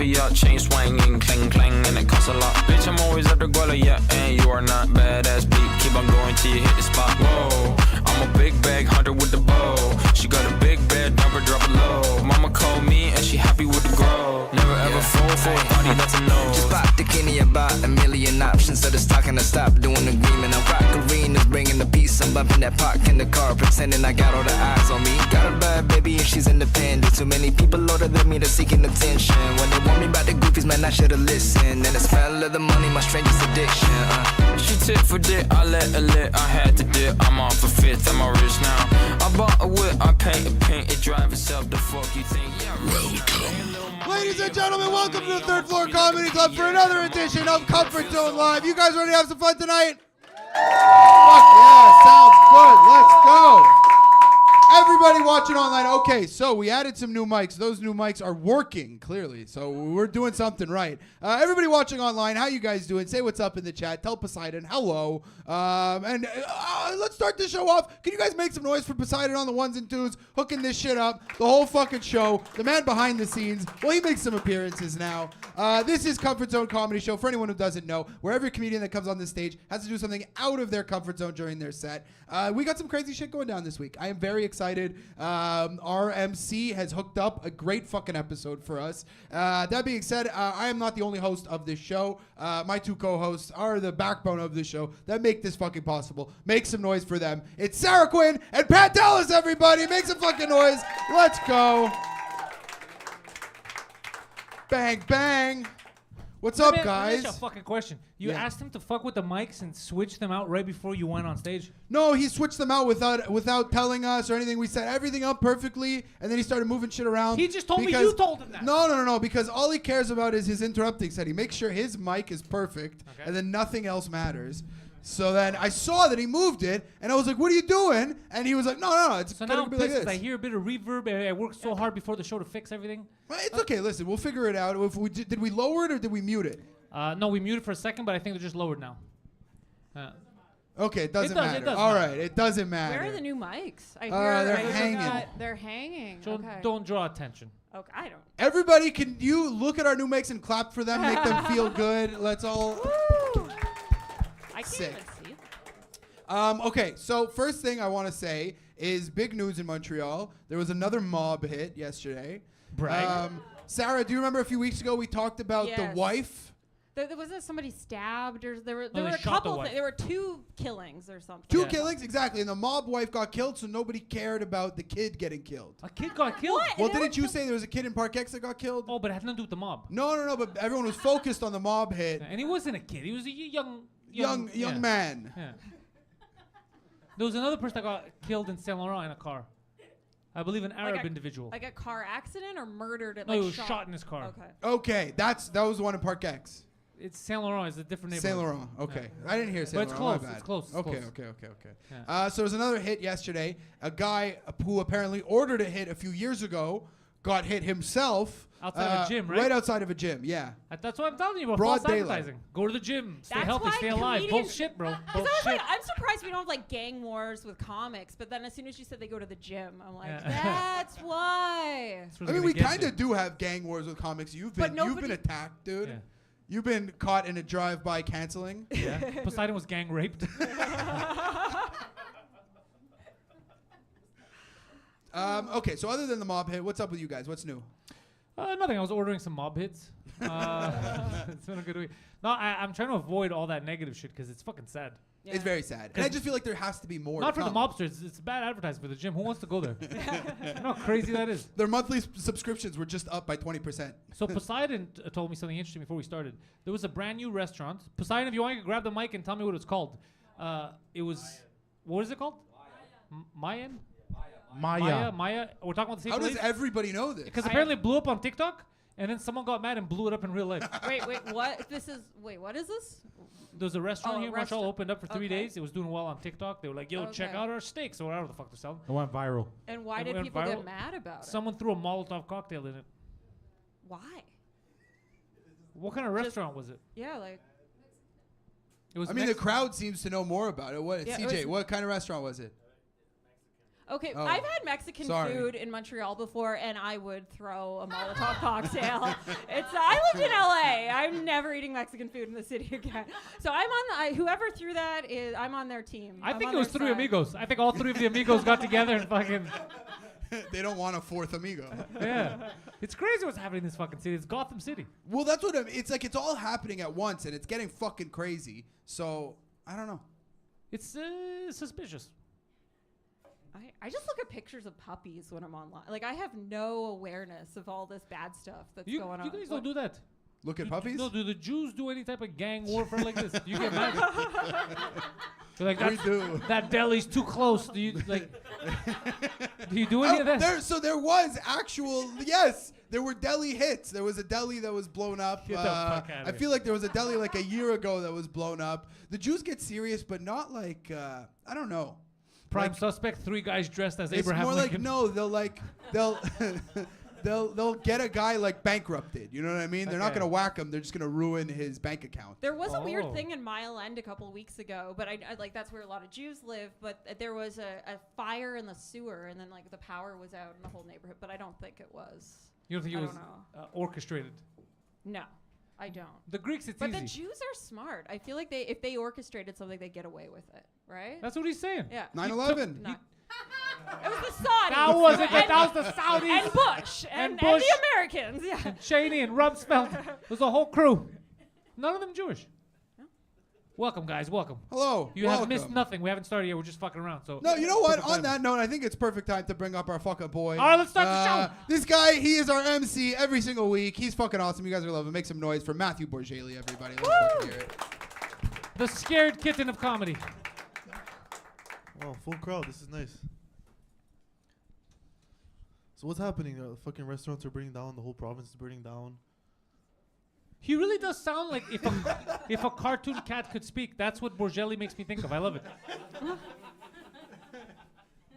mafia, chain swinging, clang clang, and it costs a lot. Bitch, I'm always at the guala, yeah, and you are not badass beat. Keep on going till you hit the spot. Whoa, I'm a big bag hunter with the bow. She got a big bed, never drop it low. Mama called me and she happy with the grow. Never ever fall for a body that's a no. Just pop the Kenny about a million options. So just talking to stop doing agreement. I'm rock arenas, bringing the peace. I'm bumping that park in the car, pretending I got all the eyes on me. Got a bad baby and she's independent. Too many people older than me, they're seeking attention. When they want me about the goofies, man, I should've listened. And the smell of the money, my strangest addiction. She tit for dick, I let her lit. I had to dip, I'm off a fifth, I'm all rich now. I bought a whip, I paint it drive itself. The fuck you think? Yeah, welcome. Ladies and gentlemen, welcome to the Third Floor Comedy Club for another edition of Comfort Zone Live. You guys ready to have some fun tonight? Fuck yeah, sounds good. Let's go. Everybody watching online. Okay, so we added some new mics. Those new mics are working, clearly. So we're doing something right. Everybody watching online, how you guys doing? Say what's up in the chat. Tell Poseidon hello. And let's start the show off. Can you guys make some noise for Poseidon on the ones and twos, hooking this shit up the whole fucking show? The man behind the scenes. Well, he makes some appearances now. This is Comfort Zone Comedy Show. For anyone who doesn't know, where every comedian that comes on this stage has to do something out of their comfort zone during their set. We got some crazy shit going down this week. I am very excited. Our MC has hooked up a great fucking episode for us. That being said, I am not the only host of this show. My two co-hosts are the backbone of this show that make this fucking possible. Make some noise for them. It's Sara Quinn and Pantelis, everybody. Make some fucking noise. Let's go. Bang, bang. What's up, guys? Let me ask you a fucking question. You asked him to fuck with the mics and switch them out right before you went on stage? No, he switched them out without telling us or anything. We set everything up perfectly, and then he started moving shit around. He just told me you told him that. No, because all he cares about is his interrupting set. He makes sure his mic is perfect, and then nothing else matters. So then I saw that he moved it, and I was like, what are you doing? And he was like, no, it's so going now to be like this. I hear a bit of reverb. I worked so hard before the show to fix everything. Well, it's okay. Listen, we'll figure it out. If did we lower it or did we mute it? No, we muted for a second, but I think they're just lowered now. Okay, it doesn't matter. All right, it doesn't matter. Where are the new mics? I hear they're hanging. They're hanging. So okay. Don't draw attention. Okay, I don't. Everybody, can you look at our new mics and clap for them, make them feel good? Let's all. Woo! I can't Sick. even see. Okay, so first thing I want to say is big news in Montreal. There was another mob hit yesterday. Brag. Sarah, do you remember a few weeks ago we talked about the Yes. wife? There wasn't somebody stabbed, or there were they a shot the couple. wife. There were 2 killings or something. Two Yeah. killings, exactly. And the mob wife got killed, so nobody cared about the kid getting killed. A kid got killed? What? Well, And didn't you say there was a kid in Park X that got killed? Oh, but it had nothing to do with the mob. No, but everyone was focused on the mob hit. And he wasn't a kid. He was a young Young man. Yeah. There was another person that got killed in Saint Laurent in a car. I believe an Arab individual. Like a car accident or murdered? No, he was shot in his car. Okay. Okay, that was the one in Park X. It's Saint Laurent. It's a different neighborhood. Saint Laurent. Okay, I didn't hear Saint But it's Laurent. close. My bad. It's close. It's Okay. close. Yeah. So there was another hit yesterday. A guy who apparently ordered a hit a few years ago got hit himself. Outside of a gym, right? Right outside of a gym, yeah. That's what I'm telling you about. Broad False daylight. advertising. Go to the gym. Stay That's healthy. why Stay alive. comedians- Bullshit, bro. That's why I was Bullshit. like, I'm surprised we don't have like gang wars with comics. But then as soon as you said they go to the gym, I'm like, Yeah. that's why. That's what's I mean, gonna we get kind you. of do have gang wars with comics. You've But been attacked, dude. Yeah. You've been caught in a drive-by canceling. Yeah. Poseidon was gang raped. Okay, so other than the mob hit, what's up with you guys? What's new? Nothing. I was ordering some mob hits. It's been a good week. No, I'm trying to avoid all that negative shit because it's fucking sad. Yeah. It's very sad. And I just feel like there has to be more. Not to for the come. mobsters. It's bad advertising for the gym. Who wants to go there? You know how crazy that is. Their monthly subscriptions were just up by 20%. So Poseidon told me something interesting before we started. There was a brand new restaurant. Poseidon, if you want, you can grab the mic and tell me what it's called. It was, what is it called? Mayan? Maya. We're talking about the same How place? does everybody know this? Because apparently it blew up on TikTok, and then someone got mad and blew it up in real life. Wait, what? What is this? There was a restaurant Oh, here in Montreal, restaurant. opened up for 3 Okay. days. It was doing well on TikTok. They were like, yo, check Okay. out our steaks or whatever the fuck they're selling. It went viral. And why It did went people viral. get mad about it? Someone threw a Molotov cocktail in it. Why? What kind of restaurant was it? Yeah, like. It was I mean, the Mexican. crowd seems to know more about it. What, Yeah, it CJ, was- what kind of restaurant was it? Okay, Oh, I've had Mexican sorry. food in Montreal before, and I would throw a Molotov cocktail. I lived in LA. I'm never eating Mexican food in the city again. So I'm on whoever threw that is. I'm on their team. I I'm think on it was their three side. amigos. I think all three of the amigos got together and fucking. They don't want a fourth amigo. Yeah. It's crazy what's happening in this fucking city. It's Gotham City. Well, that's what it's like. It's all happening at once, and it's getting fucking crazy. So I don't know. It's suspicious. I just look at pictures of puppies when I'm online. Like, I have no awareness of all this bad stuff that's going on. You guys don't do that. Look at puppies. No, do the Jews do any type of gang warfare like this? Do you get mad? You're like, We do. That deli's too close. Do you like? Do you do any of that? There was actual, yes, there were deli hits. There was a deli that was blown up. Get the fuck outta I here. feel like there was a deli like a year ago that was blown up. The Jews get serious, but not like, I don't know. Prime Like, suspect, 3 guys dressed as it's Abraham more Lincoln. like, they'll they'll get a guy like bankrupted. You know what I mean? They're not Okay. going to whack him. They're just going to ruin his bank account. There was a Oh. weird thing in Mile End a couple of weeks ago, but I like that's where a lot of Jews live. But there was a fire in the sewer, and then like the power was out in the whole neighborhood. But I don't think it was. You don't think it I was don't know. orchestrated? No, I don't. The Greeks, it's But easy. the Jews are smart. I feel like if they orchestrated something, they get away with it, right? That's what he's saying. Yeah. 9/11. No. It was the Saudis. That wasn't it. and, That was the Saudis. and Bush And and Bush. the Americans. Yeah. Cheney and Rumsfeld. It was a whole crew. None of them Jewish. Welcome, guys. Welcome. Hello. You have missed nothing. We haven't started yet. We're just fucking around. So No, you know what? perfect On time. that note, I think it's perfect time to bring up our fucking boy. All right, let's start the show. This guy, he is our MC every single week. He's fucking awesome. You guys are gonna love him. Make some noise for Matthew Borgelli, everybody. Let's fucking hear it. The scared kitten of comedy. Oh, full crowd. This is nice. So what's happening? Fucking restaurants are burning down. The whole province is burning down. He really does sound like if a cartoon cat could speak. That's what Borgelli makes me think of. I love it.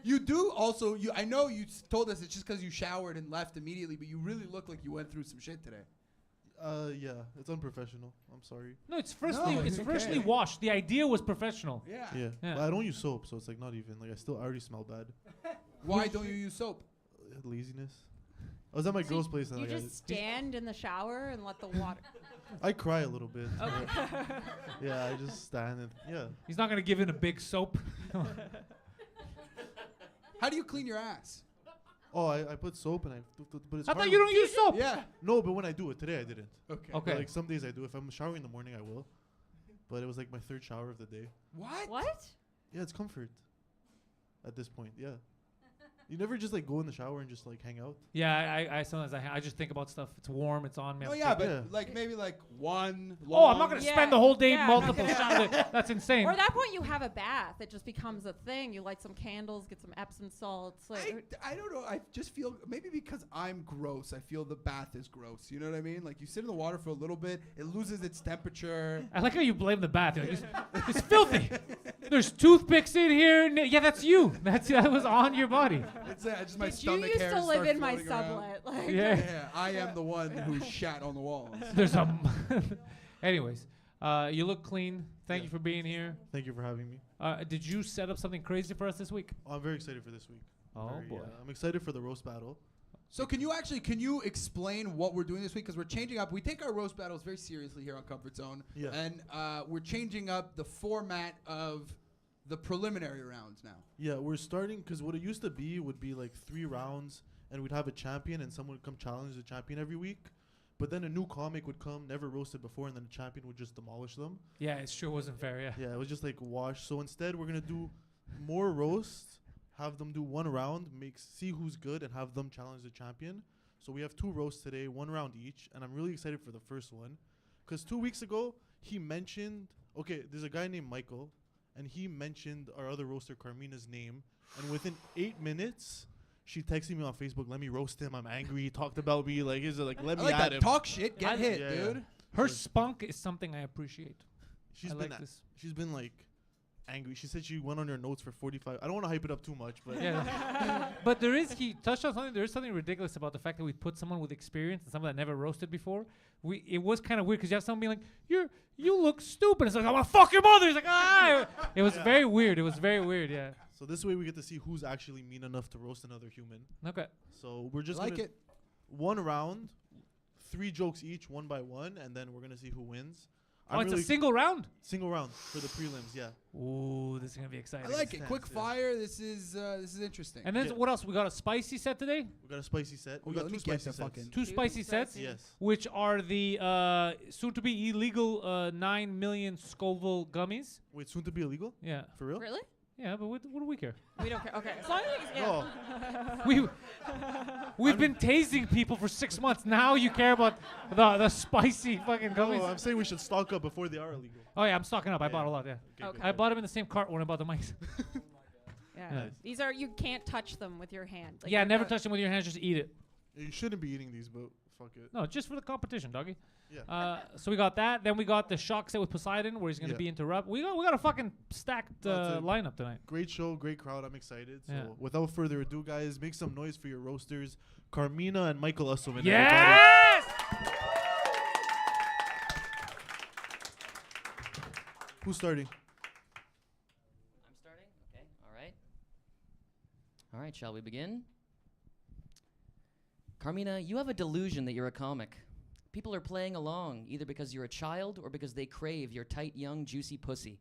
You do also. I know you told us it's just because you showered and left immediately, but you really look like you went through some shit today. Yeah, it's unprofessional. I'm sorry. No, it's freshly it's okay. freshly washed. The idea was professional. Yeah. Yeah. Yeah. But I don't use soap, so it's like not even. Like I already smell bad. Why don't you use soap? Laziness. I was at my girl's place and You like, just stand in the shower and let the water. I cry a little bit. Okay. Yeah, I just stand and yeah. He's not gonna give in a big soap. How do you clean your ass? Oh, I put soap and but it's I hard thought you don't use soap. Yeah. No, but when I do it today, I didn't. Okay. Okay. Like some days I do. If I'm showering in the morning, I will. But it was like my 3rd shower of the day. What? What? Yeah, it's comfort. At this point, yeah. You never just like go in the shower and just like hang out. Yeah, I sometimes I just think about stuff. It's warm. It's on me. Oh I'm yeah, thinking- but Yeah. like maybe like one. Oh, I'm not gonna Yeah, spend the whole day yeah, multiple okay. showers. That's insane. Or at that point, you have a bath. It just becomes a thing. You light some candles, get some Epsom salts. Like, I don't know. I just feel maybe because I'm gross. I feel the bath is gross. You know what I mean? Like you sit in the water for a little bit, it loses its temperature. I like how you blame the bath. You're like, it's filthy. There's toothpicks in here. Yeah, that's you. That was on your body. It's just my did you stomach used hairs to live start in my floating around. sublet? Like, Yeah. Yeah, I am the one who shat on the walls. There's a. Anyways, you look clean. Thank you for being here. Thank you for having me. Did you set up something crazy for us this week? Oh, I'm very excited for this week. Oh, boy. I'm excited for the roast battle. So can you explain what we're doing this week? Because we're changing up. We take our roast battles very seriously here on Comfort Zone. Yeah. And we're changing up the format of the preliminary rounds now. Yeah, we're starting because what it used to be would be like 3 rounds, and we'd have a champion, and someone would come challenge the champion every week. But then a new comic would come, never roasted before, and then the champion would just demolish them. Yeah, it sure wasn't fair. Yeah. Yeah, it was just like wash. So instead, we're gonna do more roasts, have them do 1 round, see who's good, and have them challenge the champion. So we have 2 roasts today, 1 round each, and I'm really excited for the first one, because 2 weeks ago he mentioned, okay, there's a guy named Michael, and he mentioned our other roaster Carmina's name, and within 8 minutes. She texted me on Facebook, let me roast him, I'm angry, he talked about me, like, let I me like at that. him. Talk shit, get I- hit, Yeah, dude. yeah. Her So spunk is something I appreciate. She's I been like this. she's been like angry. She said she went on her notes for 45. I don't want to hype it up too much, but Yeah. But he touched on something. There is something ridiculous about the fact that we put someone with experience and someone that never roasted before. It was kind of weird because you have someone being like, you look stupid. It's like, I want to fuck your mother. He's like, ah. It was very weird. It was very weird. Yeah. So this way we get to see who's actually mean enough to roast another human. Okay. So we're just Like gonna it. one round, 3 jokes each, one by one, and then we're gonna see who wins. Oh, it's a single round? single round for the prelims. Yeah. Ooh, this is going to be exciting. I like it. Intense, Quick yeah. fire. This is interesting. And then Yeah. what else? We got a spicy set today? We got a spicy set. Oh, We yeah, got let 2 me get spicy the sets. fucking- Two spicy sets, Yes. which are the soon-to-be illegal 9 million Scoville gummies. Wait, soon to be illegal? Yeah. For real? Really? Yeah, but what do we care? We don't care. Okay. As long as it's, yeah. Oh, We've been tasing people for 6 months. Now you care about the spicy fucking gummies. no, I'm saying we should stock up before they are illegal. Oh yeah, I'm stocking up. I Yeah. bought a lot. Yeah, Okay. I bought them in the same cart when I bought the mics. Yeah. Yeah. These are you can't touch them with your hand. Like yeah, they're never no- touch them with your hands. Just eat it. You shouldn't be eating these, but fuck it. No, just for the competition, doggy. Yeah. So we got that. Then we got the shock set with Poseidon, where he's gonna Yeah. be interrupt. We got a fucking stacked That's it. lineup tonight. Great show, great crowd. I'm excited. So Yeah. without further ado, guys, make some noise for your roasters, Carmina and Michael Usselman. everybody. Yes. Who's starting? I'm starting? Okay, all right. All right, shall we begin? Carmina, you have a delusion that you're a comic. People are playing along, either because you're a child or because they crave your tight, young, juicy pussy.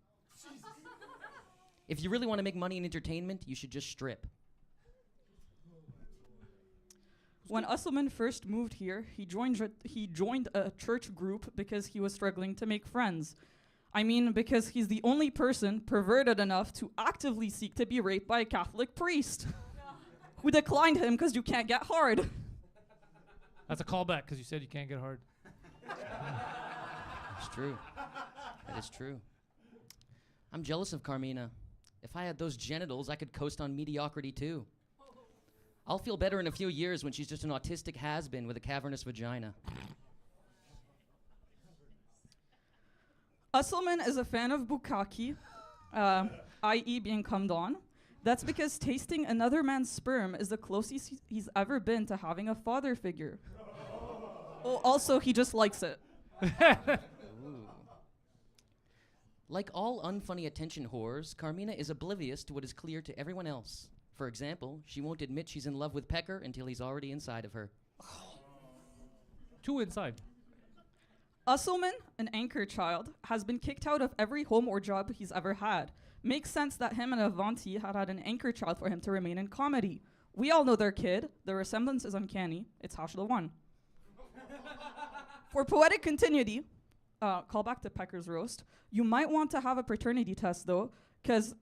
If you really want to make money in entertainment, you should just strip. When Usselman first moved here, he joined a church group because he was struggling to make friends. I mean, because he's the only person perverted enough to actively seek to be raped by a Catholic priest who declined him because you can't get hard. That's a callback because you said you can't get hard. It's true. That is true. I'm jealous of Carmina. If I had those genitals, I could coast on mediocrity too. I'll feel better in a few years when she's just an autistic has-been with a cavernous vagina. Usselman is a fan of bukkake, i.e. being cummed on. That's because tasting another man's sperm is the closest he's ever been to having a father figure. Oh, also, he just likes it. Ooh. Like all unfunny attention whores, Carmina is oblivious to what is clear to everyone else. For example, she won't admit she's in love with Pecker until he's already inside of her. Two inside. Usselman, an anchor child, has been kicked out of every home or job he's ever had. Makes sense that him and Avanti had an anchor child for him to remain in comedy. We all know their kid. The resemblance is uncanny. It's Hash the One. For poetic continuity, call back to Pecker's roast, you might want to have a paternity test, though, because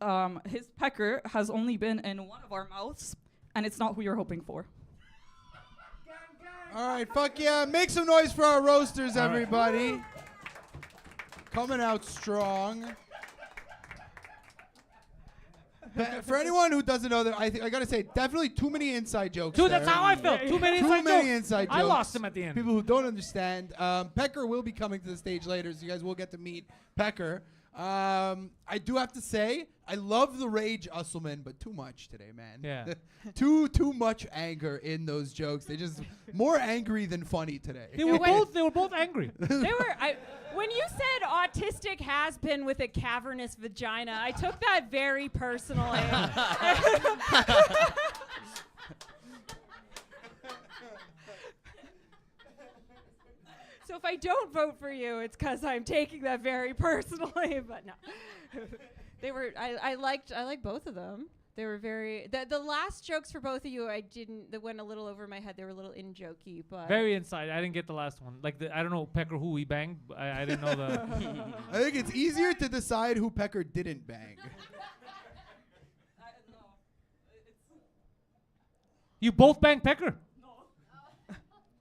his Pecker has only been in one of our mouths, and it's not who you're hoping for. All right, fuck yeah. Make some noise for our roasters, everybody. Coming out strong. For anyone who doesn't know that, I gotta say, definitely too many inside jokes. Dude, that's there. how I felt. Too many inside Too many jokes. inside jokes. I lost him at the end. People who don't understand. Pecker will be coming to the stage later, so you guys will get to meet Pecker. I do have to say, I love the rage Usselman, but too much today, man. Yeah. too much anger in those jokes. They just more angry than funny today. They were both angry. When you said autistic has been with a cavernous vagina, I took that very personally. So if I don't vote for you, it's because I'm taking that very personally. But no, they were. I liked both of them. They were very. The last jokes for both of you, I didn't. That went a little over my head. They were a little in jokey, but Very inside. I didn't get the last one. Like I don't know Pecker who he banged. I didn't know the. I think it's easier to decide who Pecker didn't bang. You both banged Pecker.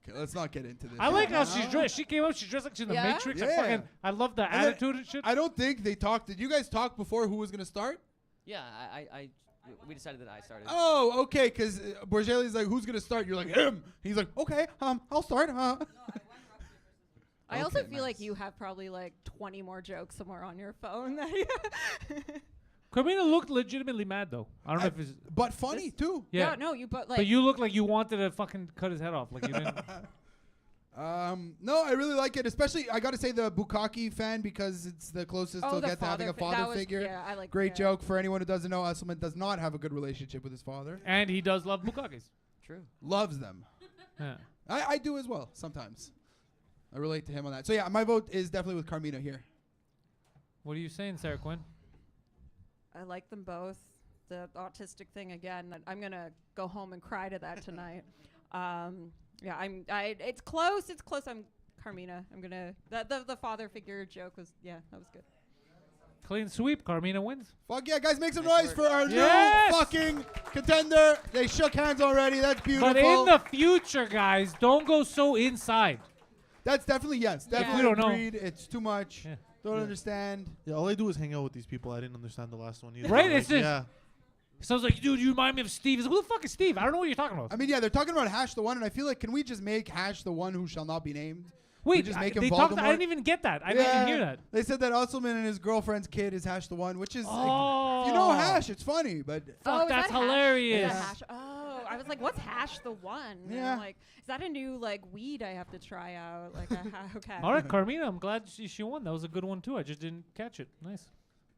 Okay, let's not get into this. I like how now. she's dressed. She came up. She's dressed like she's in the Yeah? Matrix. Yeah. I love the And then attitude and shit. I don't think they talked. Did you guys talk before who was gonna start? Yeah, we decided that I started. Oh, okay. Because Borgelli's like, "Who's gonna start?" You're like, "Him." He's like, "Okay, I'll start." I also Okay, feel like nice. you have probably like 20 more jokes somewhere on your phone. Carmina looked legitimately mad though. I don't know if it's. But funny too. Yeah. No, you but like But you look like you wanted to fucking cut his head off. Like you didn't. No, I really like it. Especially, I got to say the Bukkake fan because it's the closest Oh, he'll the get to having a father father figure. Yeah, I like. Great yeah. joke for anyone who doesn't know. Usselman does not have a good relationship with his father. And he does love bukkakes. True. Loves them. Yeah. I do as well sometimes. I relate to him on that. So yeah, my vote is definitely with Carmina here. What are you saying, Sarah Quinn? I like them both. The autistic thing again. I'm gonna go home and cry to that tonight. Yeah, it's close. It's close. I'm Carmina. I'm gonna. The father figure joke was. Yeah, that was good. Clean sweep. Carmina wins. Fuck yeah, guys, make some noise for our Yes! new fucking contender. They shook hands already. That's beautiful. But in the future, guys, don't go so inside. That's definitely yes. Definitely We don't know. agreed. It's too much. Yeah. Don't understand. Yeah, all I do is hang out with these people. I didn't understand the last one either. Right? Like, It's just- yeah. So I was like, dude, you remind me of Steve. He's like, who the fuck is Steve? I don't know what you're talking about. I mean, yeah, they're talking about Hash the One, and I feel like, can we just make Hash the One who shall not be named? Wait, just make him they talked. I Voldemort? didn't even get that. I didn't even hear that. They said that Usselman and his girlfriend's kid is Hash the One, which is, Oh. if you know Hash, it's funny, but Oh, is that's that hash? hilarious. Is that hash? Oh, I was like, what's hash the one? And Yeah. I'm like, is that a new like weed I have to try out? Like, okay. All right, Carmina, I'm glad she won. That was a good one, too. I just didn't catch it. Nice.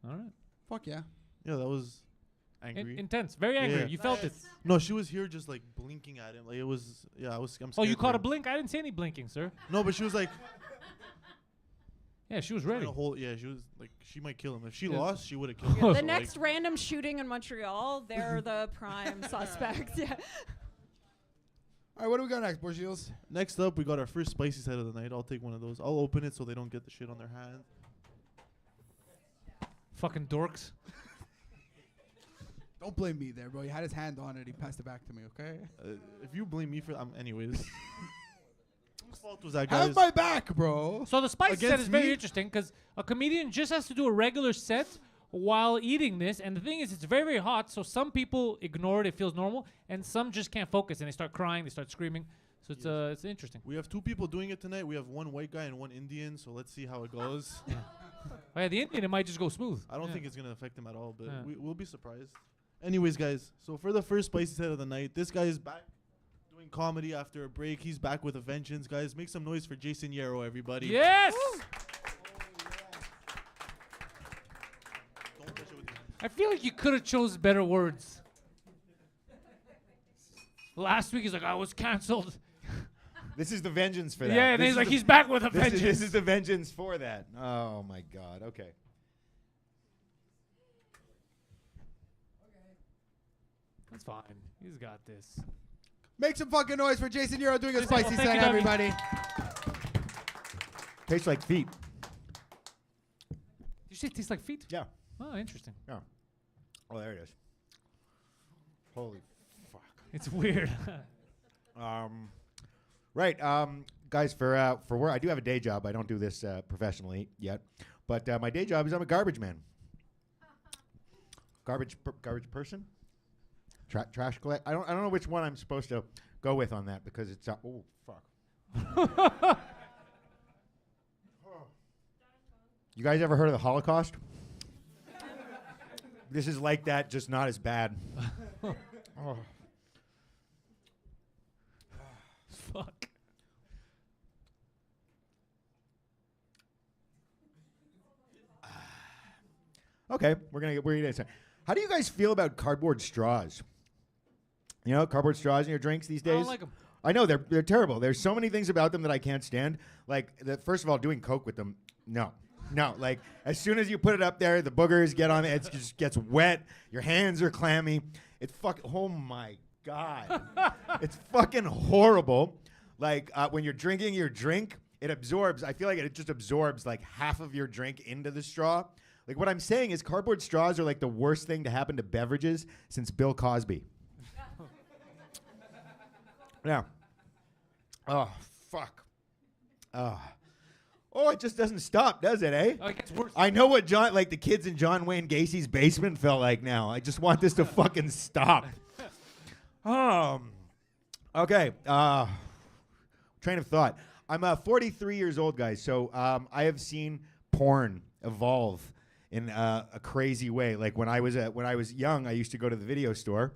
All right. fuck yeah. Yeah, that was angry. Intense. Very angry. Yeah. You felt it. No, she was here just like blinking at him. Like it was. Yeah, I'm Oh, scared you for caught a him. blink? I didn't see any blinking, sir. No, but she was like. Yeah, she was trying ready. to hold- yeah, she was like, she might kill him. If she Yeah. lost, she would have killed him. The So, like, next random shooting in Montreal, they're the prime suspects. Yeah. All right, what do we got next, Borgiles? next up, we got our first spicy side of the night. I'll take one of those. I'll open it so they don't get the shit on their hands. Fucking dorks. Don't blame me there, bro. He had his hand on it. He passed it back to me, okay? If you blame me for, anyways. Whose fault was that, Have guys? my back, bro. So the spice set Against is very me? interesting because a comedian just has to do a regular set while eating this. And the thing is, it's very, very hot. So some people ignore it. It feels normal. And some just can't focus. And they start crying. They start screaming. So it's interesting. We have two people doing it tonight. We have one white guy and one Indian. So let's see how it goes. Oh, yeah, the Indian, it might just go smooth. I don't Yeah. think it's going to affect him at all, but Yeah. we'll be surprised. Anyways, guys, so for the first spicy side of the night, this guy is back doing comedy after a break. He's back with a vengeance, guys. Make some noise for Jason Yarrow, everybody. Yes! Don't touch it with your hands. I feel like you could have chose better words. Last week, he's like, I was canceled. This is the vengeance for that. Yeah, and This he's is like, the- he's back with a this vengeance. This is the vengeance for that. Oh my God. Okay. That's fine. He's got this. Make some fucking noise for Jason Euro doing a Well, spicy thank set, you, Dummy. everybody. Tastes like feet. Did you say it tastes like feet? Yeah. Oh, interesting. Yeah. Oh, there it is. Holy fuck. It's weird. Right, guys. For work, I do have a day job. I don't do this professionally yet, but my day job is I'm a garbage man. Garbage person. Trash collect. I don't know which one I'm supposed to go with on that because it's oh fuck. You guys ever heard of the Holocaust? This is like that, just not as bad. Oh. Fuck. Okay, we're gonna say. How do you guys feel about cardboard straws? You know, cardboard straws in your drinks these I days. don't like 'em. I know they're terrible. There's so many things about them that I can't stand. Like, first of all, doing Coke with them, no. Like, as soon as you put it up there, the boogers get on it. It just gets wet. Your hands are clammy. It's oh my God. It's fucking horrible. Like, when you're drinking your drink, it absorbs. I feel like it just absorbs like half of your drink into the straw. Like, what I'm saying is cardboard straws are like the worst thing to happen to beverages since Bill Cosby. Yeah. Oh, fuck. Oh, it just doesn't stop, does it, eh? Oh, it gets worse. I know what the kids in John Wayne Gacy's basement felt like now. I just want this to fucking stop. Okay. Train of thought. I'm 43 years old, guys, so I have seen porn evolve in a crazy way. Like when I was young, I used to go to the video store,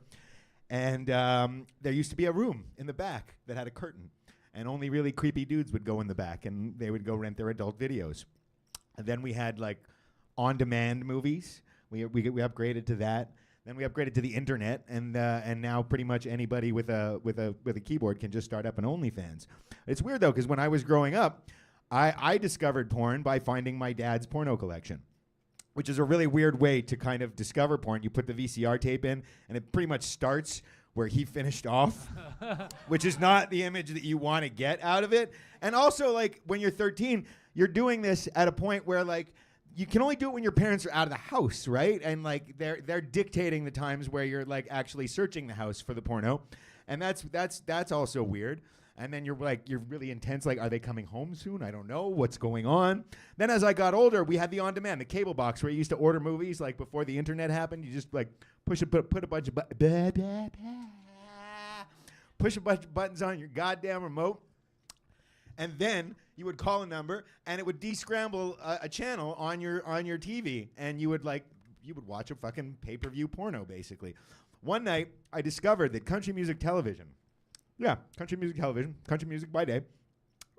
and there used to be a room in the back that had a curtain. and only really creepy dudes would go in the back, and they would go rent their adult videos. And then we had like on-demand movies. We upgraded to that. Then we upgraded to the internet, and now pretty much anybody with a keyboard can just start up an OnlyFans. It's weird though, because when I was growing up, I discovered porn by finding my dad's porno collection, which is a really weird way to kind of discover porn. You put the VCR tape in, and it pretty much starts where he finished off, which is not the image that you want to get out of it. And also, like, when you're 13, you're doing this at a point where, like, you can only do it when your parents are out of the house, right? And, like, they're dictating the times where you're, like, actually searching the house for the porno. And that's also weird. And then you're really intense, like, are they coming home soon? I don't know. What's going on? Then as I got older, we had the on-demand, the cable box, where you used to order movies, like, before the internet happened. You just, like, put a bunch of push a bunch of buttons on your goddamn remote. And then you would call a number, and it would descramble a channel on your TV, and you would watch a fucking pay-per-view porno, basically. One night, I discovered that country music television, country music by day,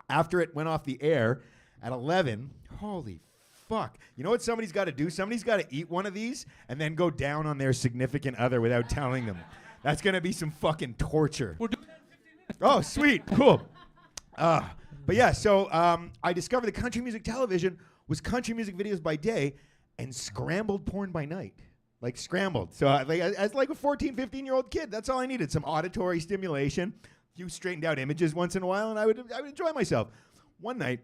after it went off the air at 11, holy fuck. You know what somebody's got to do? Somebody's got to eat one of these and then go down on their significant other without telling them. That's going to be some fucking torture. Oh, sweet. Cool. But yeah, so I discovered that country music television was country music videos by day and scrambled porn by night. Like scrambled. So as like a 14, 15-year-old kid, that's all I needed. Some auditory stimulation, a few straightened out images once in a while, and I would enjoy myself. One night,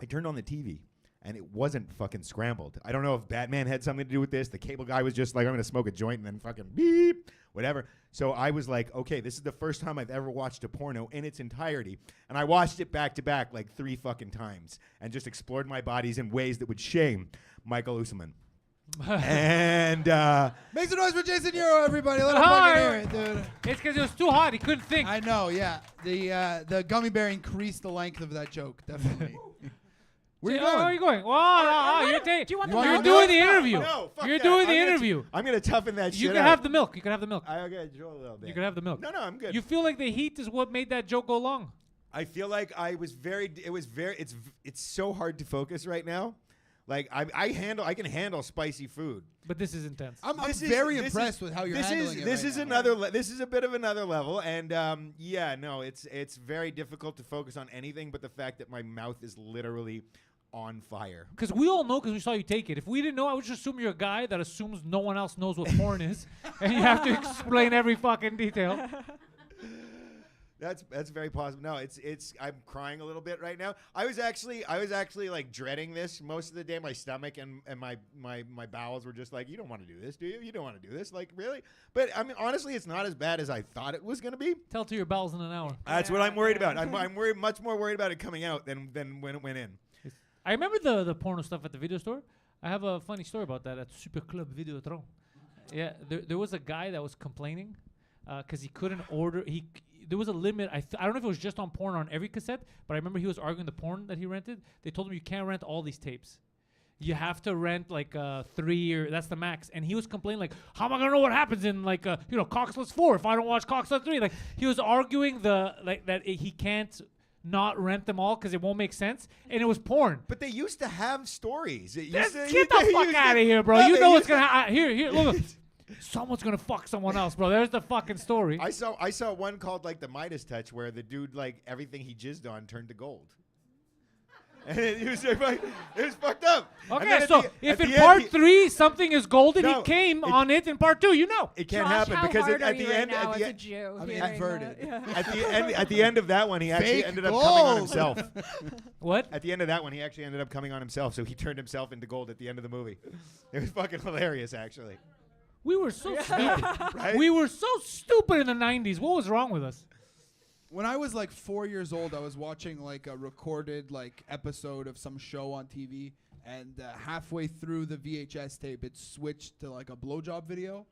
I turned on the TV, and it wasn't fucking scrambled. I don't know if Batman had something to do with this. The cable guy was just like, I'm going to smoke a joint and then fucking beep, whatever. So I was like, okay, this is the first time I've ever watched a porno in its entirety. And I watched it back to back like 3 fucking times and just explored my bodies in ways that would shame Michael Usman. And make some noise for Jason Euro, everybody. Let him fucking hear it, dude. It's because it was too hot. He couldn't think. I know, yeah. The gummy bear increased the length of that joke, definitely. Where you going? Where are you going? Whoa, Do you want the You milk? want doing the interview. No, fuck You're that. doing the I'm gonna interview. I'm going to toughen that shit You can up. have the milk. You can have the milk. Okay, Joe, a little bit. You can have the milk. No, I'm good. You feel like the heat is what made that joke go long. I feel like it's so hard to focus right now. Like I can handle spicy food. But this is intense. I'm very impressed with how you're handling it. This is a bit of another level, and it's very difficult to focus on anything but the fact that my mouth is literally on fire. Because we all know, because we saw you take it. If we didn't know, I would just assume you're a guy that assumes no one else knows what porn is, and you have to explain every fucking detail. That's very possible. No, it's I'm crying a little bit right now. I was actually like dreading this most of the day. My stomach and my bowels were just like, you don't want to do this, do you? You don't want to do this, like, really? But I mean, honestly, it's not as bad as I thought it was gonna be. Tell to your bowels in an hour. That's what I'm worried about. I'm worried, much more worried about it coming out than when it went in. I remember the porno stuff at the video store. I have a funny story about that at Super Club Videotron. Yeah, there was a guy that was complaining because he couldn't order. There was a limit. I don't know if it was just on porn or on every cassette, but I remember he was arguing the porn that he rented. They told him you can't rent all these tapes. You have to rent like 3 or that's the max. And he was complaining like, how am I gonna know what happens in like Coxless 4 if I don't watch Coxless 3? Like he was arguing that he can't not rent them all because it won't make sense, and it was porn. But they used to have stories. Get the fuck out of here, bro. No, you know what's gonna happen. Here, look. Someone's gonna fuck someone else, bro. There's the fucking story. I saw one called like the Midas touch, where the dude like everything he jizzed on turned to gold. And it was fucked up. Okay, so if in part 3 something is golden, he came on it in part 2. You know, it can't Josh, happen how because hard at are you the right end, now at as the a end, Jew I'm hearing inverted. that? Yeah. at the end of that one, he actually Fake ended up coming on gold. himself. what? At the end of that one, he actually ended up coming on himself, so he turned himself into gold at the end of the movie. It was fucking hilarious, actually. We were so stupid. Right? We were so stupid in the 90s. What was wrong with us? When I was like 4 years old, I was watching like a recorded like episode of some show on TV, and halfway through the VHS tape, it switched to like a blowjob video.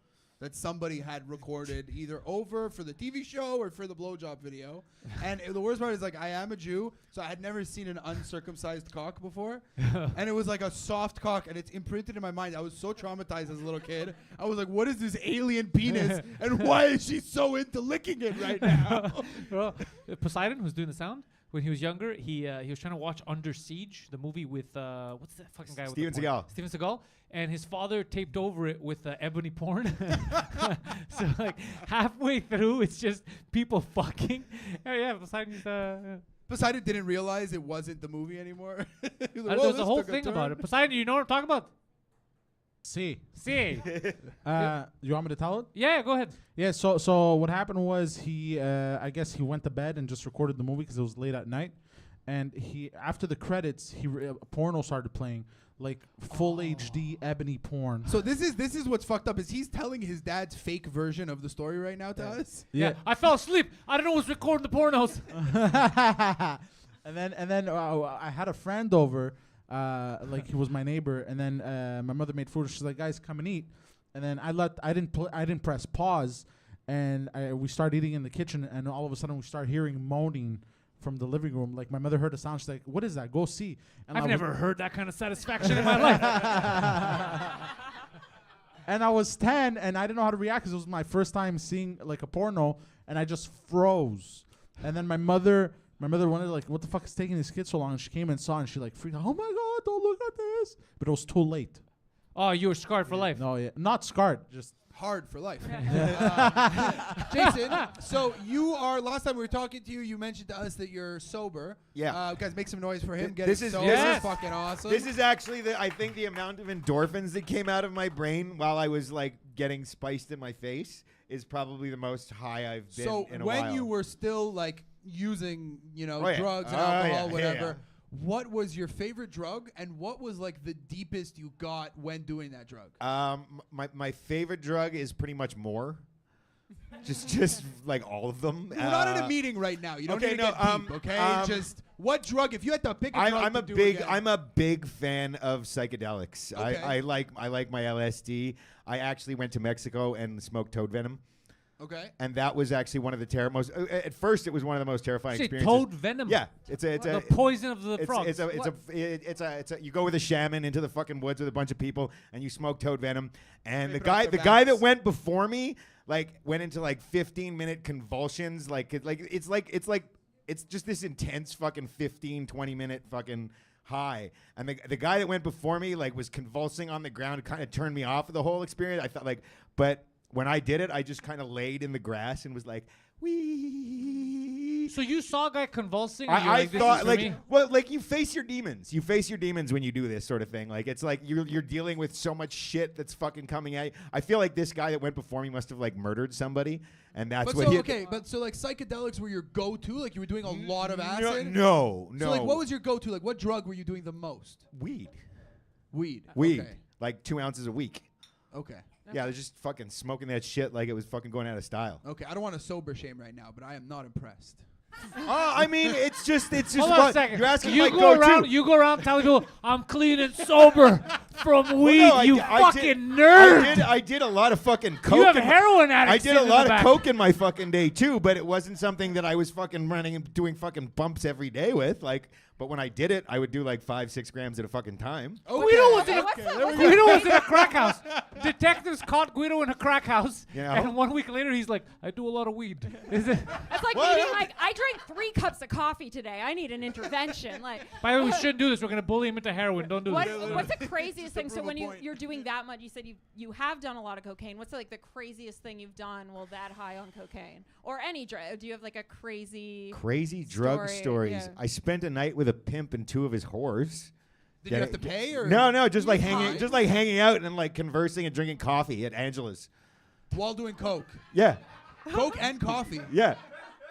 that somebody had recorded either over for the TV show or for the blowjob video. And the worst part is, like, I am a Jew, so I had never seen an uncircumcised cock before. And it was like a soft cock, and it's imprinted in my mind. I was so traumatized as a little kid. I was like, what is this alien penis, and why is she so into licking it right now? Well, Poseidon, who's doing the sound, when he was younger, he was trying to watch Under Siege, the movie with what's that fucking guy? Steven with the porn? Steven Seagal, and his father taped over it with ebony porn. So like halfway through, it's just people fucking. Oh yeah, Poseidon's. Poseidon didn't realize it wasn't the movie anymore. He was like, There's "Whoa, a whole this took thing turn." about it. Poseidon, you know what I'm talking about? See. See. You want me to tell it? Yeah, go ahead. Yeah, so what happened was he, I guess he went to bed and just recorded the movie because it was late at night. And he, after the credits, porno started playing, like full HD ebony porn. So this is what's fucked up is he's telling his dad's fake version of the story right now to us. Yeah. I fell asleep. I don't know who's recording the pornos. and then I had a friend over. Like he was my neighbor, and then my mother made food. She's like, "Guys, come and eat." And then I didn't press pause, and we started eating in the kitchen, and all of a sudden we start hearing moaning from the living room. Like my mother heard a sound. She's like, "What is that? Go see." And I've never heard that kind of satisfaction in my life. And I was 10, and I didn't know how to react because it was my first time seeing like a porno, and I just froze. And then my mother wanted like, what the fuck is taking these kids so long? And she came and saw, and she like freaked out. Oh my God, don't look at this. But it was too late. Oh, you were scarred for life. No, yeah, not scarred, just Hard for life. Jason, so you are, last time we were talking to you, you mentioned to us that you're sober. Yeah. Guys, make some noise for him. This is fucking awesome. This is actually I think the amount of endorphins that came out of my brain while I was like getting spiced in my face is probably the most high I've been in a while. So when you were still like using, Oh, yeah. drugs and Oh, alcohol, yeah, whatever, yeah. what was your favorite drug, and what was like the deepest you got when doing that drug? My favorite drug is pretty much more. just like all of them. We're not in a meeting right now. You don't need to get deep, okay? Just what drug? If you had to pick a drug I'm a big fan of psychedelics. Okay. I like my LSD. I actually went to Mexico and smoked toad venom. Okay. And that was actually one of the most. At first, it was one of the most terrifying Say experiences. toad venom. Yeah, it's a the poison of the frogs. It's a. You go with a shaman into the fucking woods with a bunch of people, and you smoke toad venom. And Scrape the it off guy their backs. that went before me, like, went into like 15-minute convulsions. It's just this intense fucking 15-20-minute fucking high. And the guy that went before me like was convulsing on the ground. It kind of turned me off of the whole experience. I thought but when I did it, I just kind of laid in the grass and was like, wee. So you saw a guy convulsing? And I thought, like, you face your demons. You face your demons when you do this sort of thing. Like, it's like you're dealing with so much shit that's fucking coming at you. I feel like this guy that went before me must have like murdered somebody, and that's what he. But so like psychedelics were your go-to? Like you were doing a lot of acid? No. So like what was your go-to? Like what drug were you doing the most? Weed. Okay. Like 2 ounces a week. Okay. Yeah, they're just fucking smoking that shit like it was fucking going out of style. Okay, I don't want to sober shame right now, but I am not impressed. I mean, it's just hold on a second. You're asking. You go around telling people I'm clean and sober from weed. Nerd. I did a lot of fucking coke. You have heroin addicts. I did a lot of coke in my fucking day too, but it wasn't something that I was fucking running and doing fucking bumps every day with. Like, but when I did it, I would do like 5-6 grams at a fucking time. Okay. Guido was in a crack house. Detectives caught Guido in a crack house, and 1 week later he's like, "I do a lot of weed." That's like me being like, "I drank 3 cups of coffee today. I need an intervention." Like, by the way, we shouldn't do this. We're gonna bully him into heroin. Don't do this. What's the craziest thing? So when you're doing that much, you said you have done a lot of cocaine. What's like the craziest thing you've done while that high on cocaine or any drug? Do you have like a crazy drug stories? Yeah. I spent a night with a pimp and 2 of his whores. Did you have to pay or no? Just like hanging out and like conversing and drinking coffee at Angela's while doing coke? Yeah, coke and coffee. Yeah.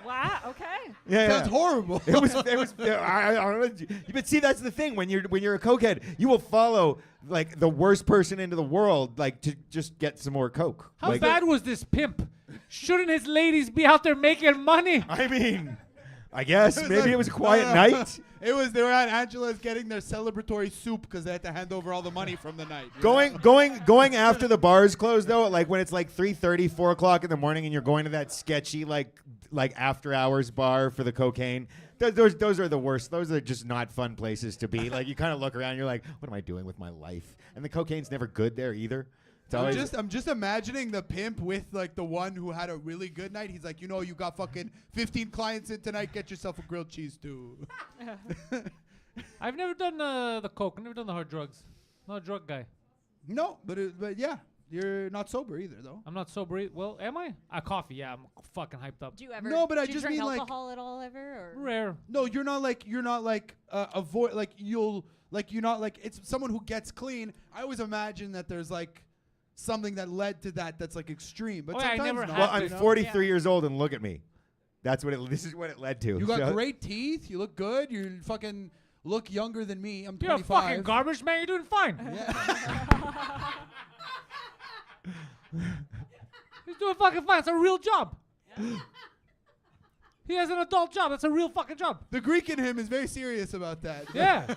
Wow. Okay. Yeah. Sounds horrible. It was. I don't know. But see, that's the thing. When you're a cokehead, you will follow like the worst person into the world, like to just get some more coke. How bad was this pimp? Shouldn't his ladies be out there making money? I mean, I guess maybe it was a quiet night. They were at Angela's getting their celebratory soup because they had to hand over all the money from the night. Going after the bars close though, like when it's like 3:30, 4 o'clock in the morning, and you're going to that sketchy like after hours bar for the cocaine. Those are the worst. Those are just not fun places to be. Like you kind of look around, you're like, what am I doing with my life? And the cocaine's never good there either. I'm just imagining the pimp with like the one who had a really good night. He's like, you got fucking 15 clients in tonight. Get yourself a grilled cheese too. I've never done the coke. I've never done the hard drugs. Not a drug guy. No, but yeah, you're not sober either though. I'm not sober. Well, am I? Coffee. Yeah, I'm fucking hyped up. Do you ever? No, but I do you just drink mean alcohol at all ever? Or? Rare. No, you're not like avoid like you're not like it's someone who gets clean. I always imagine that there's like something that led to that's like extreme. But I sometimes never not, had Well, to, I'm 43 years old, and look at me. This is what it led to. You got great teeth. You look good. You fucking look younger than me. I'm 25. You're a fucking garbage man. You're doing fine. Yeah. He's doing fucking fine. It's a real job. He has an adult job. That's a real fucking job. The Greek in him is very serious about that. Yeah.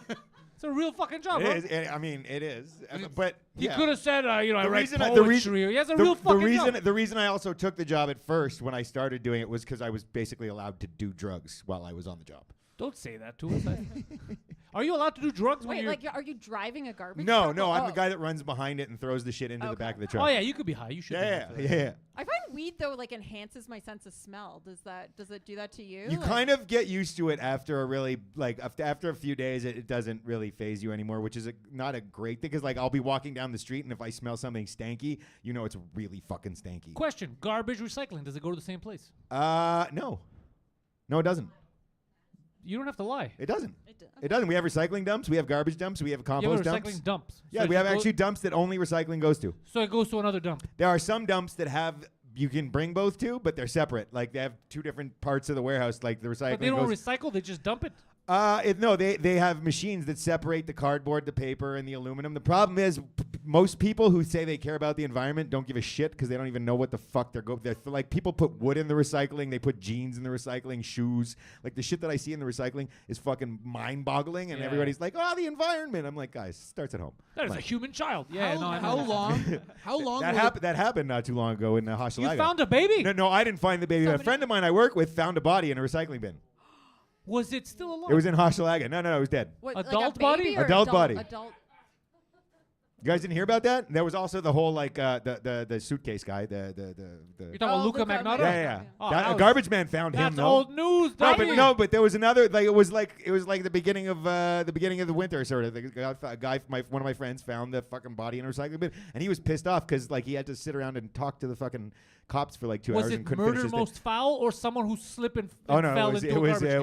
It's a real fucking job, bro. It is. I mean, it is. But He could have said, I write reason poetry. He has a real fucking job. The reason I also took the job at first when I started doing it was because I was basically allowed to do drugs while I was on the job. Don't say that to us. Are you allowed to do drugs when Wait, you're... like, are you driving a garbage No, truck? no, I'm the guy that runs behind it and throws the shit into the back of the truck. Oh, yeah, you could be high. You should Yeah, be. yeah. I find weed though like enhances my sense of smell. Does it do that to you? You Like- kind of get used to it after a really after a few days. It doesn't really phase you anymore, which is not a great thing. Because like I'll be walking down the street and if I smell something stanky, it's really fucking stanky. Question: garbage recycling, does it go to the same place? No, it doesn't. You don't have to lie. It doesn't. Okay. It doesn't. We have recycling dumps. We have garbage dumps. We have You compost have dumps. recycling dumps. Yeah, So we it have just actually dumps that only recycling goes to. So it goes to another dump. There are some dumps that you can bring both to, but they're separate. Like they have two different parts of the warehouse. Like the recycling. But they don't goes recycle. They just dump it. No, they have machines that separate the cardboard, the paper, and the aluminum. The problem is most people who say they care about the environment don't give a shit because they don't even know what the fuck they're like people put wood in the recycling, they put jeans in the recycling, shoes. Like the shit that I see in the recycling is fucking mind-boggling, and everybody's like, "Oh, the environment." I'm like, guys, it starts at home. That is Like, a human child. Yeah, How long? How long? that happened not too long ago in Hochelaga. You found a baby? No, I didn't find the baby. A friend of mine I work with found a body in a recycling bin. Was it still alive? It was in Hochelaga. No, it was dead. What, Adult like a baby body? or Adult body. Adult. You guys didn't hear about that? There was also the whole the suitcase guy. You're The talking about Luca Luca Magnotta? yeah. Oh, That- that a was- garbage man found him. That's No, old news. but there was another. Like it was like the beginning of the winter, sort of. One of my friends found the fucking body in a recycling bin, and he was pissed off because like he had to sit around and talk to the fucking cops for like 2 Was hours it and couldn't finish murder his day. most foul or someone who slipped and Oh no, fell it was into a garbage can?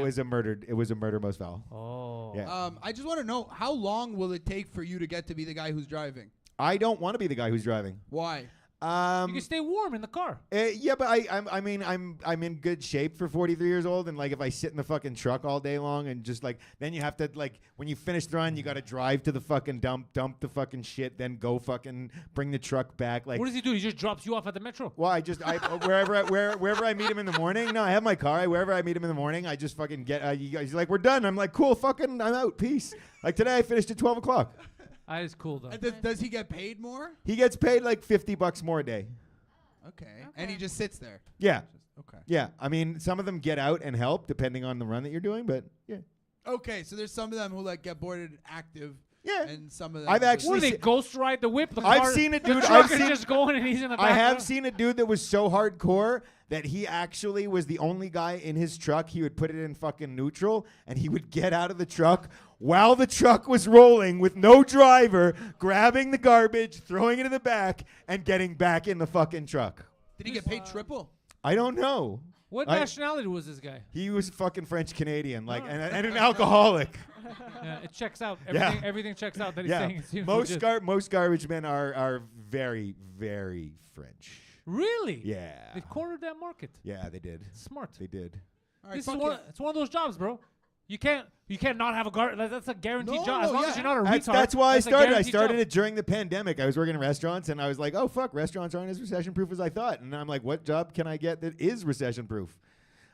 it was a murder most foul. Oh. Yeah. I just want to know how long will it take for you to get to be the guy who's driving? I don't want to be the guy who's driving. Why? You can stay warm in the car. Yeah, but I'm in good shape for 43 years old, and like if I sit in the fucking truck all day long and just like then you have to like when you finish the run you got to drive to the fucking dump the fucking shit, then go fucking bring the truck back. Like What does he do? He just drops you off at the metro. well, wherever I meet him in the morning. No, I have my car. Wherever I meet him in the morning, I just fucking get. You guys like we're done. I'm like cool, fucking I'm out. Peace. Like today I finished at 12 o'clock. That is cool though. Does he get paid more? He gets paid like $50 more a day. Okay. And he just sits there. Yeah. Okay. Yeah. I mean, some of them get out and help depending on the run that you're doing, but yeah. Okay, so there's some of them who like get boarded active. Yeah. And some of them. I've who- actually What do they see- ghost ride the whip? The I've car, seen a the dude- truck I've is seen- just going and he's in the back. I have seen a dude that was so hardcore that he actually was the only guy in his truck. He would put it in fucking neutral and he would get out of the truck while the truck was rolling with no driver, grabbing the garbage, throwing it in the back, and getting back in the fucking truck. Did he get paid triple? I don't know. What I- nationality was this guy? He was fucking French Canadian, like, and an alcoholic. Yeah, it checks out. Yeah. Everything checks out that he's Yeah, saying. It seems most legit. most garbage men are very very French. Really? Yeah. They cornered that market. Yeah, they did. Smart. They did. All right, This is fuck one. it. It's one of those jobs, bro. You can't not have a guard. That's a guaranteed No, job. As no, long yeah. as you're not a retard. That's why I that's a started. I guaranteed started job. it during the pandemic. I was working in restaurants, and I was like, "Oh fuck, restaurants aren't as recession proof as I thought." And I'm like, "What job can I get that is recession proof?"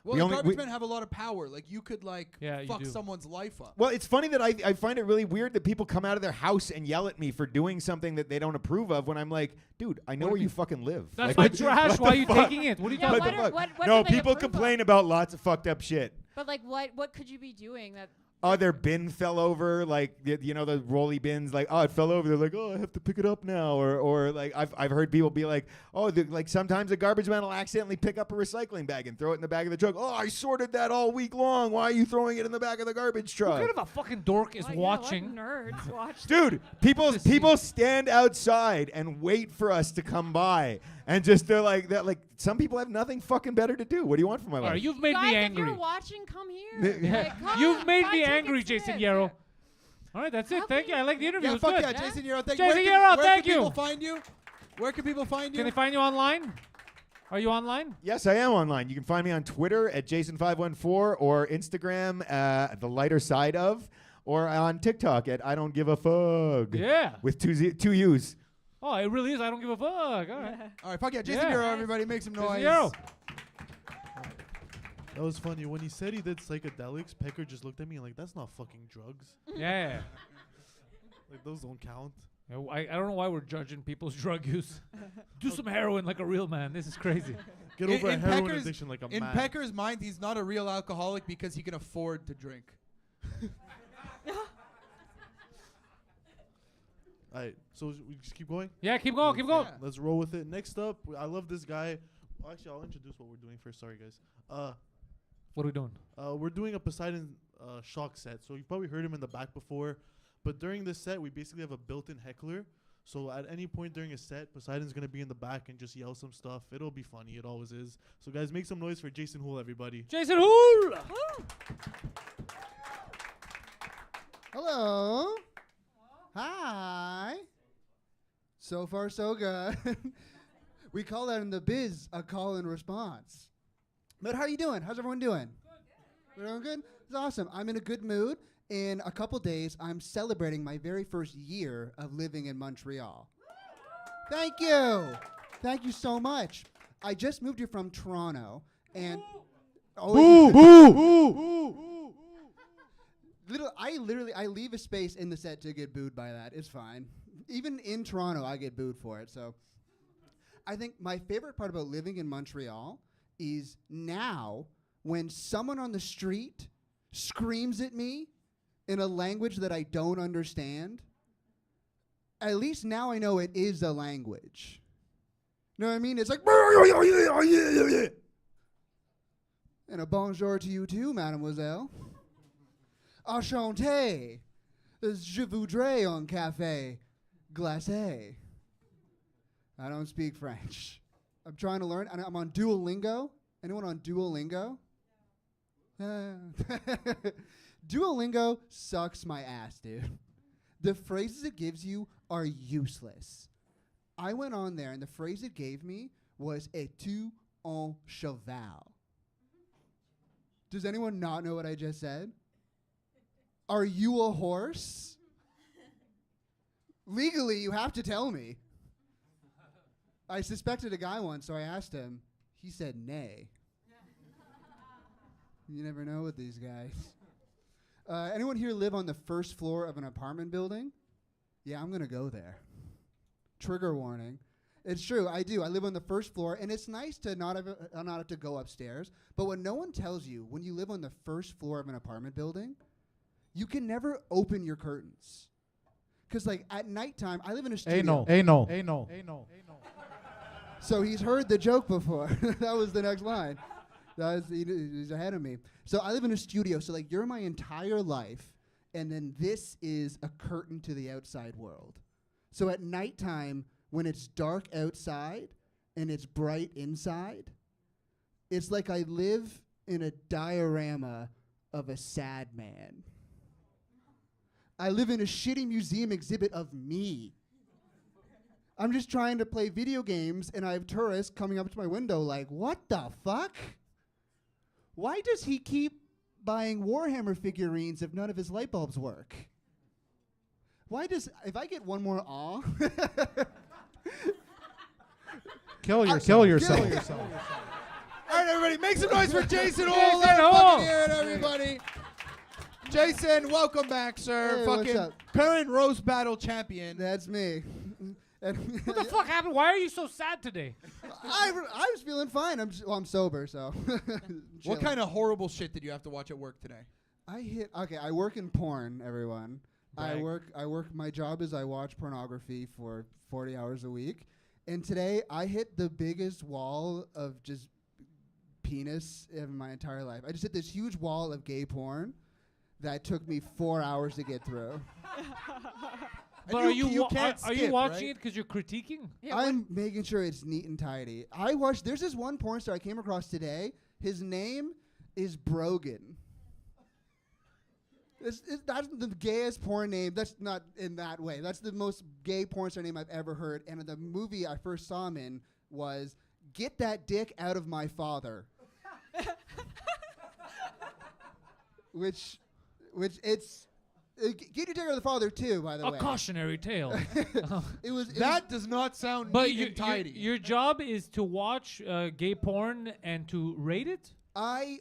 Well, We like only- garbage we- men have a lot of power. Like you could like Yeah, you fuck do. someone's life up. Well, it's funny that I find it really weird that people come out of their house and yell at me for doing something that they don't approve of when I'm like, dude, I know where you fucking live. That's Like, my what- trash. what Why the are you fuck? taking it? What are you Yeah, talking What the what, about? fuck? what No, do they people approve of? complain about lots of fucked up shit. But like, what could you be doing that? Oh, their bin fell over, like you know the rolly bins, like oh it fell over. They're like oh I have to pick it up now, or like I've heard people be like oh like sometimes a garbage man will accidentally pick up a recycling bag and throw it in the back of the truck. Oh I sorted that all week long. Why are you throwing it in the back of the garbage What truck? kind of a fucking dork is What- watching? Yeah, what nerds watch. Dude, people To see. people stand outside and wait for us to come by, and just they're like that. Like some people have nothing fucking better to do. What do you want from my All life? right, you've made Guys, me if angry. you're watching, come here. Yeah. Like, come You've on, made buy me tickets angry, to Jason this. Yarrow. All right, that's it. How Thank can you. I like the interview. Yeah, It was fuck good. yeah, Jason Yarrow. Thank Jason you. Yarrow, Where thank can people you. find you? Where can people find you? Can they find you online? Are you online? Yes, I am online. You can find me on Twitter at Jason514 or Instagram the lighter side of, or on TikTok at I don't give a fuck. Yeah. With two U's. Oh, it really is. I don't give a fuck. All right. All right, fuck yeah, Jason Yeah. Yarrow, everybody, make some Jason noise. Yarrow. That was funny. When he said he did psychedelics, Pecker just looked at me and like, that's not fucking drugs. Yeah. Like, those don't count. Yeah, I don't know why we're judging people's drug use. Do some heroin like a real man. This is crazy. Get In- over a in heroin Pecker's- addiction like a In man. Pecker's mind, he's not a real alcoholic because he can afford to drink. All right, so we just keep going? Yeah, keep going, keep going. Yeah. Let's roll with it. Next up, I love this guy. Well, actually, I'll introduce what we're doing first. Sorry, guys. What are we doing? We're doing a Poseidon shock set. So you've probably heard him in the back before. But during this set, we basically have a built-in heckler. So at any point during a set, Poseidon's going to be in the back and just yell some stuff. It'll be funny. It always is. So guys, make some noise for Jason Hool, everybody. Jason Hool! Hello. Hi. So far, so good. We call that in the biz a call and response. But how are you doing? How's everyone doing? We're doing good? It's awesome. I'm in a good mood. In a couple days, I'm celebrating my very first year of living in Montreal. Thank you. Thank you so much. I just moved here from Toronto, and I leave a space in the set to get booed by that. It's fine. Even in Toronto, I get booed for it. So I think my favorite part about living in Montreal is now when someone on the street screams at me in a language that I don't understand, at least now I know it is a language. You know what I mean? It's like, and a bonjour to you too, mademoiselle. Enchanté. Je voudrais un café glacé. I don't speak French. I'm trying to learn, and I'm on Duolingo. Anyone on Duolingo? Duolingo sucks my ass, dude. The phrases it gives you are useless. I went on there, and the phrase it gave me was "es-tu un cheval?" Does anyone not know what I just said? Are you a horse? Legally, you have to tell me. I suspected a guy once, so I asked him. He said nay. You never know with these guys. Anyone here live on the first floor of an apartment building? Yeah, I'm going to go there. Trigger warning. It's true, I do. I live on the first floor, and it's nice to not have to go upstairs. But what no one tells you, when you live on the first floor of an apartment building, you can never open your curtains. Because, like, at nighttime, I live in a studio. Anal. So he's heard the joke before. That was the next line. He's ahead of me. So I live in a studio, so like you're my entire life, and then this is a curtain to the outside world. So at nighttime, when it's dark outside and it's bright inside, it's like I live in a diorama of a sad man. I live in a shitty museum exhibit of me. I'm just trying to play video games, and I have tourists coming up to my window like, what the fuck? Why does he keep buying Warhammer figurines if none of his light bulbs work? If I get one more awe... Kill yourself. All right, everybody. everybody. Make some noise for Jason Hole. Jason Let him Hole. fucking hear it, everybody. Jason, welcome back, sir. Hey, what's fucking up? current roast battle champion. That's me. What the fuck happened? Why are you so sad today? I was feeling fine. I'm sober, so. What Chilling. kind of horrible shit did you have to watch at work today? I work in porn, everyone. Brag. I work my job is I watch pornography for 40 hours a week. And today I hit the biggest wall of just penis in my entire life. I just hit this huge wall of gay porn that took me 4 hours to get through. But are you can't are you skip, watching right? it because you're critiquing? Yeah, I'm making sure it's neat and tidy. There's this one porn star I came across today. His name is Brogan. That's the gayest porn name. That's not in that way. That's the most gay porn star name I've ever heard. And the movie I first saw him in was Get That Dick Out of My Father. which it's Get Your Dick Out of the Father too, by the A way. cautionary tale. That does not sound But neat and tidy. your job is to watch gay porn and to rate it? I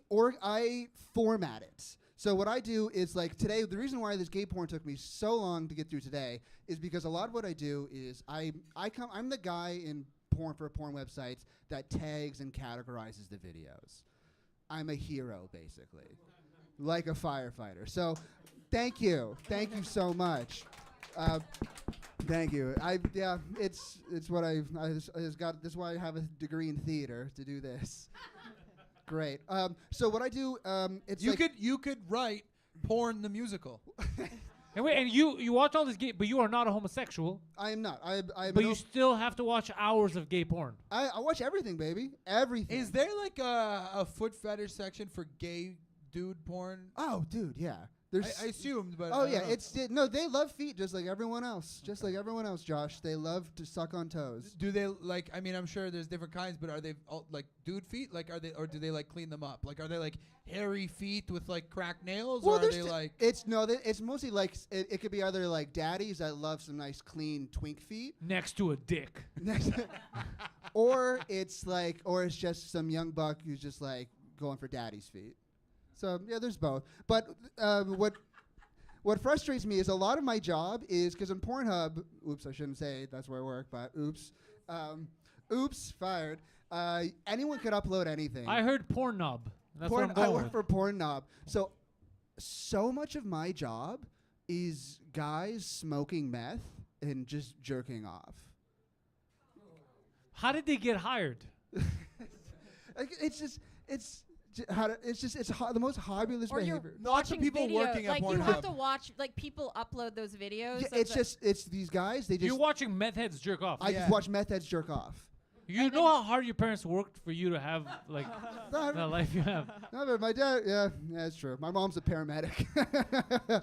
format it. So what I do is like today, the reason why this gay porn took me so long to get through today is because a lot of what I do is I'm the guy in porn for porn websites that tags and categorizes the videos. I'm a hero basically, like a firefighter. So thank you so much. Thank you. It's what I just got. This is why I have a degree in theater to do this. Great. So what I do, it's you could write porn the musical. And wait, and you watch all this gay, but you are not a homosexual. I am not. But you still have to watch hours of gay porn. I watch everything, baby. Everything. Is there like a foot fetish section for gay dude porn? Oh, dude, yeah. I assumed, but oh I yeah, don't know. they love feet just like everyone else. Just like everyone else, Josh. They love to suck on toes. Do they like? I mean, I'm sure there's different kinds, but are they all, like dude feet? Like, are they, or do they like clean them up? Like, are they like hairy feet with like cracked nails, or are they like? It's mostly like it could be either like daddies that love some nice clean twink feet, Next to a dick. or it's just some young buck who's just like going for daddy's feet. So yeah, there's both. But what frustrates me is a lot of my job is because on Pornhub, oops, I shouldn't say that's where I work, but oops, fired. Anyone could upload anything. I heard Pornhub. That's what I'm going I work with. for Pornhub. So much of my job is guys smoking meth and just jerking off. How did they get hired? It's the most hobbyist Or you're behavior. Lots of watching people video, working at like you Pornhub. have to watch, like people upload those videos. Yeah, it's these guys. They just You're watching meth heads jerk off. I just watch meth heads jerk off. You know how hard your parents worked for you to have like the life you have. No, but my dad, yeah, that's true. My mom's a paramedic.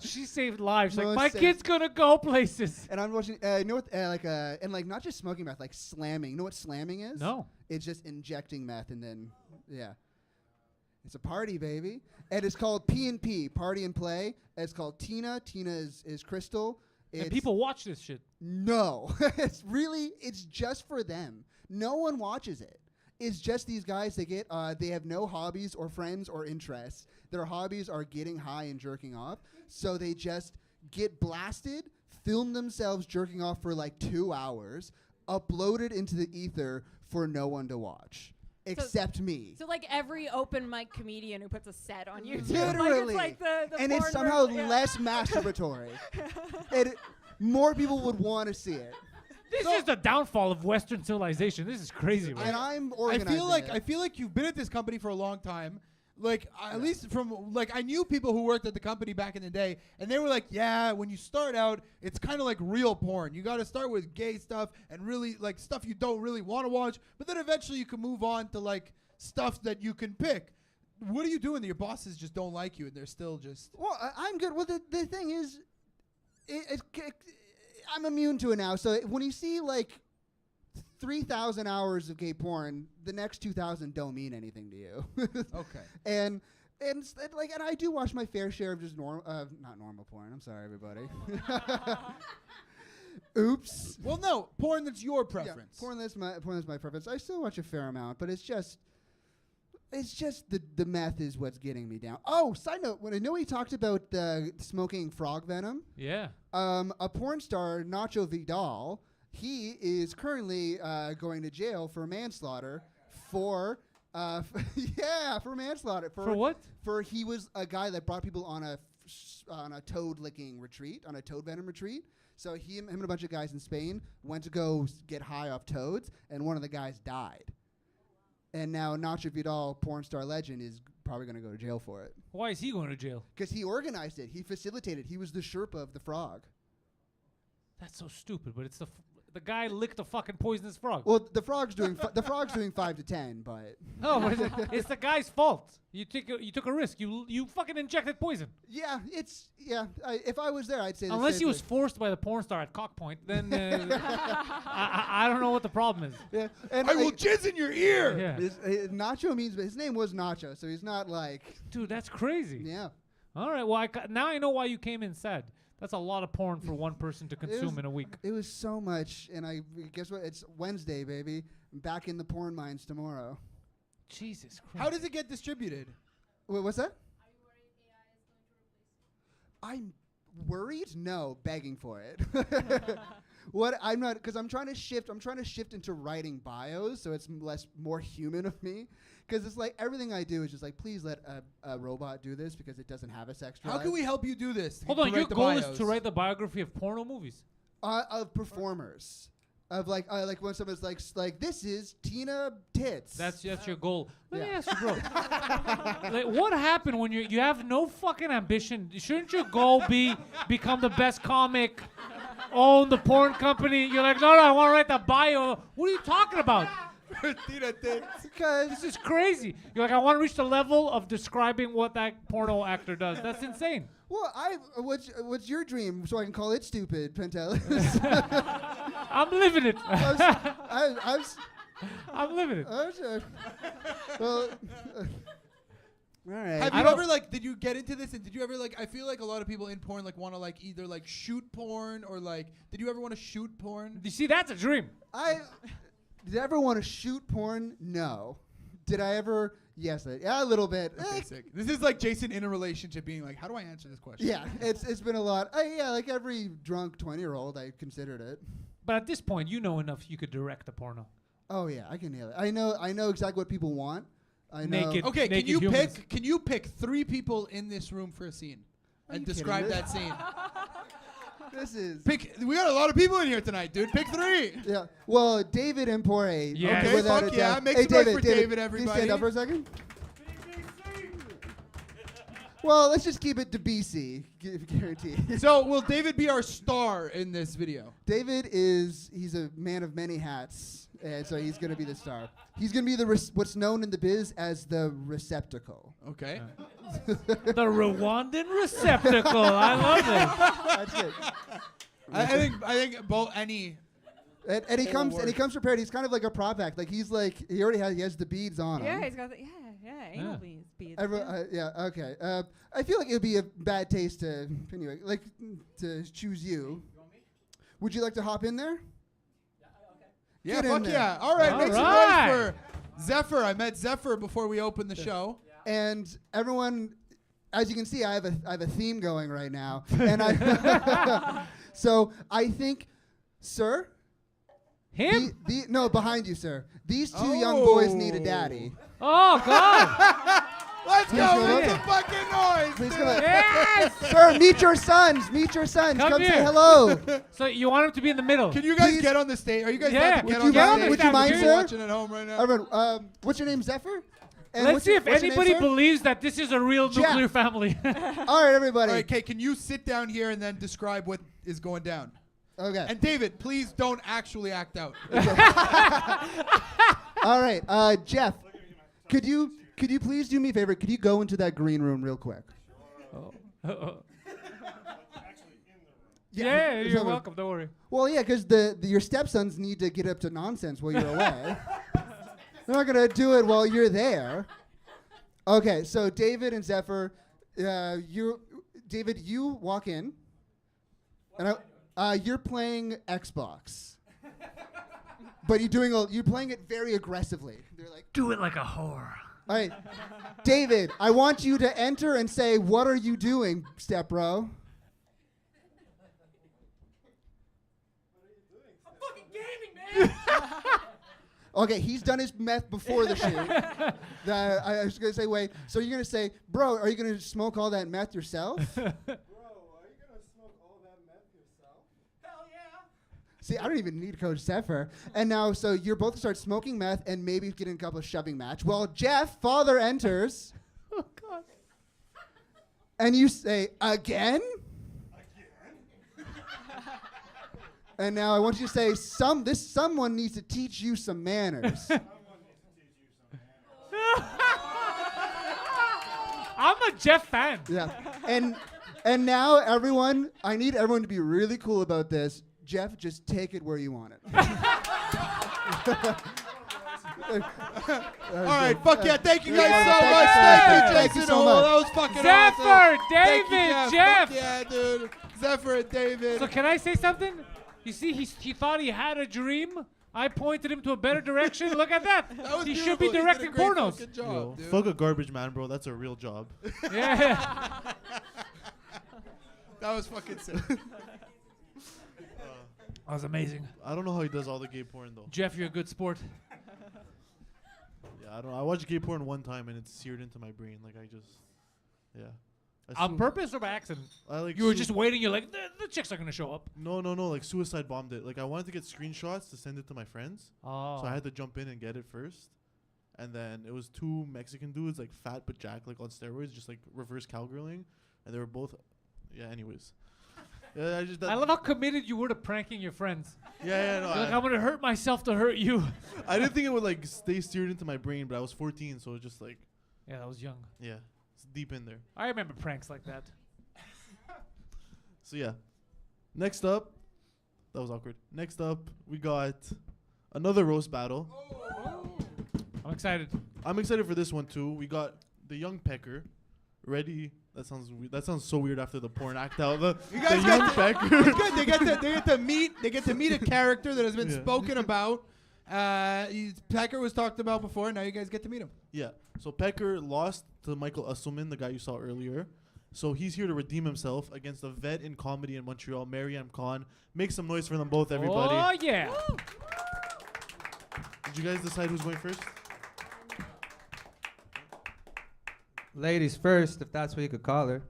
She saved lives. Like Most my saved- kid's gonna go places. And I'm watching, you know what, and like not just smoking meth, like slamming. You know what slamming is? No. It's just injecting meth and then, yeah. It's a party, baby. And it's called P&P, Party and Play. And it's called Tina. Tina is Crystal. And people watch this shit. No. It's just for them. No one watches it. It's just these guys. They have no hobbies or friends or interests. Their hobbies are getting high and jerking off. So they just get blasted, film themselves jerking off for like 2 hours, upload it into the ether for no one to watch. Except me. So like every open mic comedian who puts a set on YouTube. Literally. Like it's like the and it's porn somehow version, yeah. less masturbatory. More people would want to see it. This is the downfall of Western civilization. This is crazy, man. And I'm I organizing feel like you've been at this company for a long time. Like at least from like I knew people who worked at the company back in the day, and they were like, yeah, when you start out, it's kind of like real porn. You got to start with gay stuff and really like stuff you don't really want to watch, but then eventually you can move on to like stuff that you can pick. What are you doing that your bosses just don't like you and they're still just? Well, I'm good. Well, the thing is, I'm immune to it now. So when you see like 3,000 hours of gay porn, the next 2,000 don't mean anything to you. Okay. And I do watch my fair share of just not normal porn. I'm sorry, everybody. Oops. Well, no, porn that's your Yeah, preference. porn that's my preference. I still watch a fair amount, but it's it's just the meth is what's getting me down. Oh, side note, when I know he talked about smoking frog venom. Yeah. A porn star, Nacho Vidal, he is currently going to jail for manslaughter for for manslaughter. For what? For he was a guy that brought people on a toad licking retreat, on a toad venom retreat. So him and a bunch of guys in Spain went to go get high off toads, and one of the guys died. And now Nacho Vidal, porn star legend, is probably going to go to jail for it. Why is he going to jail? Because he organized it. He facilitated. He was the Sherpa of the frog. That's so stupid, but it's the guy licked a fucking poisonous frog. Well, the frog's doing 5 to 10, but No, but it's the guy's fault. You took a risk. You fucking injected poison. yeah, if I was there, I'd say. Unless he was forced by the porn star at cock point, then I don't know what the problem is. Yeah, and I will jizz in your ear. Yeah. Nacho means, but his name was Nacho, so he's not like. Dude, that's crazy. Yeah. All right, well, now I know why you came in sad. That's a lot of porn for one person to consume in a week. It was so much, and guess what? It's Wednesday, baby. I'm back in the porn mines tomorrow. Jesus Christ. How does it get distributed? Wait, what's that? I'm worried? No, begging for it. What I'm not, because I'm trying to shift into writing bios, so it's more human of me. Because it's like everything I do is just like, please let a robot do this because it doesn't have a sex drive. How can we help you do this? Hold on, your goal is to write the biography of porno movies? Of performers. Of like when someone's like this is Tina Tits. That's your goal. Let me ask you, bro. Like, what happened when you have no fucking ambition? Shouldn't your goal be become the best comic, own the porn company? You're like, no, I want to write the bio. What are you talking about? Tina Tits. Because this is crazy. You're like, I want to reach the level of describing what that porno actor does. That's insane. Well, what's your dream so I can call it stupid, Pantelis? I'm living it. I'm living it. Well, all right. Have you ever did you get into this and did you ever I feel like a lot of people in porn want to either shoot porn or did you ever want to shoot porn? You see, that's a dream. Did I ever want to shoot porn? No. Did I ever? Yes, a little bit. Okay, sick. This is Jason in a relationship being how do I answer this question? Yeah, it's been a lot. Like every drunk 20-year-old, I considered it. But at this point, you know enough. You could direct a porno. Oh yeah, I can nail it. I know exactly what people want. I know. Naked. Okay, naked can you pick 3 people in this room for a scene and describe that scene? This is we got a lot of people in here tonight, dude. Pick 3. Yeah. Well, David Empore. Yeah. Okay, fuck yeah. Make some noise for David, everybody. Can you stand up for a second? Well, let's just keep it to BC, guaranteed. So, will David be our star in this video? David he's a man of many hats, and so he's going to be the star. He's going to be what's known in the biz as the receptacle. Okay. The Rwandan receptacle. I love it. That's it. I think both any. And he comes prepared. He's kind of like a prop act. He already has the beads on him. Yeah, he's got anal beads. Yeah, okay. I feel like it would be a bad taste to choose you. Would you like to hop in there? Yeah, Get in fuck there. yeah. All right, make some noise for Zephyr. I met Zephyr before we opened the show. And everyone, as you can see, I have a theme going right now. And so I think, sir. Him? No, behind you, sir. These 2 young boys need a daddy. Oh, God. Let's go. Make some fucking noise. Please come up. Yes. Sir, meet your sons. Come here. say hello. So you want him to be in the middle? Can you guys get on the stage? Are you guys about to get on the stage? Would you mind, sir? Watching at home right now? Everyone, what's your name, Zephyr? And Let's see if anybody believes that this is a real nuclear family. All right, everybody. All right, Kate, can you sit down here and then describe what is going down? Okay. And David, please don't actually act out. All right, Jeff, could you please do me a favor? Could you go into that green room real quick? Yeah, you're welcome. Don't worry. Well, yeah, because your stepsons need to get up to nonsense while you're away. They're not gonna do it while you're there. Okay, so David and Zephyr, David, you walk in, and you're playing Xbox, but you're playing it very aggressively. They're like, do it like a whore. All right. David, I want you to enter and say, what are you doing, step bro? Okay, he's done his meth before the shoot. I was going to say, wait. So you're going to say, bro, are you going to smoke all that meth yourself? Bro, are you going to smoke all that meth yourself? Hell yeah. See, I don't even need Coach Zephyr. And now, so you're both to start smoking meth and maybe getting a couple of shoving match. Well, Jeff, father enters. Oh, God. And you say, again? And now I want you to say, someone needs to teach you some manners. I'm a Jeff fan. Yeah. And now everyone, I need everyone to be really cool about this. Jeff, just take it where you want it. All right, fuck yeah. Thank you guys so much. Thank you, Jason. so much. That was fucking Zephyr, awesome. David, Thank you, Jeff. Fuck yeah, dude. Zephyr and David. So can I say something? You see, he thought he had a dream. I pointed him to a better direction. Look at that. That was He should be beautiful. You did directing a great pornos. fucking job, dude. Fuck a garbage man, bro. That's a real job. Yeah. That was fucking sick. That was amazing. I don't know how he does all the gay porn though. Jeff, you're a good sport. Yeah, I don't. I watched gay porn one time and it's seared into my brain. Like I just, yeah. On purpose or by accident? I like. You were just waiting. You're like, the chicks are gonna show up. No. Like suicide bombed it. Like I wanted to get screenshots to send it to my friends. Oh. So I had to jump in and get it first. And then it was two Mexican dudes, like fat but jacked, like on steroids, just like reverse cowgirling. And they were both, yeah. Anyways, yeah. I love how committed you were to pranking your friends. Yeah. No, You're like, I'm gonna hurt myself to hurt you. I didn't think it would like stay seared into my brain, but I was 14, so it was just like. Yeah, that was young. Yeah, it's deep in there. I remember pranks like that. So yeah, next up, that was awkward. Next up, we got another roast battle. I'm excited. I'm excited for this one too. We got the young pecker ready. That sounds so weird after the porn act out. The guys young got pecker. It's good. They get to meet a character that has been spoken about. Pecker was talked about before. Now you guys get to meet him. Yeah. So Pecker lost to Michael Usselman, the guy you saw earlier. So he's here to redeem himself against a vet in comedy in Montreal, Mariam Khan. Make some noise for them both, everybody. Oh yeah. Woo. Did you guys decide who's going first? Ladies first, if that's what you could call her.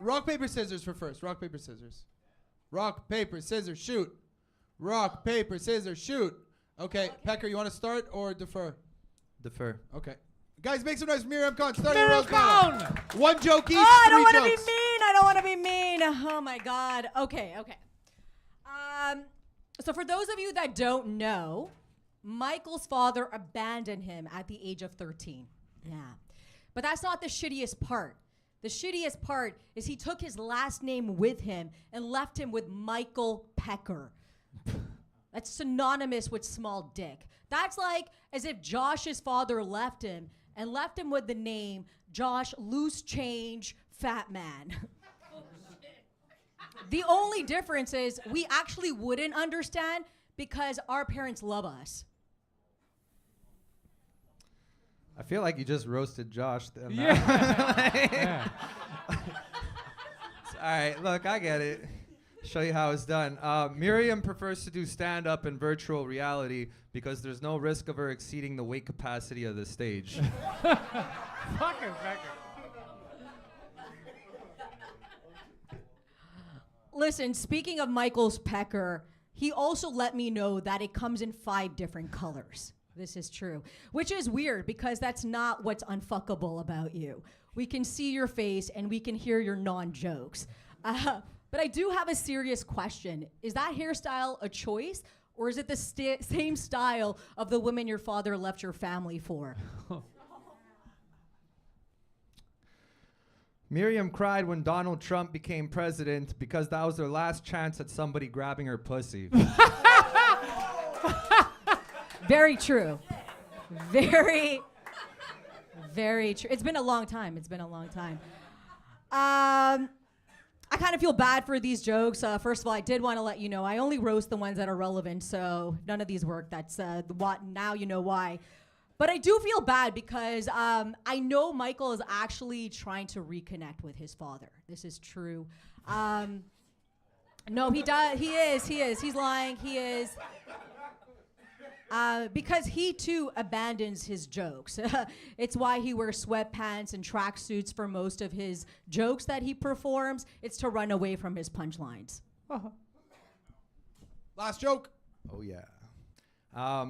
Rock, paper, scissors for first. Rock, paper, scissors. Rock, paper, scissors, shoot. Rock, paper, scissors, shoot. Okay, Pecker, you want to start or defer? Defer. Okay. Guys, make some noise for Miriam Khan. Starting Miriam roast battle. Khan! One joke each, I don't want to be mean. I don't want to be mean. Oh my God. Okay. So for those of you that don't know, Michael's father abandoned him at the age of 13. Yeah. But that's not the shittiest part. The shittiest part is he took his last name with him and left him with Michael Pecker. That's synonymous with small dick. That's like as if Josh's father left him with the name Josh Loose Change Fat Man. The only difference is we actually wouldn't understand because our parents love us. I feel like you just roasted Josh. Yeah. All right, look, I get it. Show you how it's done. Miriam prefers to do stand-up in virtual reality because there's no risk of her exceeding the weight capacity of the stage. Fucking Pecker. Listen, speaking of Michael's Pecker, he also let me know that it comes in 5 different colors. This is true, which is weird because that's not what's unfuckable about you. We can see your face and we can hear your non-jokes. But I do have a serious question. Is that hairstyle a choice or is it the same style of the women your father left your family for? Miriam cried when Donald Trump became president because that was their last chance at somebody grabbing her pussy. Very true. Very, very true. It's been a long time. I kind of feel bad for these jokes. First of all, I did want to let you know I only roast the ones that are relevant, so none of these work. That's what now you know why. But I do feel bad because I know Michael is actually trying to reconnect with his father. This is true. No, he does. He is. He's lying. He is. Because he too abandons his jokes. It's why he wears sweatpants and tracksuits for most of his jokes that he performs. It's to run away from his punchlines. Last joke. Oh, yeah.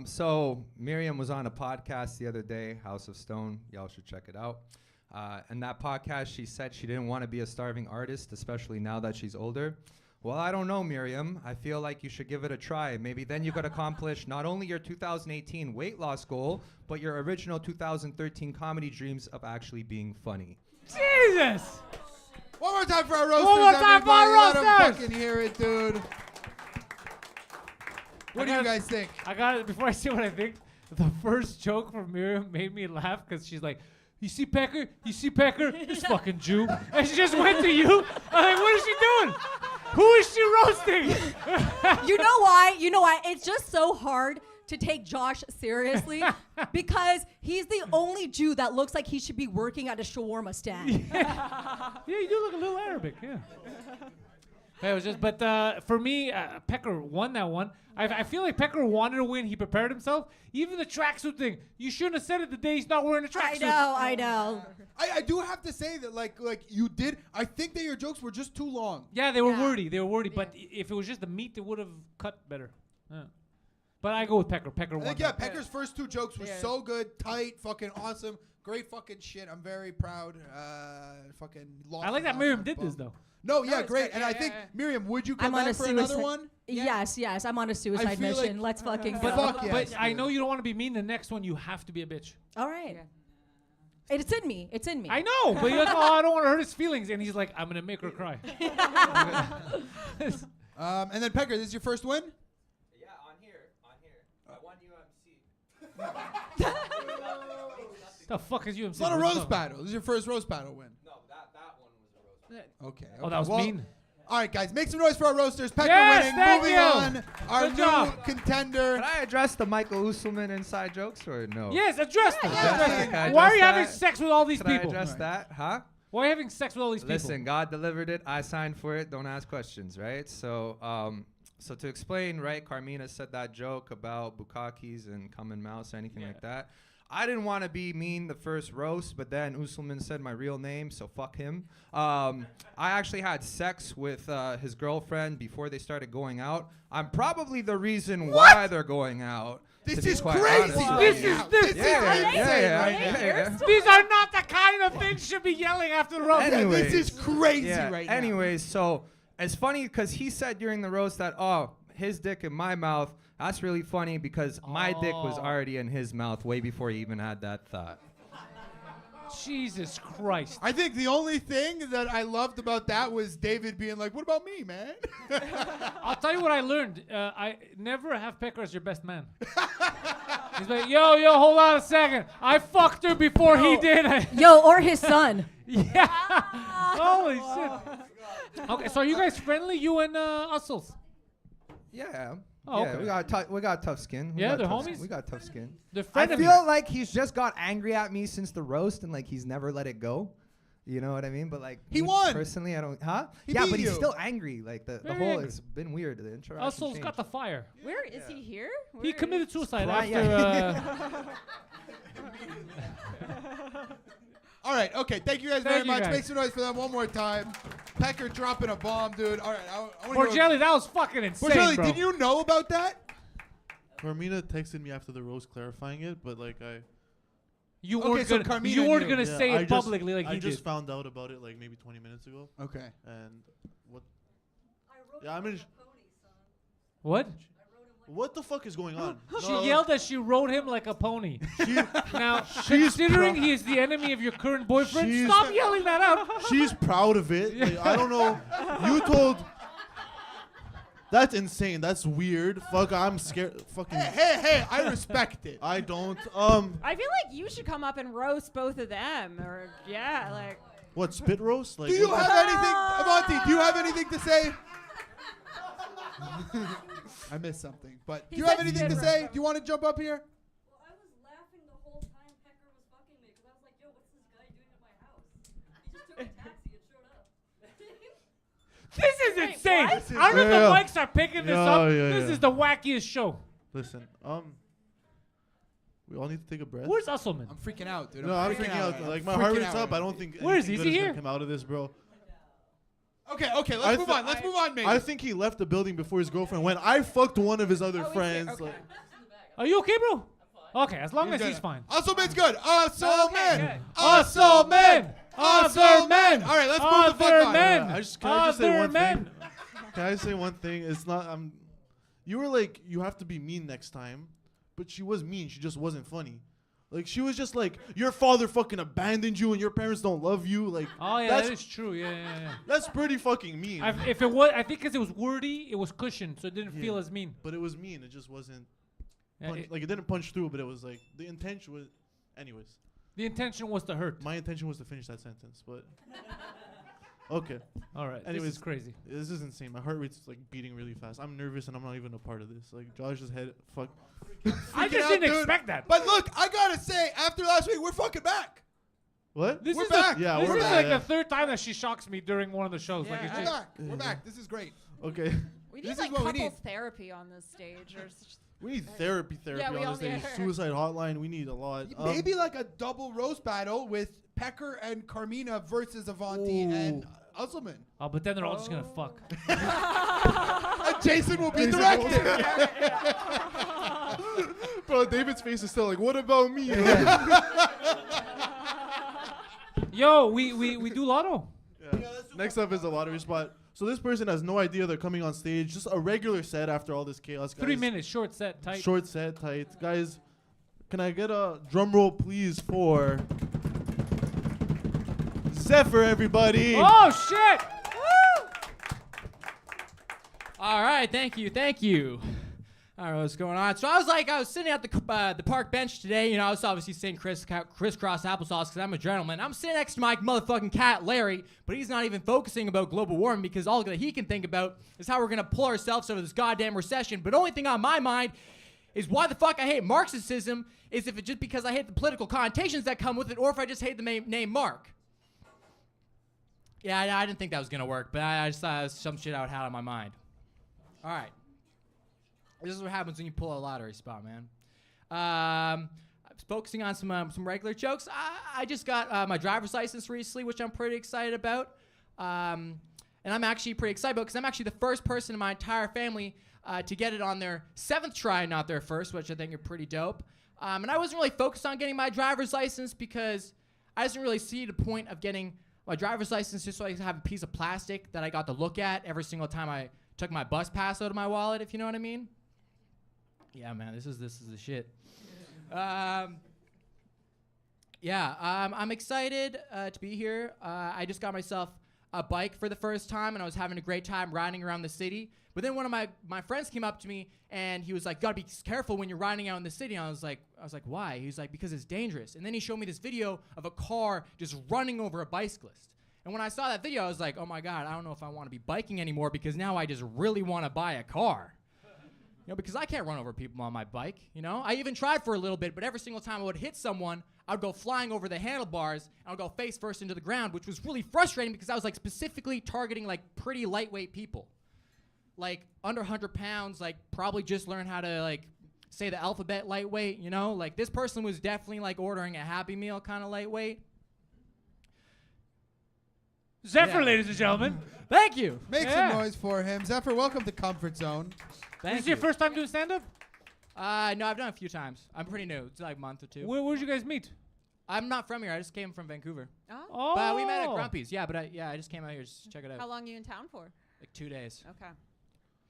So Miriam was on a podcast the other day, House of Stone. Y'all should check it out. And that podcast, she said she didn't want to be a starving artist, especially now that she's older. Well, I don't know, Miriam. I feel like you should give it a try. Maybe then you could accomplish not only your 2018 weight loss goal, but your original 2013 comedy dreams of actually being funny. Jesus! One more time for our roasters, One more time for our everybody. Let 'em roasters! fucking hear it, dude. What do you guys think? I got it. Before I say what I think, the first joke from Miriam made me laugh because she's like, "You see Pecker? You see Pecker? This fucking Jew." And she just went to you. I'm like, what is she doing? Who is she roasting? You know why? You know why? It's just so hard to take Josh seriously because he's the only Jew that looks like he should be working at a shawarma stand. Yeah, you do look a little Arabic. Yeah. It was just, but for me, Pecker won that one. I feel like Pecker wanted to win. He prepared himself. Even the tracksuit thing, you shouldn't have said it the day he's not wearing a tracksuit. I know. I do have to say that like you did. I think that your jokes were just too long. Yeah, they were wordy. They were wordy. But if it was just the meat, they would have cut better. Yeah. But I go with Pecker. Pecker won. Pecker's first two jokes were so good, tight, fucking awesome, great fucking shit. I'm very proud. Fucking lost. I like that Miriam did this though. No, yeah, great. And I think, Miriam, would you come back for another one? Yes, I'm on a suicide mission. like- Let's fucking go. Fuck yes. But I know you don't want to be mean. The next one, you have to be a bitch. All right. It's in me. It's in me. I know, but you're like, oh, I don't want to hurt his feelings. And he's like, I'm going to make her cry. And then, Pecker, this is your first win? Yeah, on here. I won UMC. The fuck is UMC? It's not a roast battle. This is your first roast battle win. No, that one was a roast. Okay. Oh, that was mean. All right, guys, make some noise for our roasters. Pecker Yes, winning. thank Moving you. on. Our Good new job. contender. Can I address the Michael Usselman inside jokes or no? Yes, address them. Can I Why are you address having that? sex with all these Can people? I address that? Huh? Why are you having sex with all these people? Listen, God delivered it. I signed for it. Don't ask questions, right? So, so to explain, right? Carmina said that joke about bukakis and common mouse or anything like that. I didn't want to be mean the first roast, but then Usselman said my real name, so fuck him. I actually had sex with his girlfriend before they started going out. I'm probably the reason why they're going out. This to be is quite crazy. honest Right with you. now. This is insane yeah, right now. yeah. These are not the kind of things you should be yelling after the roast. Anyways, This is crazy yeah, right now. anyways, so it's funny because he said during the roast that, oh, his dick in my mouth. That's really funny because my dick was already in his mouth way before he even had that thought. Jesus Christ. I think the only thing that I loved about that was David being like, what about me, man? I'll tell you what I learned. I never have Pecker as your best man. He's like, yo, hold on a second. I fucked her before he did. Yo, or his son. Yeah. Holy shit. Okay, so are you guys friendly, you and Ussels? Yeah. Oh, yeah, okay. we got tough skin. Yeah, they're homies? We got tough skin. They're I friendly. feel like he's just got angry at me since the roast and like he's never let it go. You know what I mean? But like He me won. Personally, I don't. Huh? He Yeah, beat but he's you. still angry. Like the Very whole. angry. It's been weird. The interaction. Ussels changed. got the fire. Where is he here? He committed suicide Cry- after. All right, okay. Thank you guys Thank very you much. guys. Make some noise for them one more time. Pecker dropping a bomb, dude. All right, I want Poor Jelly, that was fucking insane, Jelly, bro. did you know about that? Carmina texted me after the roast clarifying it, but like You Okay, weren't so gonna, Carmina you weren't knew. gonna say I it just- publicly like I he just did. found out about it like maybe 20 minutes ago. Okay. And what? Yeah, I mean, What? what the fuck is going on? She No, yelled that she rode him like a pony. She, Now, she's considering prou- he is the enemy of your current boyfriend, She's- stop yelling that out. she's proud of it. Like, I don't know. You told. That's insane. That's weird. Fuck, I'm scared. Fucking. Hey, I respect it. I don't. I feel like you should come up and roast both of them, or like. What spit roast? Like. Do you have anything, Avanti? Do you have anything to say? I missed something, but do He you have said anything to spit say? roast. Do you want to jump up here? Well, I was laughing the whole This is insane. This is- I don't know Yeah, if the mics are picking this Yeah, up. yeah, This yeah. is the wackiest show. Listen, we all need to take a breath. Where's Usselman? I'm freaking out, dude. No, I'm freaking out. Like my Freaking heart rate's out up. right I now. don't think Where is he? anything Is he good here? gonna come out of this, bro. Okay, let's I move thi- on. Let's move on, maybe. I think he left the building before his girlfriend went. I fucked one of his other friends. Okay. Like, Are you okay, bro? Okay, as long as he's fine. Usselman's good. Usselman. Usselman. Usselman. All right, let's move the fuck on. Men. I just can I just say Other one men. thing? Can I say one thing? It's not. You were like, you have to be mean next time, but she was mean. She just wasn't funny. Like she was just like, your father fucking abandoned you and your parents don't love you. Like, Oh yeah, that's that is true. Yeah. that's pretty fucking mean. If it was, I think because it was wordy, it was cushioned, so it didn't feel Yeah. as mean. But it was mean. It just wasn't. Yeah, Like it didn't punch through, but it was like the intention was. Anyways, the intention was to hurt. my intention was to finish that sentence, but. Okay. All right. Anyways, this is crazy. This is insane. My heart rate's like beating really fast. I'm nervous and I'm not even a part of this. Like Josh's head, fuck. I just out, didn't dude. expect that. But look, I gotta say, after last week, we're fucking back. What? This We're is back. Yeah, this we're is back. like Yeah. the third time that she shocks me during one of the shows. Like it's We're just, back. We're back. This is great. Okay. We need This is like what we couples need. therapy on this stage, or We need therapy Yeah, we on all this stage. need- Suicide hotline. We need a lot. Maybe like a double roast battle with Pecker and Carmina versus Avanti and Usselman. oh, but then they're all just gonna fuck. And Jason will be directing. Bro, David's face is still like, what about me? Yo, we do lotto. Yeah. Next up is a lottery spot. So this person has no idea they're coming on stage. Just a regular set after all this chaos. Guys. 3 minutes, short set, tight. Short set, tight. Guys, can I get a drum roll, please, for Zephyr, everybody? Oh shit! All right, thank you. I don't know what's going on. So I was sitting at the park bench today. You know, I was obviously saying crisscross applesauce because I'm a gentleman. I'm sitting next to my motherfucking cat, Larry, but he's not even focusing about global warming because all that he can think about is how we're going to pull ourselves out of this goddamn recession. But the only thing on my mind is why the fuck I hate Marxism is if it's just because I hate the political connotations that come with it or if I just hate the name Mark. Yeah, I didn't think that was going to work, but I just thought it was some shit I had on my mind. All right. This is what happens when you pull a lottery spot, man. I was focusing on some regular jokes. I just got my driver's license recently, which I'm pretty excited about. And I'm actually pretty excited about because I'm actually the first person in my entire family to get it on their 7th try, not their first, which I think are pretty dope. And I wasn't really focused on getting my driver's license because I didn't really see the point of getting my driver's license just so I could have a piece of plastic that I got to look at every single time I took my bus pass out of my wallet, if you know what I mean. Yeah, man, this is the shit. I'm excited to be here. I just got myself a bike for the first time, and I was having a great time riding around the city. But then one of my friends came up to me, and he was like, "Gotta be careful when you're riding out in the city." And I was like, "Why?" He was like, "Because it's dangerous." And then he showed me this video of a car just running over a bicyclist. And when I saw that video, I was like, "Oh my God, I don't know if I want to be biking anymore because now I just really want to buy a car." You know, because I can't run over people on my bike, you know? I even tried for a little bit, but every single time I would hit someone, I would go flying over the handlebars, and I would go face first into the ground, which was really frustrating because I was, like, specifically targeting, like, pretty lightweight people. Like, under 100 pounds, like, probably just learn how to, like, say the alphabet lightweight, you know? Like, this person was definitely, like, ordering a Happy Meal kind of lightweight. Zephyr, Yeah. ladies and gentlemen. Thank you. Make Yeah. some noise for him. Zephyr, welcome to Comfort Zone. Thank This is you. your first time doing stand-up? No, I've done it a few times. I'm pretty new. It's like a month or two. Where'd you guys meet? I'm not from here. I just came from Vancouver. Oh. But we met at Grumpy's. Yeah, but I just came out here just to check it out. How long are you in town for? Like 2 days. Okay.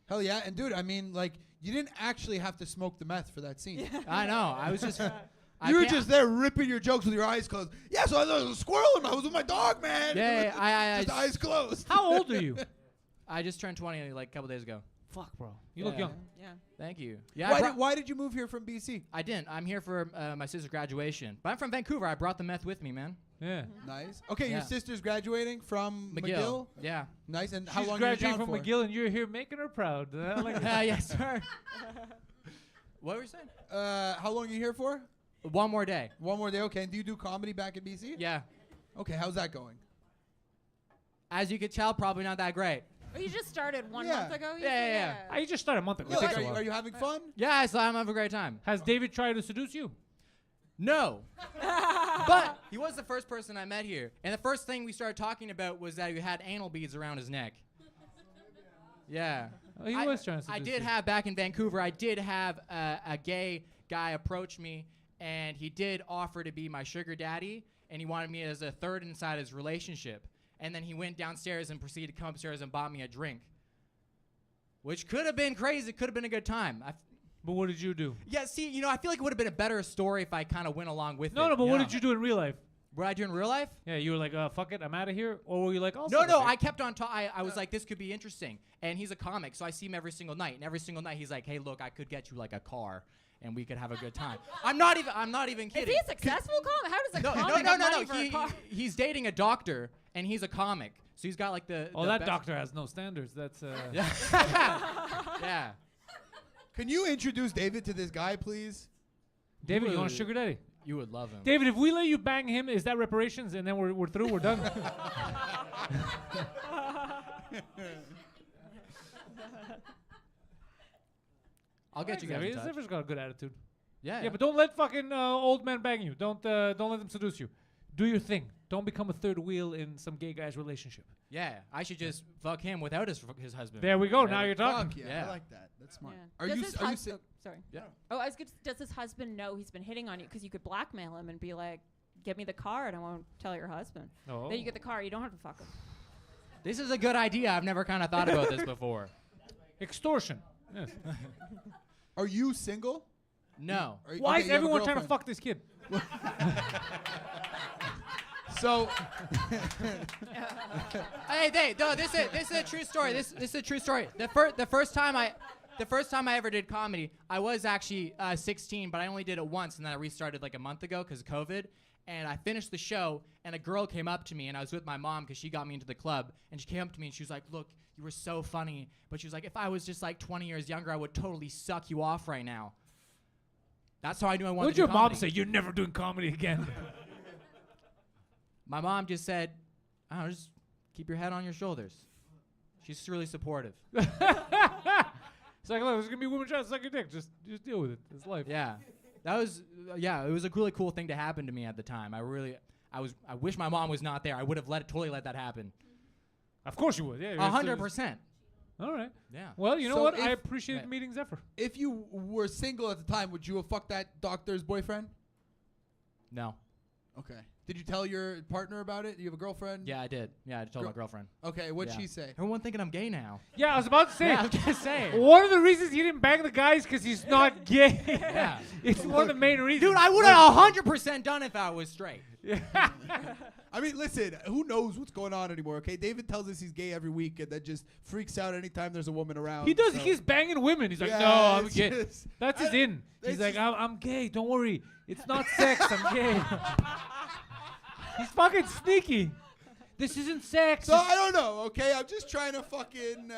Hell yeah. And dude, I mean, like, you didn't actually have to smoke the meth for that scene. I know. I was just. You were just there ripping your jokes with your eyes closed. Yeah, so I thought it was a squirrel and I was with my dog, man. Yeah, I just eyes closed. How old are you? I just turned 20 like a couple days ago. Fuck, bro. You look Yeah. young. Yeah. Thank you. Yeah. Why did you move here from BC? I didn't. I'm here for my sister's graduation. But I'm from Vancouver. I brought the meth with me, man. Yeah. Nice. Okay, Yeah. your sister's graduating from McGill. Yeah. Nice. And how She's long are you in graduating town from for? McGill, and you're here making her proud. Like Yes, sir. What were you saying? How long are you here for? 1 more day. 1 more day. Okay. And do you do comedy back in BC? Yeah. Okay. How's that going? As you could tell, probably not that great. Oh, you just started one Yeah. month ago? You Yeah, said? yeah, I just started a month ago. Yeah, It like, takes a while. are you having fun? Yeah, so I'm having a great time. Has David tried to seduce you? No. But he was the first person I met here. And the first thing we started talking about was that he had anal beads around his neck. Yeah. Oh, he was trying to I seduce did you. have, back in Vancouver, I did have a gay guy approach me, and he did offer to be my sugar daddy, and he wanted me as a third inside his relationship. And then he went downstairs and proceeded to come upstairs and bought me a drink. Which could have been crazy. Could have been a good time. But what did you do? Yeah, see, you know, I feel like it would have been a better story if I kind of went along with it. No, but what Yeah. did you do in real life? What did I do in real life? Yeah, you were like, fuck it, I'm out of here? Or were you like, oh, No, I kept on talking. I was like, this could be interesting. And he's a comic, so I see him every single night. And every single night, he's like, hey, look, I could get you like a car, and we could have a good time. I'm not even Is kidding. he a successful comic? How does a No, comic have money for a He, car? he's dating a doctor, and he's a comic. So he's got like the. Oh, the that best- doctor has no standards. That's Yeah. Can you introduce David to this guy, please? David, you want a sugar daddy? You would love him. David, if we let you bang him, is that reparations? And then we're through, we're done. I'll get you guys in touch. Zephyr's got a good attitude. Yeah. But don't let fucking old men bang you. Don't let them seduce you. Do your thing. Don't become a third wheel in some gay guy's relationship. Yeah, I should just fuck him without his husband. There we go. Now you're talking. Fuck yeah, I like that. That's smart. Yeah. Are Does you his are you hus- si- oh, sorry. Yeah. Oh, I was good. Does his husband know he's been hitting on you? Because you could blackmail him and be like, "Give me the car, and I won't tell your husband." Oh. Then you get the car. You don't have to fuck him. This is a good idea. I've never kind of thought about this before. Extortion. Yes. Are you single? No. Are you- Why okay, is you have a everyone trying to girlfriend. fuck this kid? So, Hey, no, this is a true story. This is a true story. The first time I ever did comedy, I was actually 16, but I only did it once, and then I restarted like a month ago because of COVID. And I finished the show, and a girl came up to me, and I was with my mom because she got me into the club, and she came up to me and she was like, "Look, you were so funny," but she was like, "If I was just like 20 years younger, I would totally suck you off right now." That's how I knew I wanted What to did do your mom comedy. say? You're never doing comedy again. My mom just said, "I don't know, just keep your head on your shoulders." She's really supportive. It's like, look, there's gonna be women trying to suck your dick. Just deal with it. It's life. Yeah, that was it was a really cool thing to happen to me at the time. I wish my mom was not there. I would have totally let that happen. Of course you would. Yeah. 100%. All right. Yeah. Well, you know So what? if- I appreciate Yeah. meeting Zephyr. if you were single at the time, would you have fucked that doctor's boyfriend? No. Okay. Did you tell your partner about it? Do you have a girlfriend? Yeah, I did. Yeah, I told my girlfriend. Okay, what'd Yeah. she say? Everyone thinking I'm gay now. Yeah, I was about to say. Yeah, I was gonna say. One of the reasons he didn't bang the guys because he's not gay. Yeah. It's one of the main reasons. Dude, I would have 100% done it if I was straight. I mean, listen, who knows what's going on anymore, okay? David tells us he's gay every week and then just freaks out anytime there's a woman around. He does. so- He keeps banging women. He's like, Yeah, no, I'm it's gay. just- That's his I- in. He's it's like, just- I'm gay. Don't worry. It's not sex. I'm gay. He's fucking sneaky. This isn't sex. So I don't know, okay? I'm just trying to fucking.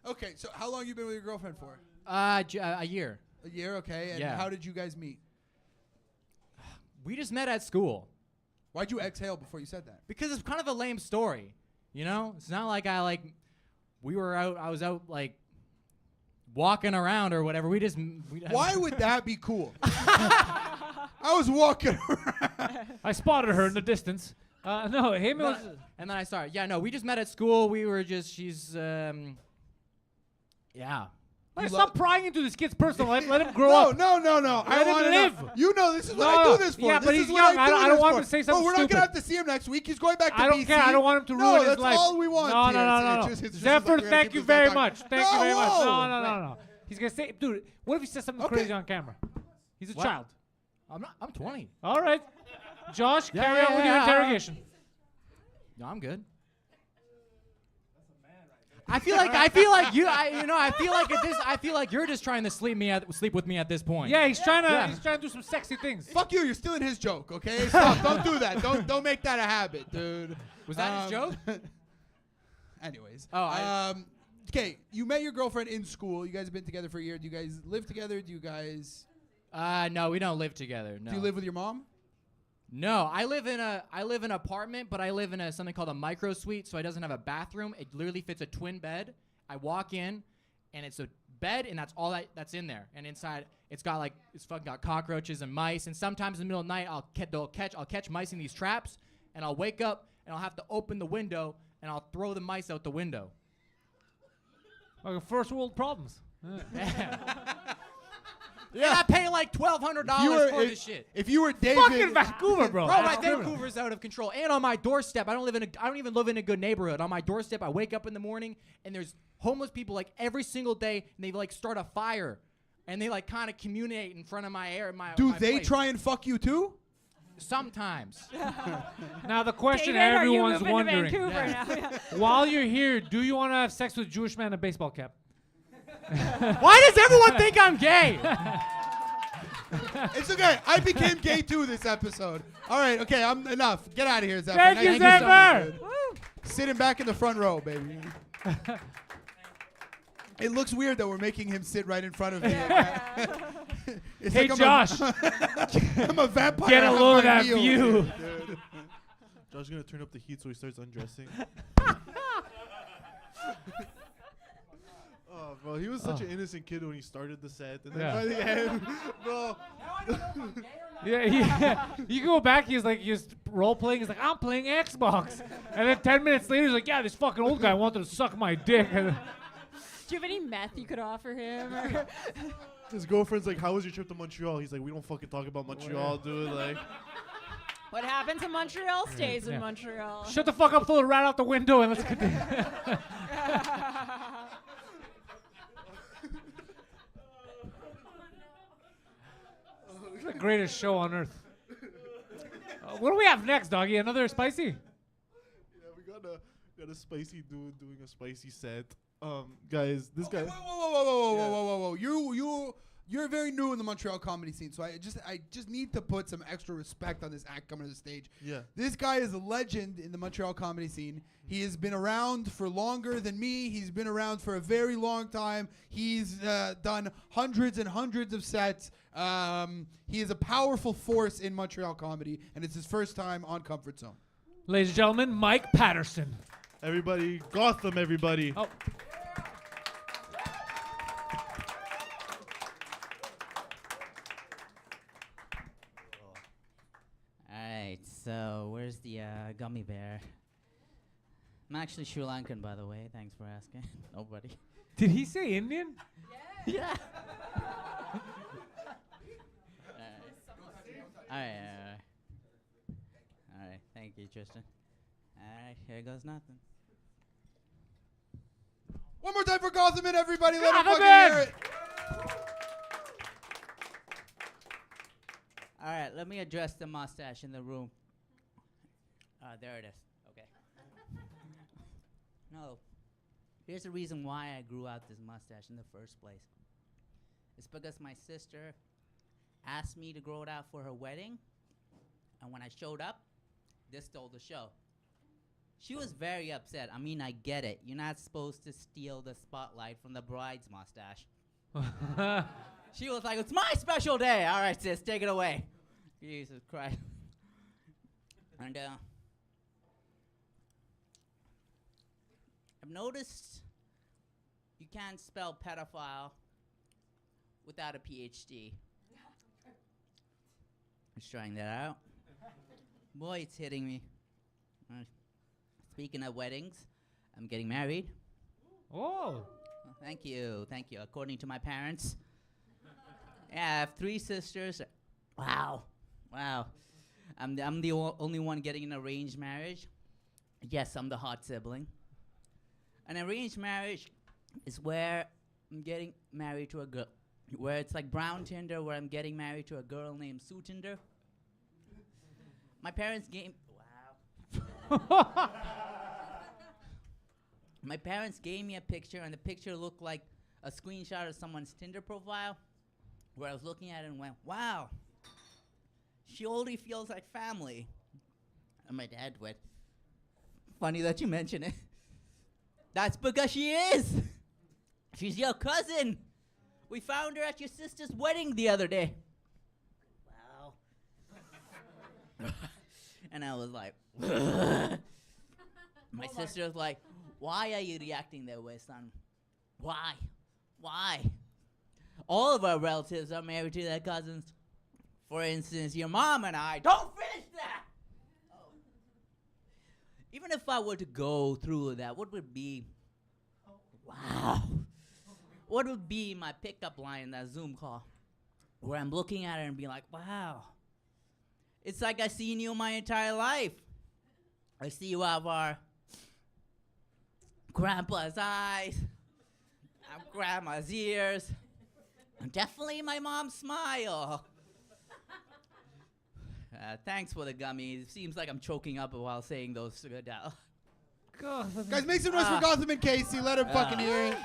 Okay, so how long you been with your girlfriend for? A year. A year, okay. And Yeah. how did you guys meet? We just met at school. Why'd you exhale before you said that? Because it's kind of a lame story, you know? It's not like I was out like walking around or whatever. Why would that be cool? I was walking around. I spotted her in the distance. No, him was. And then I started. Yeah, no, we just met at school. We were just, yeah. Hey, stop prying into this kid's personal life. Let him grow No, up. no. Let him wanna live. know. You know, this is what No, I do this for. yeah, this but is he's what young. I I do don't this want for. him to say something But we're not stupid. gonna have to see him next week. He's going back to I don't BC. care. I don't want him to ruin his that's life. all we want. No, here. no. It's just Zephyr, like, thank you very much. Thank you very much. whoa. No. He's gonna say, dude. What if he says something crazy on camera? He's a What? child. I'm 20. All right, Josh, Yeah, carry on with your yeah. interrogation. No, I'm good. I feel like you're just trying to sleep with me at this point. Yeah, he's trying to do some sexy things. Fuck you. You're stealing his joke. Okay, stop. Don't do that. Don't make that a habit, dude. Was that his joke? Anyways. Oh, Okay, you met your girlfriend in school. You guys have been together for a year. Do you guys live together? Do you guys? No, we don't live together. No. Do you live with your mom? No, I live in an apartment, but I live in something called a micro suite, so it doesn't have a bathroom. It literally fits a twin bed. I walk in, and it's a bed, and that's all that's in there. And inside, it's fucking got cockroaches and mice. And sometimes in the middle of the night, I'll catch mice in these traps, and I'll wake up and I'll have to open the window and I'll throw the mice out the window. Like first world problems. Yeah, I pay like $1,200 for this shit. If you were David, fucking Vancouver, bro. Bro, my Vancouver's out of control. And on my doorstep, I don't even live in a good neighborhood. On my doorstep, I wake up in the morning and there's homeless people like every single day, and they like start a fire, and they like kind of communicate in front of my air. Do my they place. try and fuck you too? Sometimes. Now the question David, everyone's are you moving wondering: to Vancouver now? Yeah. while you're here, do you want to have sex with a Jewish man in a baseball cap? Why does everyone think I'm gay? It's okay. I became gay too this episode. All right, okay, I'm enough. Get out of here, Zephyr. Thank you, so Zephyr. much, dude. Sitting back in the front row, baby. It looks weird that we're making him sit right in front of me. It's Hey, like Josh. I'm a vampire. Get a I have load of my that heel. view. Dude. Josh's gonna turn up the heat so he starts undressing. Oh, bro, he was such an innocent kid when he started the set, and then by the end, bro. Yeah. You go back, he's role playing. He's like, I'm playing Xbox, and then 10 minutes later, he's like, yeah, this fucking old guy wanted to suck my dick. Do you have any meth you could offer him? Or His girlfriend's like, "How was your trip to Montreal?" He's like, "We don't fucking talk about Montreal, dude." Like, what happens in Montreal stays in Montreal. Shut the fuck up, throw the rat out the window, and let's continue. It's the greatest show on earth. What do we have next, doggy? Another spicy? yeah, we got a spicy dude doing a spicy set. Guys, this guy. Whoa. You're very new in the Montreal comedy scene, so I just need to put some extra respect on this act coming to the stage. Yeah. This guy is a legend in the Montreal comedy scene. He has been around for longer than me. He's been around for a very long time. He's done hundreds and hundreds of sets. He is a powerful force in Montreal comedy, and it's his first time on Comfort Zone. Ladies and gentlemen, Mike Patterson. Everybody, Gotham, everybody. Oh. Alright, so where's the gummy bear? I'm actually Sri Lankan, by the way. Thanks for asking. Nobody. Did he say Indian? Yeah. Alright. Alright, thank you, Tristan. Alright, here goes nothing. One more time for Gothaman, everybody. Let him fucking Gothaman! hear it. All right, let me address the mustache in the room. There it is. Okay. No. Here's the reason why I grew out this mustache in the first place. It's because my sister asked me to grow it out for her wedding, and when I showed up, this stole the show. She was very upset. I mean, I get it. You're not supposed to steal the spotlight from the bride's mustache. She was like, it's my special day. All right, sis, take it away. Jesus Christ. And I've noticed you can't spell pedophile without a PhD. Just trying that out. Boy, it's hitting me. Speaking of weddings, I'm getting married. Oh. Thank you. According to my parents. Yeah, I have 3 sisters. Wow. I'm the only one getting an arranged marriage. Yes, I'm the hot sibling. An arranged marriage is where I'm getting married to a girl. Where it's like Brown Tinder, where I'm getting married to a girl named Sue Tinder. My parents gave... Wow. My parents gave me a picture, and the picture looked like a screenshot of someone's Tinder profile, where I was looking at it and went, wow, she only feels like family. And my dad went, funny that you mention it. That's because she is. She's your cousin. We found her at your sister's wedding the other day. Wow. And I was like, my sister was like, why are you reacting that way, son? Why? Why? All of our relatives are married to their cousins. For instance, your mom and I. Don't finish that! Oh. Even if I were to go through that, what would be... Wow. What would be my pickup line in that Zoom call? Where I'm looking at her and being like, wow. It's like I've seen you my entire life. I see you have our grandpa's eyes, our grandma's ears, and definitely my mom's smile. Thanks for the gummy. It seems like I'm choking up while saying those. Guys, make some noise for Gotham and Casey. Let him fucking hear it.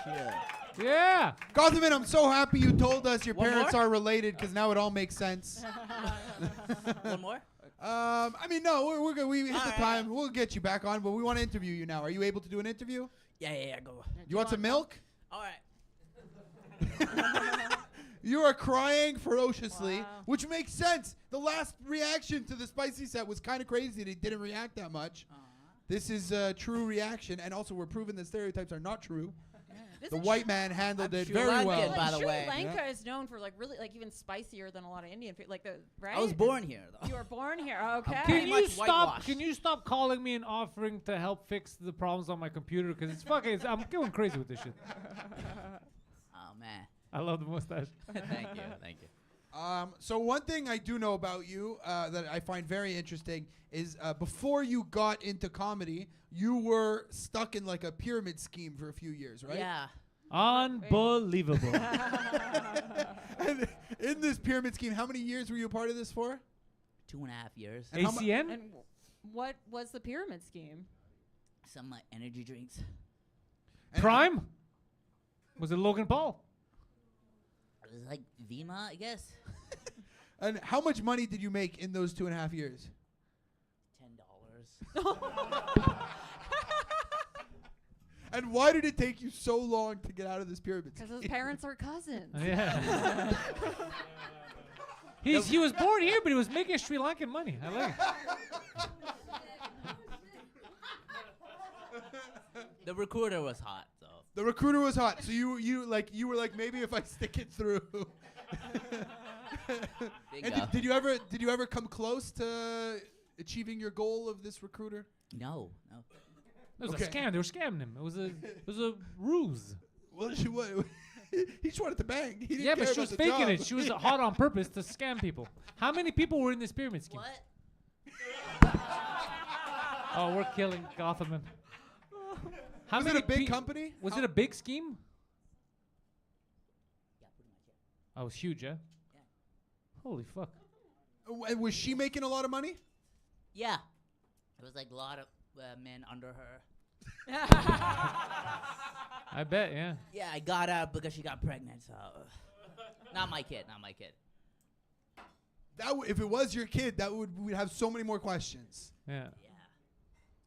Yeah. Gothaman, I'm so happy you told us your One parents more? are related because now it all makes sense. One more? I mean, no, we're good. We hit the time. We'll get you back on, but we want to interview you now. Are you able to do an interview? Yeah, go. You want some milk? All right. You are crying ferociously, which makes sense. The last reaction to the spicy set was kind of crazy. They didn't react that much. This is a true reaction, and also we're proving that stereotypes are not true. The white man handled it very well. By the way, Sri Lanka is known for like really like even spicier than a lot of Indian food. Like the right. I was born here, though. You were born here. Okay. Can you stop calling me and offering to help fix the problems on my computer? Because it's fucking. I'm going crazy with this shit. Oh man. I love the mustache. Thank you. So one thing I do know about you that I find very interesting is before you got into comedy, you were stuck in like a pyramid scheme for a few years, right? Yeah. Unbelievable. And in this pyramid scheme, how many years were you a part of this for? 2.5 years. And ACN? And what was the pyramid scheme? Some energy drinks. Prime? Was it Logan Paul? It was like Vima, I guess. And how much money did you make in those 2.5 years? $10. And why did it take you so long to get out of this pyramid? Because his parents are cousins. Yeah. He was born here, but he was making Sri Lankan money. I like it. The recruiter was hot, so. The recruiter was hot, so you were like maybe if I stick it through. And did you ever come close to achieving your goal of this recruiter? No. It was a scam. They were scamming him. It was a ruse. Well, he just wanted to bang. He didn't Yeah, care but she about was the faking job. it. She was hot on purpose to scam people. How many people were in this pyramid scheme? What? Oh, we're killing Gothaman. How Was many it a big company? Was it a big scheme? Yeah, pretty much, yeah. Oh, it was huge, yeah? Yeah. Holy fuck. And was she making a lot of money? Yeah. There was like a lot of men under her. I bet, yeah. Yeah, I got her because she got pregnant, so. Not my kid. If it was your kid, we'd have so many more questions. Yeah. Yeah.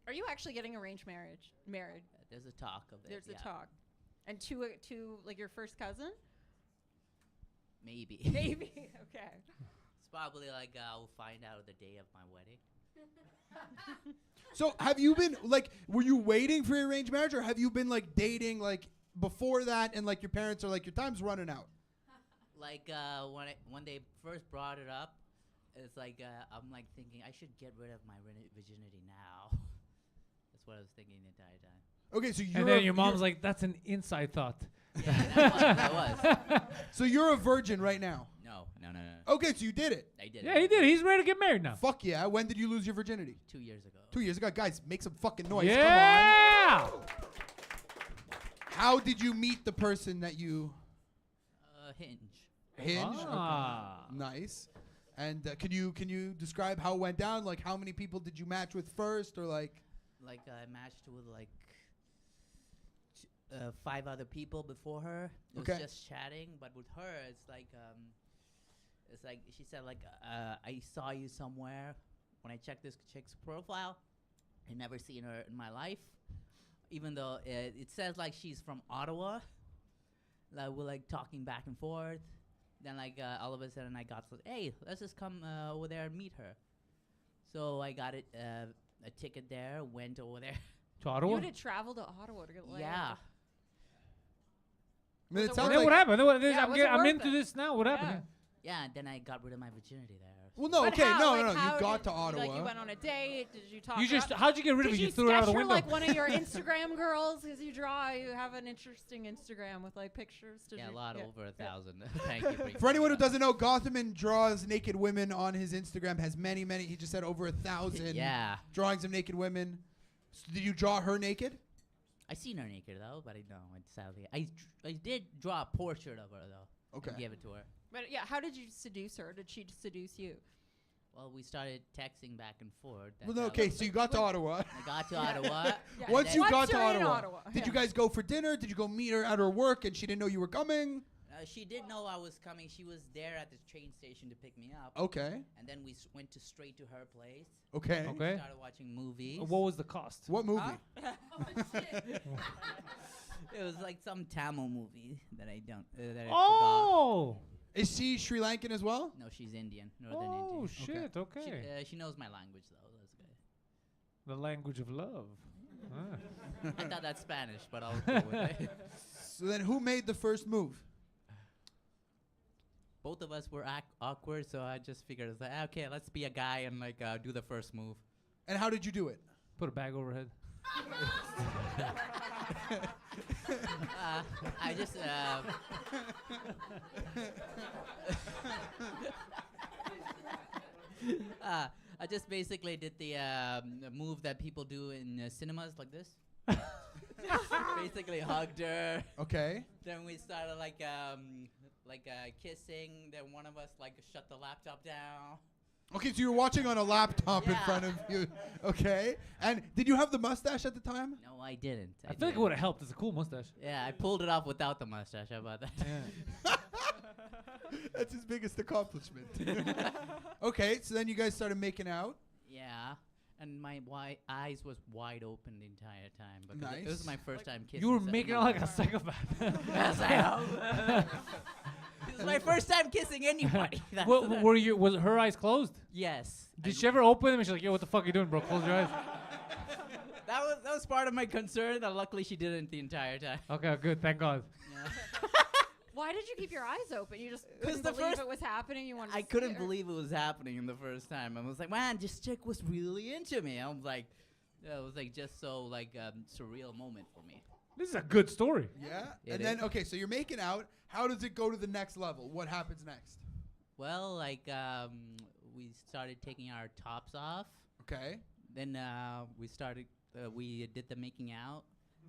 Are you actually getting arranged marriage? Married? There's a talk of it. There's yeah. a talk. And to like your first cousin? Maybe. Maybe. Okay. It's probably like I'll find out the day of my wedding. So have you been were you waiting for your arranged marriage, or have you been like dating like before that, and like your parents are like your time's running out? Like when they first brought it up, it's like I'm like thinking I should get rid of my virginity now. That's what I was thinking the entire time. Okay, so And then your mom's like, that's an inside thought. Yeah, that was. So you're a virgin right now? No. Okay, so you did it. I did. Yeah, he did. He's ready to get married now. Fuck yeah. When did you lose your virginity? 2 years ago. 2 years ago. Guys, make some fucking noise. Yeah! Come on. How did you meet the person that you... Hinge. Hinge? Ah. Okay. Nice. And can you describe how it went down? Like, how many people did you match with first, or like... Like I matched with like 5 other people before her. It was just chatting, but with her, it's like she said like I saw you somewhere. When I checked this chick's profile, I never seen her in my life, even though it says like she's from Ottawa. Like we're like talking back and forth. Then like all of a sudden I got hey, let's just come over there and meet her. So I got a ticket there, went over there. To Ottawa? You had to travel to Ottawa to get laid. Yeah. I mean, it Was it sounds worth like What happened? Yeah, was it I'm worth into it? this now. What happened? Yeah, and then I got rid of my virginity there. Well, no, But okay, how? no, Like, no, how you got did- to Ottawa. Like you went on a date. Did you talk? You just about- how'd you get rid of Did it? You threw it out of the sketch her window. like one of your Instagram girls? Because you have an interesting Instagram with like pictures. Did Yeah, you- a lot yeah. over 1,000. Thank you. bringing For anyone it who up. doesn't know, Gothaman draws naked women on his Instagram. Has many. He just said over 1,000 Yeah. drawings of naked women. So did you draw her naked? I seen her naked though, but I know. Sadly, I did draw a portrait of her though. Okay. And give it to her. But yeah, how did you seduce her? Did she seduce you? Well, we started texting back and forth. Well, no, okay, so you got to Ottawa. I got to Ottawa. Yeah. Once you Once got to you're in Ottawa, Ottawa, did you yeah. guys go for dinner? Did you go meet her at her work and she didn't know you were coming? She did know I was coming. She was there at the train station to pick me up. Okay. And then we went straight to her place. Okay. We Okay. started watching movies. What was the cost? What movie? It was like some Tamil movie that I don't. That I Oh. Is she Sri Lankan as well? forgot. No, she's Indian, Northern Oh Indian. shit. Okay. She knows my language though. That's good. The language of love. Ah. I thought that's Spanish, but I'll go with it. So then who made the first move? Both of us were awkward, so I just figured, it's like, okay, let's be a guy and like do the first move. And how did you do it? Put a bag over her head. I just I just basically did the move that people do in cinemas like this. Basically hugged her. Okay. Then we started like kissing. Then one of us like shut the laptop down. Okay, so you were watching on a laptop in Yeah. front of you. Okay. And did you have the mustache at the time? No, I didn't. I feel like it would have helped. It's a cool mustache. Yeah, I pulled it off without the mustache. How about that? That's his biggest accomplishment. Okay, so then you guys started making out. Yeah, and my eyes was wide open the entire time. Because Nice. It was my first time kissing. You were someone. making out like a psychopath. Yes, I am. This is my first time kissing anybody. That's Was her eyes closed? Yes. Did she ever open them and she's like, yo, what the fuck are you doing, bro? Close your eyes. That was part of my concern. That luckily she didn't the entire time. Okay, good. Thank God. Why did you keep your eyes open? You just 'Cause couldn't the believe first- it was happening. You wanted. I to see couldn't her? believe it was happening in the first time. I was like, man, this chick was really into me. I was like, it was like just so like surreal moment for me. This is a good story. Yeah. It And then, is. okay, so you're making out. How does it go to the next level? What happens next? Well, like we started taking our tops off. Okay. Then we started. We did the making out.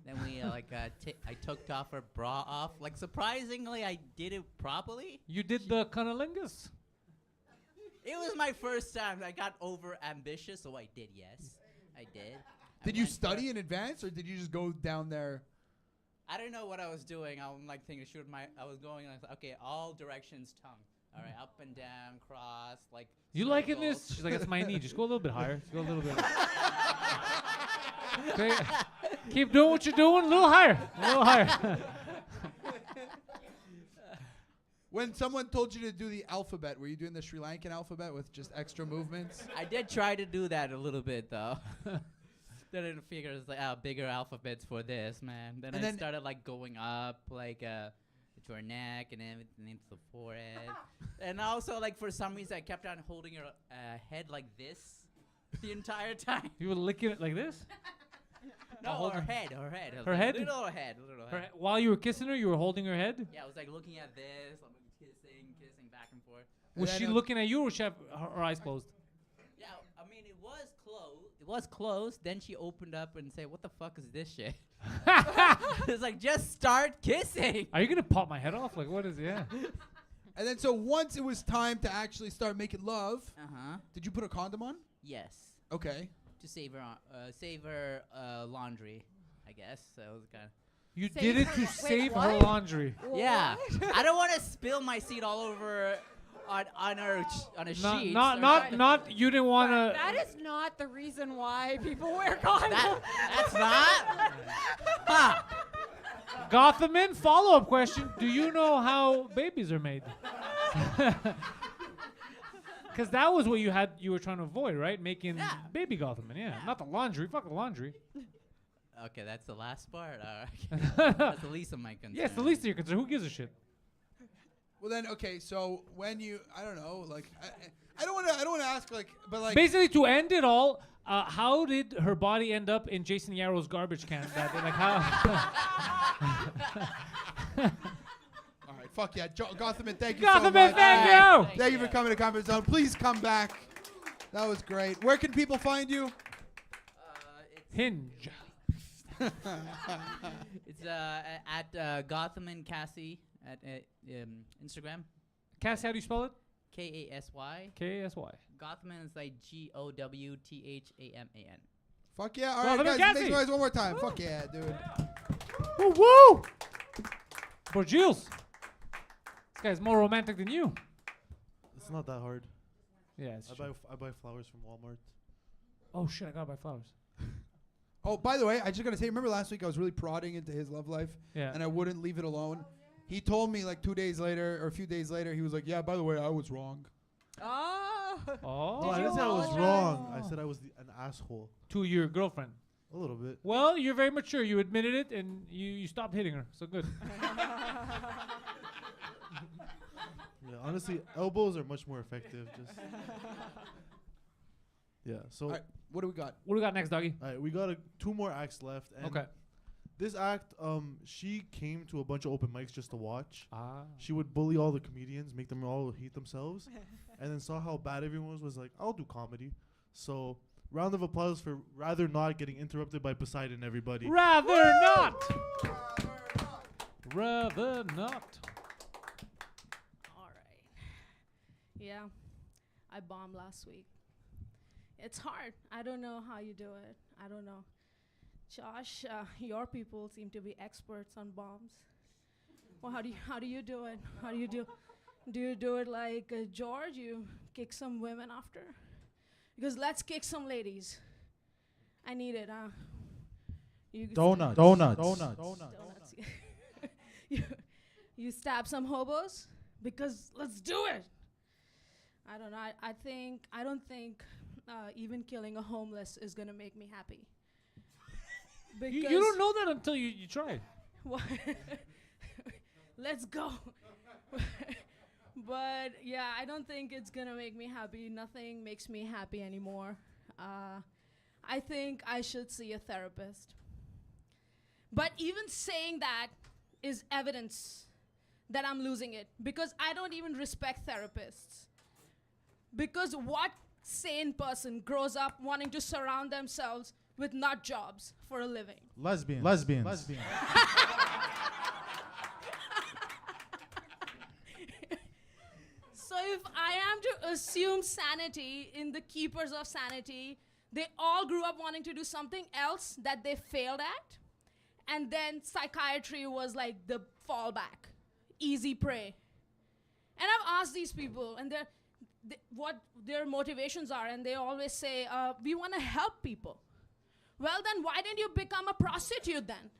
Then we I took off her bra off. Like surprisingly, I did it properly. You did the cunnilingus? It was my first time. I got over ambitious, so I did. Yes, I did. Did you study in advance, or did you just go down there? I don't know what I was doing. I'm like thinking, I was going. I was like, okay, all directions, tongue. All right, up and down, cross, like. You liking circles. this? She's like, that's my knee. Just go a little bit higher. Just go a little bit. Okay. Keep doing what you're doing. A little higher. A little higher. When someone told you to do the alphabet, were you doing the Sri Lankan alphabet with just extra movements? I did try to do that a little bit though. Then I figured it's like bigger alphabets for this, man. Then And I then- started like going up like to her neck and everything into the forehead. And also like for some reason I kept on holding her head like this the entire time. You were licking it like this? No, hold her her- head, her head. Her head? Little head. While you were kissing her, you were holding her head? Yeah, I was like looking at this, I'm kissing back and forth. Was she looking at you or she have her eyes closed? Yeah, I mean it was closed. It was closed. Then she opened up and said, "What the fuck is this shit?" It's like just start kissing. Are you going to pop my head off? Like, what is it? Yeah. And then, so once it was time to actually start making love, did you put a condom on? Yes. Okay. To save her laundry, I guess. So it was kind of. You did it to save her laundry. Yeah. I don't want to spill my seat all over on her on a sheet. Not. You didn't want to. That is not the reason why people wear condoms. That's not. Huh. Gothaman, follow-up question. Do you know how babies are made? Because that was what you were trying to avoid, right? Making baby Gothaman, yeah. Not the laundry. Fuck the laundry. Okay, that's the last part. That's the least of my concern. Yeah, it's the least of your concern. Who gives a shit? Well then, okay. So when you, I don't know, like, I don't want to ask, like, but like. Basically, to end it all, how did her body end up in Jason Yarrow's garbage can? Like how? All right, fuck yeah, Gothaman, thank you Gothaman, so much. thank you. Thank you for coming to Comfort Zone. Please come back. That was great. Where can people find you? Hinge. It's at Gothaman Cassie at Instagram. Cassie, how do you spell it? Kasy. Kasy. Gothaman is like Gowthaman. Fuck yeah. All Well, right, let me guys, guess make it. some noise one more time. Fuck yeah, dude. Woo woo! For Jules. This guy's more romantic than you. It's not that hard. Yeah, it's true. I buy flowers from Walmart. Oh shit, I gotta buy flowers. Oh, by the way, I just gotta say, remember last week I was really prodding into his love life, Yeah. and I wouldn't leave it alone. He told me like 2 days later or a few days later, he was like, "Yeah, by the way, I was wrong." Oh. Oh. No, I didn't say I was wrong. I said I was an asshole. To your girlfriend. A little bit. Well, you're very mature. You admitted it, and you stopped hitting her. So good. Yeah, honestly, elbows are much more effective. Just. Yeah. So. All right, what do we got? What do we got next, doggy? All right, we got 2 more acts left. And Okay. This act, she came to a bunch of open mics just to watch. Ah. She would bully all the comedians, make them all hate themselves, and then saw how bad everyone was like, I'll do comedy. So, round of applause for Rather Not getting interrupted by Poseidon, everybody. Rather not. Rather not. All right. Yeah, I bombed last week. It's hard. I don't know how you do it. I don't know. Josh, your people seem to be experts on bombs. Well, how do you do it? How do you do you do it like George? You kick some women after? Because let's kick some ladies. I need it, huh? Donuts. You stab some hobos? Because let's do it. I don't know. I don't think even killing a homeless is gonna make me happy. You don't know that until you try. What? Let's go. But yeah, I don't think it's gonna make me happy. Nothing makes me happy anymore. I think I should see a therapist. But even saying that is evidence that I'm losing it, because I don't even respect therapists. Because what sane person grows up wanting to surround themselves with nut jobs for a living? Lesbians. So if I am to assume sanity in the keepers of sanity, they all grew up wanting to do something else that they failed at, and then psychiatry was like the fallback, easy prey. And I've asked these people, and what their motivations are, and they always say, we want to help people. Well, then why didn't you become a prostitute then?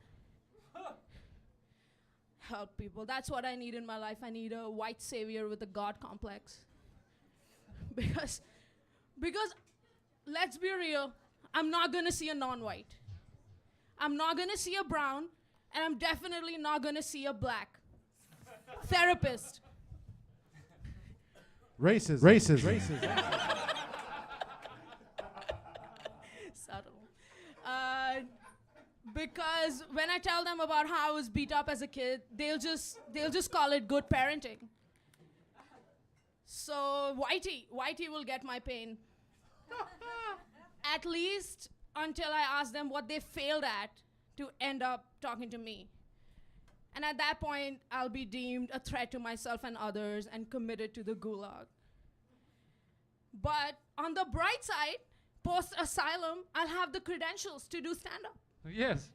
Help people. That's what I need in my life. I need a white savior with a God complex. because let's be real, I'm not going to see a non-white. I'm not going to see a brown, and I'm definitely not going to see a black therapist. Racism. Subtle. Because when I tell them about how I was beat up as a kid, they'll just call it good parenting. So Whitey will get my pain. At least until I ask them what they failed at to end up talking to me. And at that point, I'll be deemed a threat to myself and others and committed to the gulag. But on the bright side, post-asylum, I'll have the credentials to do stand-up. Yes.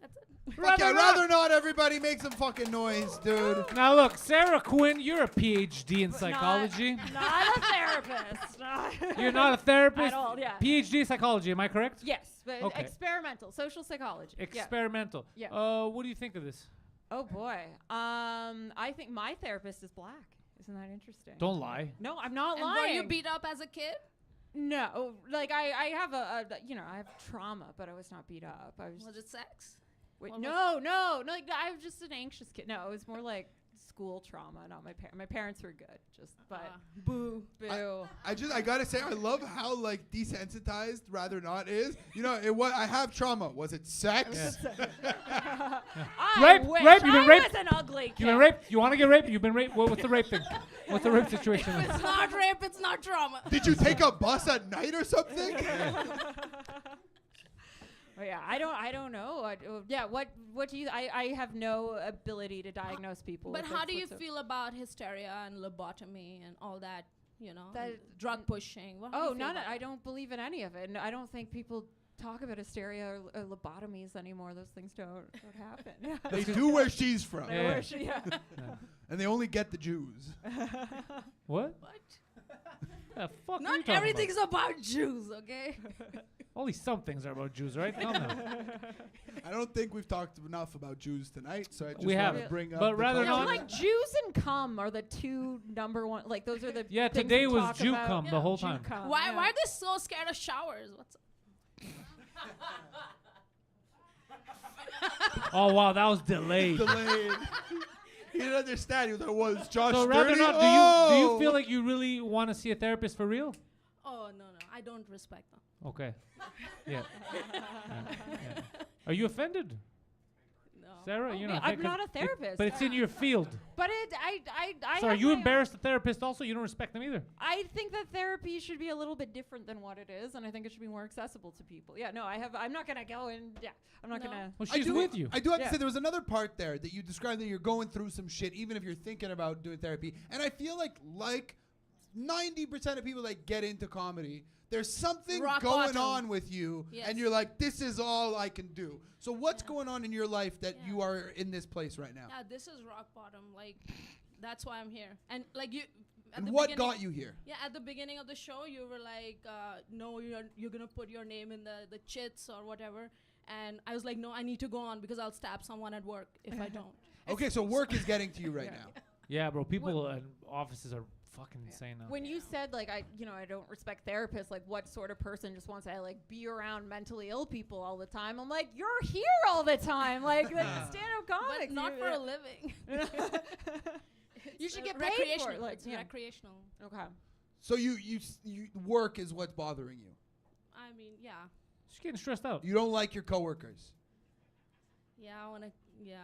That's it. Fuck yeah, rather not. Everybody make some fucking noise, dude. Now look, Sarah Quinn, you're a PhD in psychology. Not a therapist. You're not a therapist? At all, yeah. PhD in psychology, am I correct? Yes, but Okay. experimental, social psychology. Experimental. Yeah. What do you think of this? Oh boy. I think my therapist is black. Isn't that interesting? Don't lie. No, I'm not And lying. were you beat up as a kid? No, like I have I have trauma, but I was not beat up. Was it sex? Wait, Or no, like I'm just an anxious kid. No, it was more like school trauma, not my parents. My parents were good, but boo. I gotta say, I love how like desensitized rather not is. You know, I have trauma. Was it sex? I wish Rape? You've been I raped? was an ugly kid. You've been raped? You want to get raped? You've been raped? What's the rape thing? What's the rape situation? If it's not rape, it's not trauma. Did you take a bus at night or something? Oh, yeah, I don't know. What do you? I have no ability to diagnose people. But with how this do you whatsoever. feel about hysteria and lobotomy and all that? You know, That- drug pushing. What do you Oh, feel none. about I don't believe in any of it. And I don't think people talk about hysteria or lobotomies anymore. Those things don't happen. Yeah. They do where she's from. They where she- yeah. And they only get the Jews. What? The fuck are you Not talking everything's about Jews, okay? Only some things are about Jews, right? No. I don't think we've talked enough about Jews tonight, so I just We want haven't, to bring up. but the rather culture. not- Like Jews and cum are the two number one. Like those are the. Yeah, things today we was talk Jew about. cum the whole Jew time. cum, Why yeah. are they so scared of showers? What's Oh wow, that was delayed. Delayed. He didn't understand. He was like, "Was Josh So rather dirty?" not, do you Oh! feel like you really want to see a therapist for real? Oh no, I don't respect them. Okay. Yeah. Yeah. Are you offended? No. Sarah, Oh, you're yeah, not. I'm 'cause not a it- therapist. but it's in your field. But I. So are have you my- embarrassed the therapist also? You don't respect them either. I think that therapy should be a little bit different than what it is, and I think it should be more accessible to people. Yeah, no, I'm not gonna go and I'm not gonna. Well, I she's do, with you. I do have Yeah. to say there was another part there that you described that you're going through some shit, even if you're thinking about doing therapy. And I feel like 90% of people that get into comedy, there's something Rock going bottom. on with you, Yes. and you're like, this is all I can do. So what's going on in your life that you are in this place right now? Yeah, this is rock bottom. Like, that's why I'm here. And like you. At And the what beginning- got you here? Yeah, at the beginning of the show, you were like, "No, you're gonna put your name in the chits or whatever." And I was like, "No, I need to go on because I'll stab someone at work if I don't." Okay, so work is getting to you right now. Yeah, bro. People in offices are fucking insane now. When you said like I don't respect therapists, like what sort of person just wants to like be around mentally ill people all the time? I'm like, you're here all the time, like stand-up comics. But not you- for a living. You should get paid recreational. for it. Like, It's yeah. recreational. Okay. So you work is what's bothering you. I mean, yeah, She's getting stressed out. You don't like your coworkers. yeah, I wanna, yeah.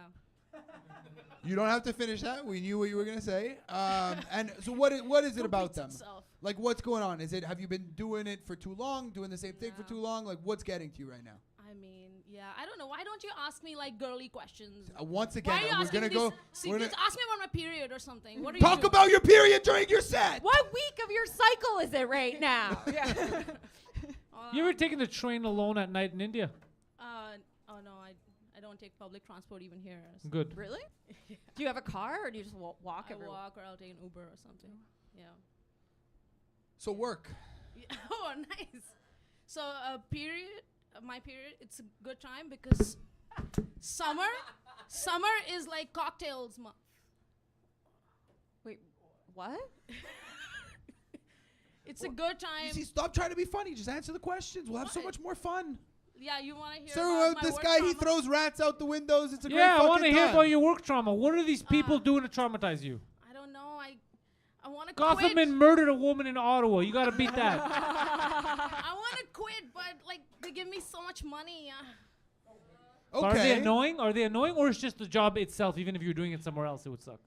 You don't have to finish that. We knew what you were gonna say. And so what is it about them? itself. Like what's going on? Have you been doing it for too long? Doing the same thing for too long? Like what's getting to you right now? I mean, yeah, I don't know. Why don't you ask me like girly questions? Once again, Why are you we're asking gonna me go. these we're secrets? gonna Ask me about my period or something. What are talk you doing? about your period during your set. What week of your cycle is it right now? Yeah. You ever taken the train alone at night in India? Oh no, I don't take public transport even here. so- Good. Really? Do you have a car or do you just walk I everywhere? walk or I'll take an Uber or something. Yeah. So work. Yeah. Oh, nice. So my period, it's a good time because summer is like cocktails month. Wait, what? It's a good time. You see, stop trying to be funny. Just answer the questions. We'll have so much more fun. Yeah, you want to hear Sir, about my this work guy, he trauma? throws rats out the windows. It's a great Yeah, I fucking want to hear time. about your work trauma. What are these people doing to traumatize you? I don't know. I want to Gotham quit. murdered a woman in Ottawa. You got to beat that. I want to quit, but like they give me so much money. So are they annoying? Are they annoying, or it's just the job itself? Even if you're doing it somewhere else, it would suck.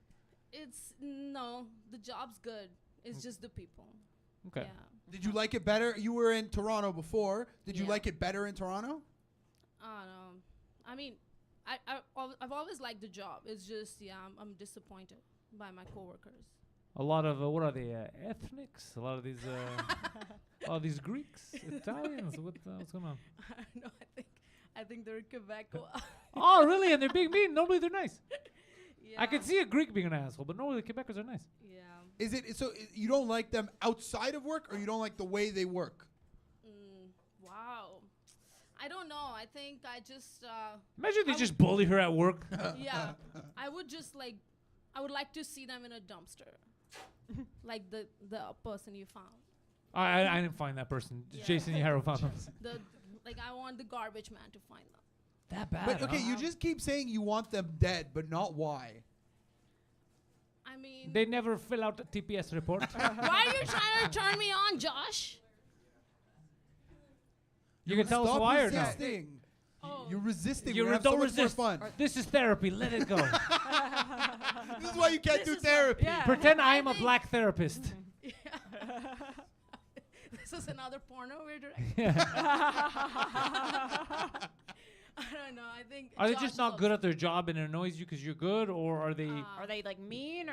It's no, the job's good. It's just the people. Okay. Yeah. Did you like it better? You were in Toronto before. Did you Yeah. like it better in Toronto? No. I mean, I've always liked the job. It's just I'm disappointed by my coworkers. A lot of what are they? Ethnics? A lot of these, all these Greeks, Italians. What's going on? No, I think they're in Quebec. Oh, really? And they're being mean. Normally they're nice. Yeah. I can see a Greek being an asshole, but normally the Quebecers are nice. Yeah. Is it so? You don't like them outside of work, or you don't like the way they work? Wow. I don't know. I think I just. Imagine they I just bully her at work. Yeah. I would like to see them in a dumpster. Like the person you found. I didn't find that person. Yeah. Jason Yaharo found them. Like I want the garbage man to find them. That bad. But okay, you just keep saying you want them dead, but not why. I mean, They never fill out a TPS report. why are you trying to turn me on, Josh? You can tell us Stop why or not. resisting. You're resisting. You We're gonna have don't so much resist. more fun. This is therapy. Let it go. This is why you can't do therapy. Pretend I'm a black therapist. This is another porno we're doing. Yeah. I don't know. I think. Are they Josh just is not good at their job and it annoys you because you're good, or are they? Are they like mean?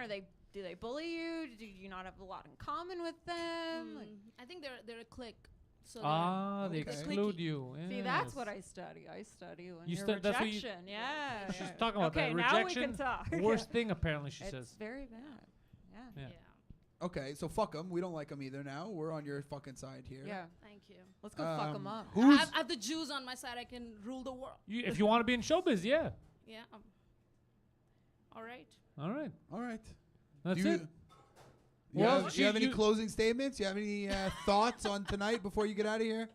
Do they bully you? Do you not have a lot in common with them? Like, I think they're a clique. So they exclude you. see, that's what I study. I study when You you're that's what you- rejection. Yeah. She's talking about okay, that. now we Rejection. can talk. Worst thing, apparently, she says. It's very bad. Yeah. Okay, so fuck them. We don't like them either now. We're on your fucking side here. Yeah. Thank you. Let's go fuck them up. Who's I have the Jews on my side. I can rule the world. If you want to be in showbiz, yeah. Yeah. All right. All right. all right? That's Do you, it. You Well, have, do you have any you- closing statements? You have any thoughts on tonight before you get out of here?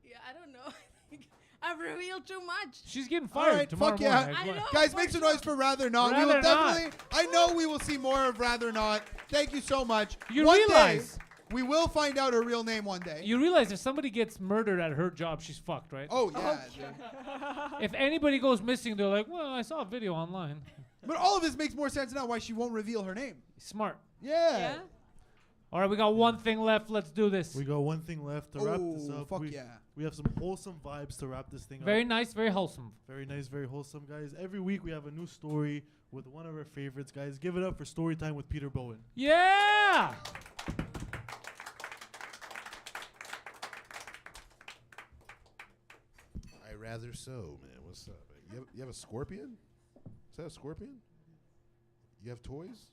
Yeah, I don't know. I think I've revealed too much. She's getting All fired right, tomorrow fuck yeah. morning. I know. Guys, make some noise for Rather Not. We will Rather Not. definitely. I know we will see more of Rather Not. Thank you so much. You One realize- day, we will find out her real name one day. You realize if somebody gets murdered at her job, she's fucked, right? Oh yeah. dude. If anybody goes missing, they're like, well, I saw a video online. But all of this makes more sense now why she won't reveal her name. Smart. Yeah. All right, we got one thing left. Let's do this. We got one thing left to wrap this Oh, up. fuck we, yeah. we have some wholesome vibes to wrap this thing Very up. nice, very wholesome. Very nice, very wholesome, guys. Every week we have a new story with one of our favorites, guys. Give it up for Story Time with Peter Bowen. Yeah! I rather so, man. What's up? You have a scorpion? Is that a scorpion? You have toys?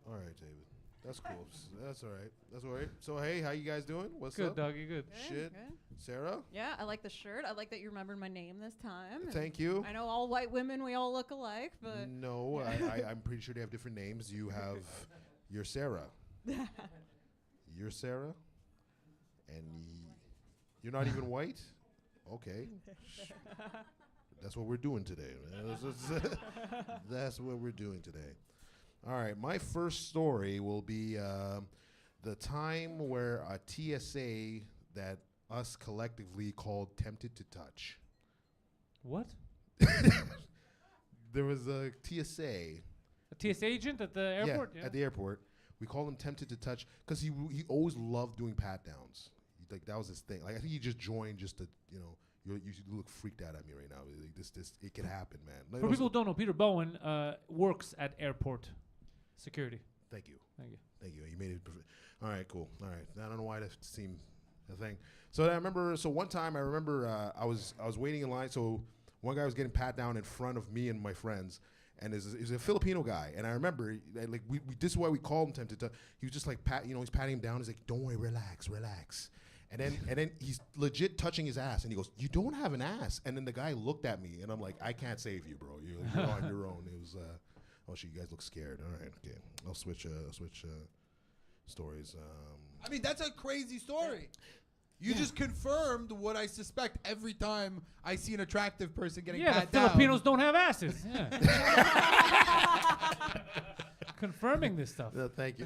All right, David. That's cool. That's all right. That's all right. So, hey, how you guys doing? What's Good, up? doggy, good. Shit. Good. Sarah? Yeah, I like the shirt. I like that you remembered my name this time. and Thank you. I know all white women, we all look alike, but No, I'm pretty sure they have different names. You have, you're Sarah. You're Sarah? And you're not even white? Okay. That's what we're doing today, man. That's what we're doing today. All right, my first story will be the time where a TSA that us collectively called Tempted to Touch. What? There was a TSA. A TSA agent at the airport? Yeah, at the airport. We called him Tempted to Touch because he always loved doing pat downs. Like that was his thing. Like I think he just joined just to, you look freaked out at me right now. Like, this it can happen, man. Like, For people who don't know, Peter Bowen works at airport security. Thank you. Thank you. Thank you. You made it. All right, cool. All right. I don't know why that seemed a thing. So I remember. So one time I remember I was waiting in line. So one guy was getting pat down in front of me and my friends, and he's a Filipino guy. And I remember like we this is why we called him Tempted to. He was just like he's patting him down. He's like, don't worry, relax. And then he's legit touching his ass, and he goes, "You don't have an ass." And then the guy looked at me, and I'm like, "I can't save you, bro. You're on your own." It was, oh shit, you guys look scared. All right, okay. I'll switch stories. I mean, that's a crazy story. You just confirmed what I suspect every time I see an attractive person getting Yeah, pat the down. Filipinos don't have asses. Yeah. Confirming this stuff. Thank you.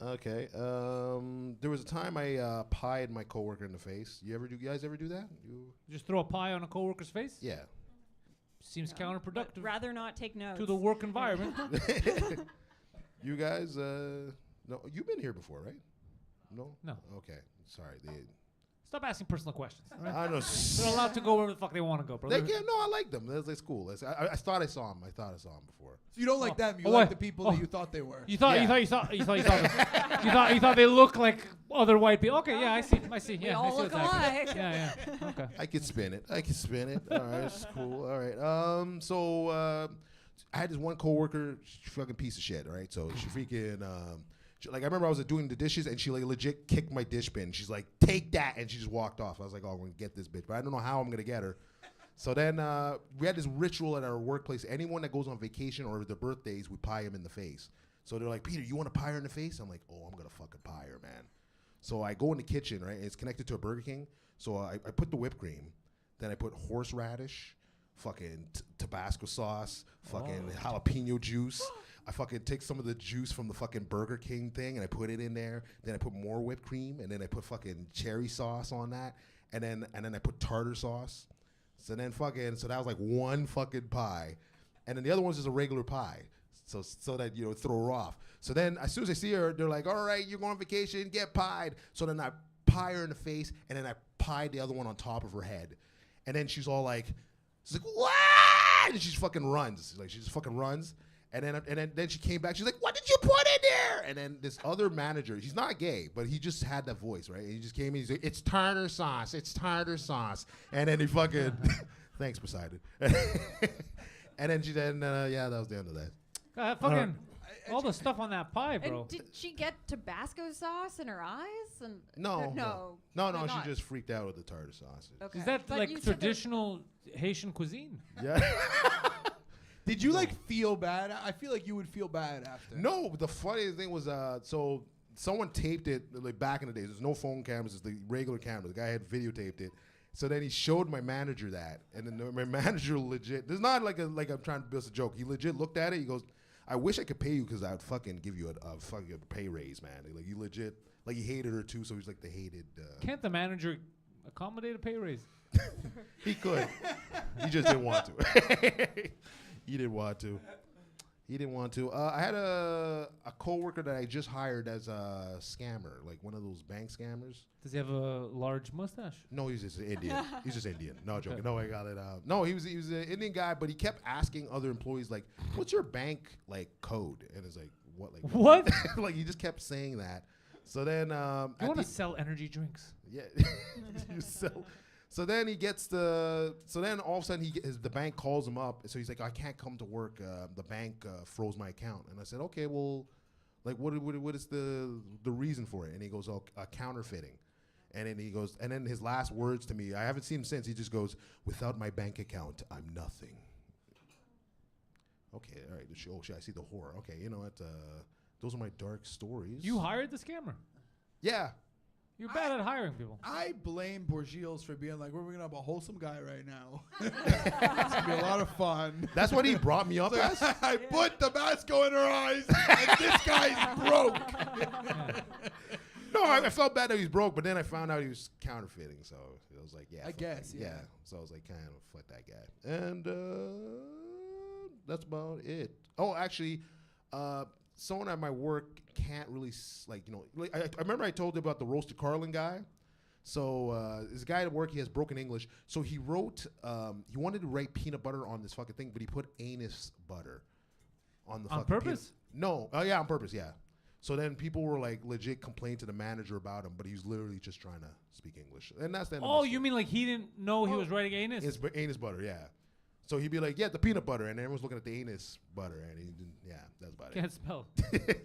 Okay. There was a time I pied my coworker in the face. You guys ever do that? You just throw a pie on a coworker's face? Yeah. Seems counterproductive. rather not take notes. To the work environment. You guys, no, you've been here before, right? No? No. Okay. Sorry. Stop asking personal questions. Right? I know. They're allowed to go wherever the fuck they want to go, bro. No, I like them. That's cool. I thought I saw him. before. So you don't like them. You Oh, like wait. the people that you thought they were. You thought Yeah. you saw you thought they look like other white people. Okay, yeah, I see. We Yeah, all I see look what's happening. alike. Yeah. Okay. I could spin it. All right, it's cool. All right. So I had this one coworker, fucking piece of shit. All right. So she freaking I remember I was doing the dishes and she like legit kicked my dish bin. She's like, "Take that," and she just walked off. I was like, "Oh, I'm gonna get this bitch," but I don't know how I'm gonna get her. So then we had this ritual at our workplace. Anyone that goes on vacation or their birthdays, we pie them in the face. So they're like, Peter, you want to pie her in the face? I'm like, oh, I'm going to fucking pie her, man. So I go in the kitchen, right? And it's connected to a Burger King. So I put the whipped cream. Then I put horseradish, fucking Tabasco sauce, fucking jalapeno juice. I fucking take some of the juice from the fucking Burger King thing and I put it in there. Then I put more whipped cream and then I put fucking cherry sauce on that. And then I put tartar sauce. So then so that was like one fucking pie. And then the other one's just a regular pie. So that, throw her off. So then as soon as I see her, they're like, all right, you're going on vacation, get pied. So then I pie her in the face and then I pied the other one on top of her head. And then she's all like, what? And she just fucking runs. Like she just fucking runs. And then she came back. She's like, what did you put in there? And then this other manager, he's not gay, but he just had that voice, right? And he just came in. He's like, it's tartar sauce. It's tartar sauce. And then he fucking, thanks, Poseidon. And then that was the end of that. Fucking all the stuff on that pie, bro. And did she get Tabasco sauce in her eyes? And No. She just freaked out with the tartar sauce. Okay. Is that But you like said traditional Haitian cuisine? Yeah. Did you feel bad? I feel like you would feel bad after. No, but the funniest thing was so someone taped it like back in the days. There's no phone cameras, it's the regular camera. The guy had videotaped it. So then he showed my manager that, and then my manager legit. This is not like I'm trying to build a joke. He legit looked at it. He goes, "I wish I could pay you because I'd fucking give you a fucking pay raise, man." Like you legit, like he hated her too. So he's like the hated. Can't the manager accommodate a pay raise? He could. He just didn't want to. He didn't want to. I had a coworker that I just hired as a scammer, like one of those bank scammers. Does he have a large mustache? No, he's just Indian. He's just Indian. No joking. No, I got it. No, he was an Indian guy, but he kept asking other employees like, "What's your bank code?" And it's like, "What?" Like what? Like he just kept saying that. So then you want to sell energy drinks? Yeah. You sell. So then he gets so then all of a sudden the bank calls him up. So he's like, I can't come to work. The bank froze my account. And I said, okay, well, like what is the reason for it? And he goes, oh, counterfeiting. And then he goes, and then his last words to me, I haven't seen him since. He just goes, without my bank account, I'm nothing. Okay, all right. Oh shit, I see the horror. Okay, you know what? Those are my dark stories. You hired the scammer. Yeah. You're bad at hiring people. I blame Borgios for being like, we're going to have a wholesome guy right now. It's going to be a lot of fun. That's what he brought me up So as? I put Tabasco in her eyes, and this guy's broke. No, I felt bad that he's broke, but then I found out he was counterfeiting. So I was like, yeah. I guess, yeah. So I was like, kind of, fuck that guy. And that's about it. Oh, actually, someone at my work can't really, I remember I told you about the roasted Carlin guy. So this guy at work, he has broken English. So he wrote, he wanted to write peanut butter on this fucking thing, but he put anus butter on the fucking purpose? No. Oh, yeah, on purpose, yeah. So then people were like legit complaining to the manager about him, but he was literally just trying to speak English. And that's the end of my Oh, you mean like he didn't know he was writing anus? It's anus butter, yeah. So he'd be like, yeah, the peanut butter, and everyone's looking at the anus butter, and he didn't, yeah, that's about Can't it. spell.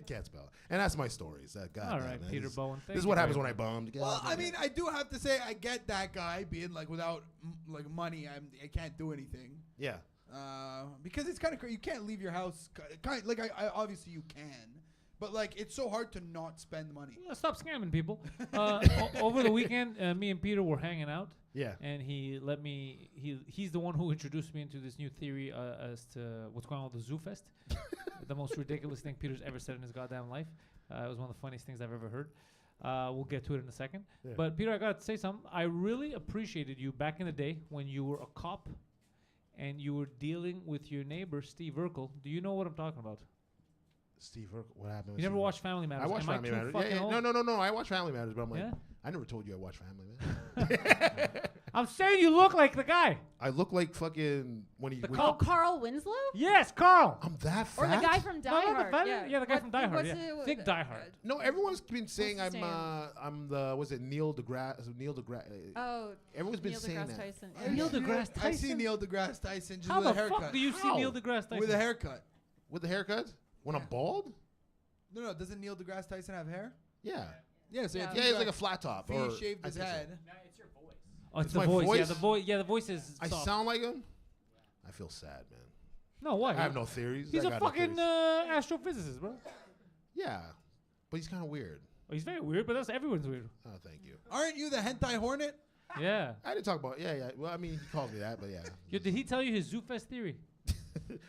Can't spell. And that's my stories. God All damn, right, man. Peter This- Bowen. This is what happens when I bummed. Well, I mean, I do have to say, I get that guy being like, without money, I can't do anything. Yeah. Because it's kind of crazy. You can't leave your house. I obviously you can, but like it's so hard to not spend money. Well, stop scamming people. Over the weekend, me and Peter were hanging out. Yeah. And he let me. He's the one who introduced me into this new theory as to what's going on with the Zoo Fest. The most ridiculous thing Peter's ever said in his goddamn life. It was one of the funniest things I've ever heard. We'll get to it in a second. Yeah. But Peter, I got to say something. I really appreciated you back in the day when you were a cop and you were dealing with your neighbor, Steve Urkel. Do you know what I'm talking about? Steve Urkel, what happened? You never watched Family Matters? I watched Am Family too Matters. fucking old? No. I watch Family Matters, but I'm like, Yeah? I never told you I watch Family Matters. I'm saying you look like the guy. I look like fucking when he. Oh, Carl Winslow? Yes, Carl. I'm that fat. Or the guy from Die No, the Hard. fat- Yeah, yeah, the guy from Die Hard, what's yeah. it- Think Die Hard. No, everyone's been saying his name? I'm the was it Neil deGrasse Neil deGrasse. Oh, Everyone's been Neil saying deGrasse that. Tyson. Neil deGrasse I Tyson? see Neil deGrasse Tyson just How with the a haircut. fuck do you see How? Neil deGrasse Tyson? With a haircut. With the haircut? When I'm bald? No, doesn't Neil deGrasse Tyson have hair? Yeah. Yeah, so Yeah, he's like a flat top. He or shaved I his think so. head. Oh, it's It's the my voice. Yeah, voice? the voice. Yeah, the voice is. I soft. sound like him. I feel sad, man. No, why? I have no theories. He's I a got no fucking theories. astrophysicist, bro. Yeah, but he's kind of weird. Oh, he's very weird, but that's everyone's weird. Oh, thank you. Aren't you the hentai hornet? Yeah. I didn't talk about. Yeah. Well, I mean, he calls me that, but yeah. Yo, did he tell you his ZooFest theory?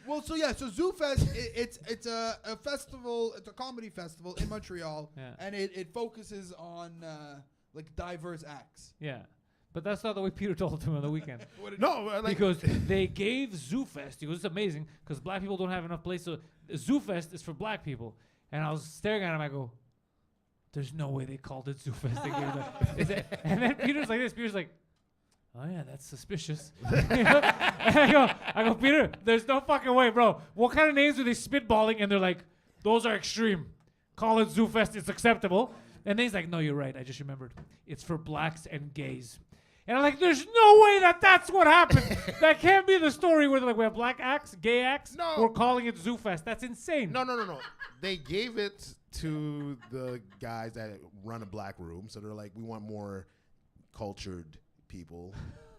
Well, so yeah, so ZooFest, it's a festival, it's a comedy festival in Montreal, Yeah. and it focuses on like diverse acts. Yeah. But that's not the way Peter told it to him on the weekend. No, like because they gave ZooFest. He goes, it's amazing because black people don't have enough place. So ZooFest is for black people. And I was staring at him. I go, there's no way they called it ZooFest. They gave that. And then Peter's like this. Peter's like, oh yeah, that's suspicious. And I go, Peter, there's no fucking way, bro. What kind of names are they spitballing? And they're like, those are extreme. Call it ZooFest. It's acceptable. And then he's like, no, you're right. I just remembered. It's for blacks and gays. And I'm like, there's no way that's what happened. That can't be the story where they're like, we have black acts, gay acts. No. We're calling it ZooFest. That's insane. No. They gave it to the guys that run a black room, so they're like, we want more cultured people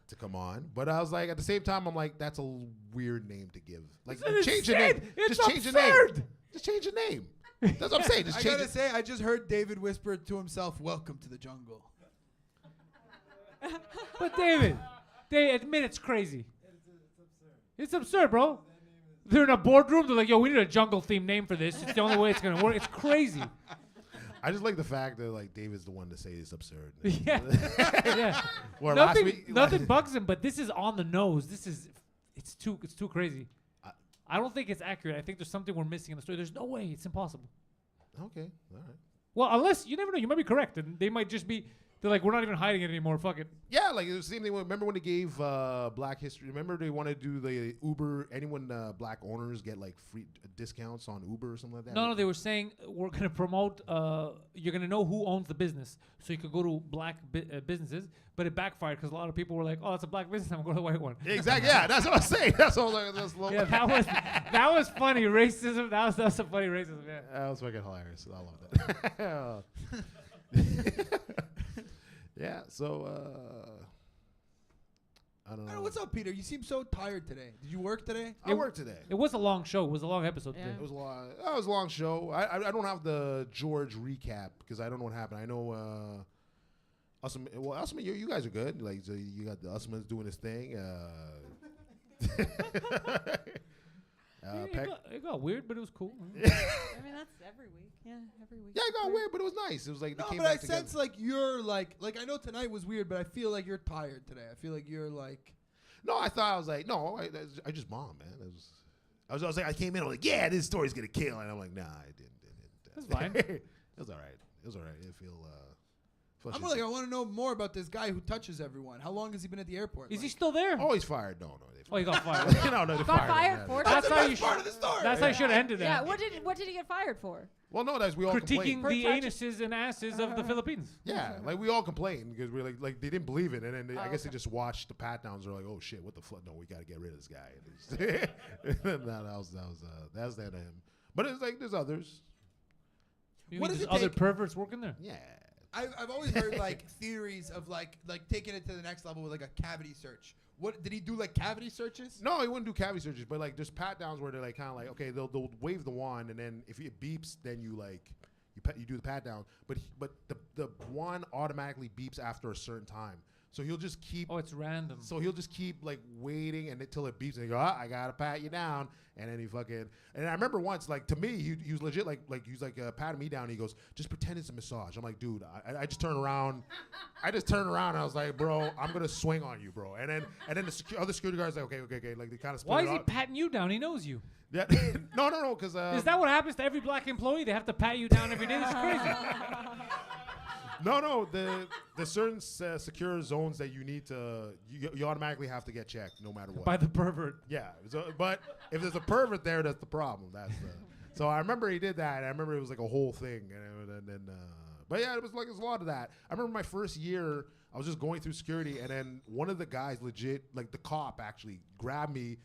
to come on. But I was like, at the same time, I'm like, that's a weird name to give. Like, It's change the insane. name. It's Just change the name. absurd. Just change the name. That's what I'm saying. Just I change gotta it. say, I just heard David whisper to himself, "Welcome to the jungle." But David, they admit it's crazy. It's absurd, bro. They're in a boardroom. They're like, yo, we need a jungle-themed name for this. It's the only way it's going to work. It's crazy. I just like the fact that like David's the one to say it's absurd. Yeah. Yeah. Well, last Nothing, week, nothing bugs him, but this is on the nose. It's too crazy. I don't think it's accurate. I think there's something we're missing in the story. There's no way. It's impossible. Okay, all right. Well, unless, you never know. You might be correct. And they might just be, they're like, we're not even hiding it anymore. Fuck it. Yeah, like it was the same thing. Remember when they gave Black History? Remember they wanted to do the Uber? Anyone black owners get like free discounts on Uber or something like that? No, they were saying we're going to promote, you're going to know who owns the business. So you could go to black businesses, but it backfired because a lot of people were like, oh, it's a black business, I'm going to go to the white one. Exactly, yeah, that's what I'm saying. That's all. Yeah, that was funny. Racism, that was some funny racism, yeah. That was fucking hilarious. I love that. Yeah, so, I don't know. What's up, Peter? You seem so tired today. Did you work today? I worked today. It was a long show. It was a long episode today. It was a long. It was a long show. I don't have the George recap because I don't know what happened. I know Usman, you guys are good. Like, so you got the Usman's doing his thing. It got weird, but it was cool. I mean, that's every week. Yeah, every week. Yeah, it got weird, but it was nice. It was like they No, came but I back together. sense like you're like I know tonight was weird, but I feel like you're tired today. I feel like you're like. No, I thought I was like, no, I just bombed, man. I was like, I came in, I was like, yeah, this story's gonna kill, and I'm like, nah, I didn't. That's fine. It was all right. It was all right. I feel. I'm like, I want to know more about this guy who touches everyone. How long has he been at the airport? Is he still there? Oh, he's fired. No, Oh, he got fired. no, they Got fired. fired him. for That's how you part of the story. That's how you should have ended Yeah. that. What did he get fired for? Well, no, that's we all Critiquing complained. the anuses and asses of the Philippines. Yeah, like we all complained because we're like they didn't believe it, and then I guess they just watched the pat downs. They're like, oh shit, what the fuck? No, we got to get rid of this guy. And that was the end of him. But it's like there's others. You What mean does there's it other take- perverts working there? Yeah. I've always heard like theories of like taking it to the next level with like a cavity search. What did he do? Like cavity searches? No, he wouldn't do cavity searches, but like there's pat downs where they're like kind of like okay, they'll wave the wand, and then if it beeps, then you like you do the pat down. But the wand automatically beeps after a certain time. So he'll just keep. Oh, it's random. So he'll just keep like waiting until it beeps, and he go, I gotta pat you down, and then he fucking. And I remember once, like to me, he was legit like he was like patting me down. And he goes, just pretend it's a massage. I'm like, dude, I just turn around, and I was like, bro, I'm gonna swing on you, bro. And then the other security guards like, okay, like they kind of. Why is he patting you down? He knows you. Yeah, no, because is that what happens to every black employee? They have to pat you down every day. That's crazy. No, the certain secure zones that you need to, you automatically have to get checked no matter what. By the pervert. Yeah, so, but if there's a pervert there, that's the problem. So I remember he did that. I remember it was like a whole thing, and then. But yeah, it was a lot of that. I remember my first year, I was just going through security, and then one of the guys, legit, like the cop, actually grabbed me.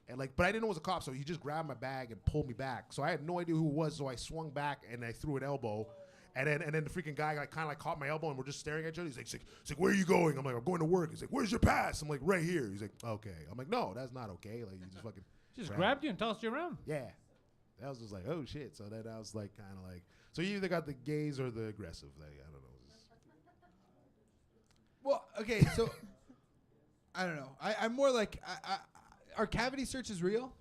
And but I didn't know it was a cop, so he just grabbed my bag and pulled me back. So I had no idea who it was, so I swung back and I threw an elbow. And then the freaking guy like kind of like caught my elbow and we're just staring at each other. He's like, where are you going? I'm like, I'm going to work. He's like, where's your pass? I'm like, right here. He's like, okay. I'm like, no, that's not okay. Like, you just fucking grabbed you and tossed you around. Yeah. I was just like, oh shit. So then I was like, kind of like, so you either got the gaze or the aggressive. Like, I don't know. Well, okay, so I don't know. I'm more like, are cavity searches real?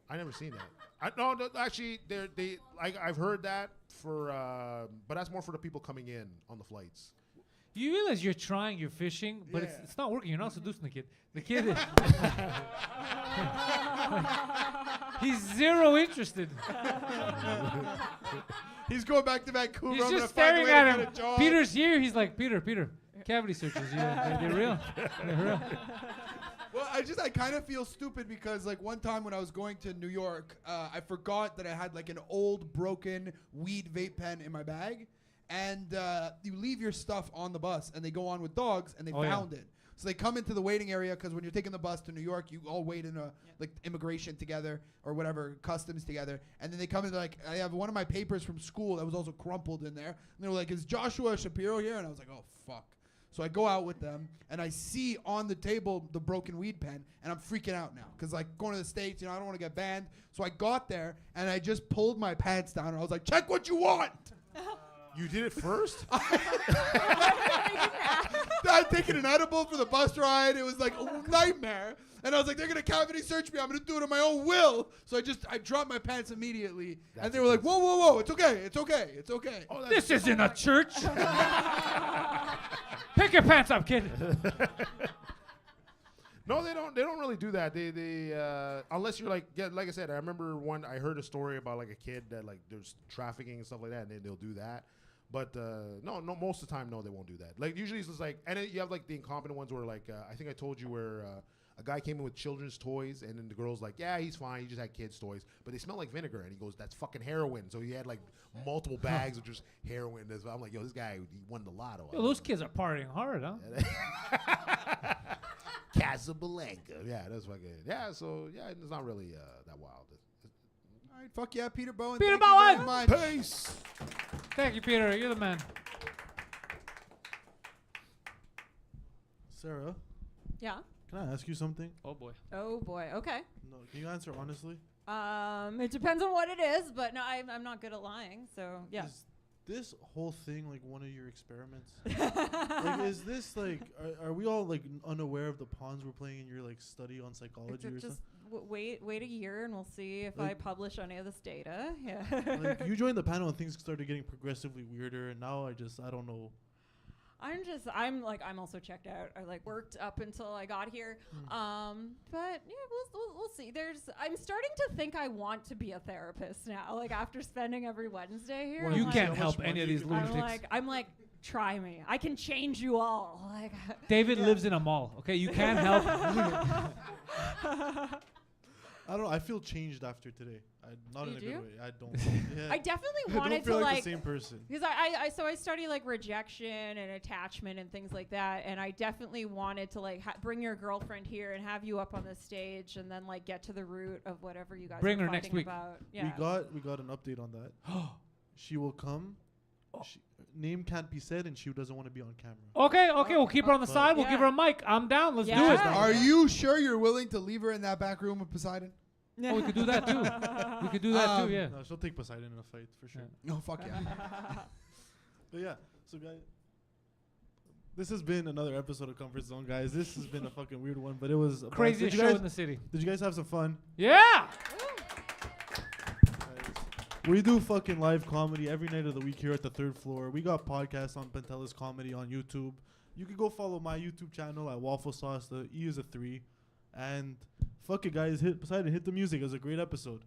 I never seen that. No, actually, they like I've heard that for, but that's more for the people coming in on the flights. You realize you're trying, you're fishing, but it's not working. You're not seducing the kid. The kid is he's zero interested. He's going back to Vancouver. He's I'm just gonna find a staring way at to him. get a job. Peter's here. He's like, Peter, cavity searches. They're real. They're real. Well, I kind of feel stupid because like one time when I was going to New York, I forgot that I had like an old broken weed vape pen in my bag, and you leave your stuff on the bus, and they go on with dogs, and they found it. So they come into the waiting area because when you're taking the bus to New York, you all wait in a like immigration together or whatever, customs together, and then they come in like, I have one of my papers from school that was also crumpled in there, and they were like, is Joshua Shapiro here? And I was like, oh fuck. So I go out with them, and I see on the table the broken weed pen, and I'm freaking out now. Because, like, going to the States, I don't want to get banned. So I got there, and I just pulled my pants down, and I was like, check what you want. You did it first? I'd taken an edible for the bus ride. It was, like, a nightmare. And I was like, they're going to cavity search me. I'm going to do it on my own will. So I dropped my pants immediately. And they were like, whoa. It's okay. Oh, This isn't a church. Pick your pants up, kid. No, they don't really do that. They unless you're like I said, I remember I heard a story about like a kid that like there's trafficking and stuff like that, and then they'll do that. But no, most of the time, no, they won't do that. Like usually it's just like, and then you have like the incompetent ones where like I think I told you where a guy came in with children's toys, and then the girl's like, yeah, he's fine, he just had kids' toys, but they smell like vinegar, and he goes, that's fucking heroin. So he had like multiple bags of just heroin. I'm like, yo, this guy, he won the lotto. Yo, those kids are partying hard, huh? Casablanca. Yeah, that's fucking. Yeah, so yeah, it's not really that wild. All right, fuck yeah, Peter Bowen. Peter Thank you Bowen! very much. Peace. Thank you, Peter. You're the man. Sarah, Yeah. can I ask you something? Oh boy. Oh boy. Okay. No, can you answer honestly? It depends on what it is, but no, I'm not good at lying. So yeah. Is this whole thing like one of your experiments? Like, is this like, are we all like unaware of the pawns we're playing in your like study on psychology or Just something? wait a year and we'll see if I Like- publish any of this data. Yeah. Like you joined the panel and things started getting progressively weirder, and now I don't know. I'm also checked out. I like worked up until I got here. But yeah, we'll see. I'm starting to think I want to be a therapist now. Like after spending every Wednesday here. You I'm can't like, help any of these lunatics. I'm like, try me. I can change you all. Like David lives in a mall. Okay, you can't help. I don't know. I feel changed after today. Not in a do? good way. I don't. Yeah. I definitely I don't wanted feel to like the same person. because I study like rejection and attachment and things like that, and I definitely wanted to like bring your girlfriend here and have you up on the stage and then like get to the root of whatever you guys Bring are her next fighting week. about. Yeah. We got an update on that. She will come. Name can't be said, and she doesn't want to be on camera. Okay, we'll keep her on the side. We'll give her a mic. I'm down. Let's do it. Are you sure you're willing to leave her in that back room with Poseidon? Oh, we could do that too. We could do that too. Yeah. No, she'll take Poseidon in a fight for sure. No, fuck yeah. But yeah, so guys, this has been another episode of Comfort Zone, guys. This has been a fucking weird one, but it was a blast. Craziest show in the city. Did you guys have some fun? Yeah. We do fucking live comedy every night of the week here at the third floor. We got podcasts on Pantelis Comedy on YouTube. You can go follow my YouTube channel at Waffle Sauce. The E is a 3. And fuck it, guys. Hit Poseidon. Hit the music. It was a great episode.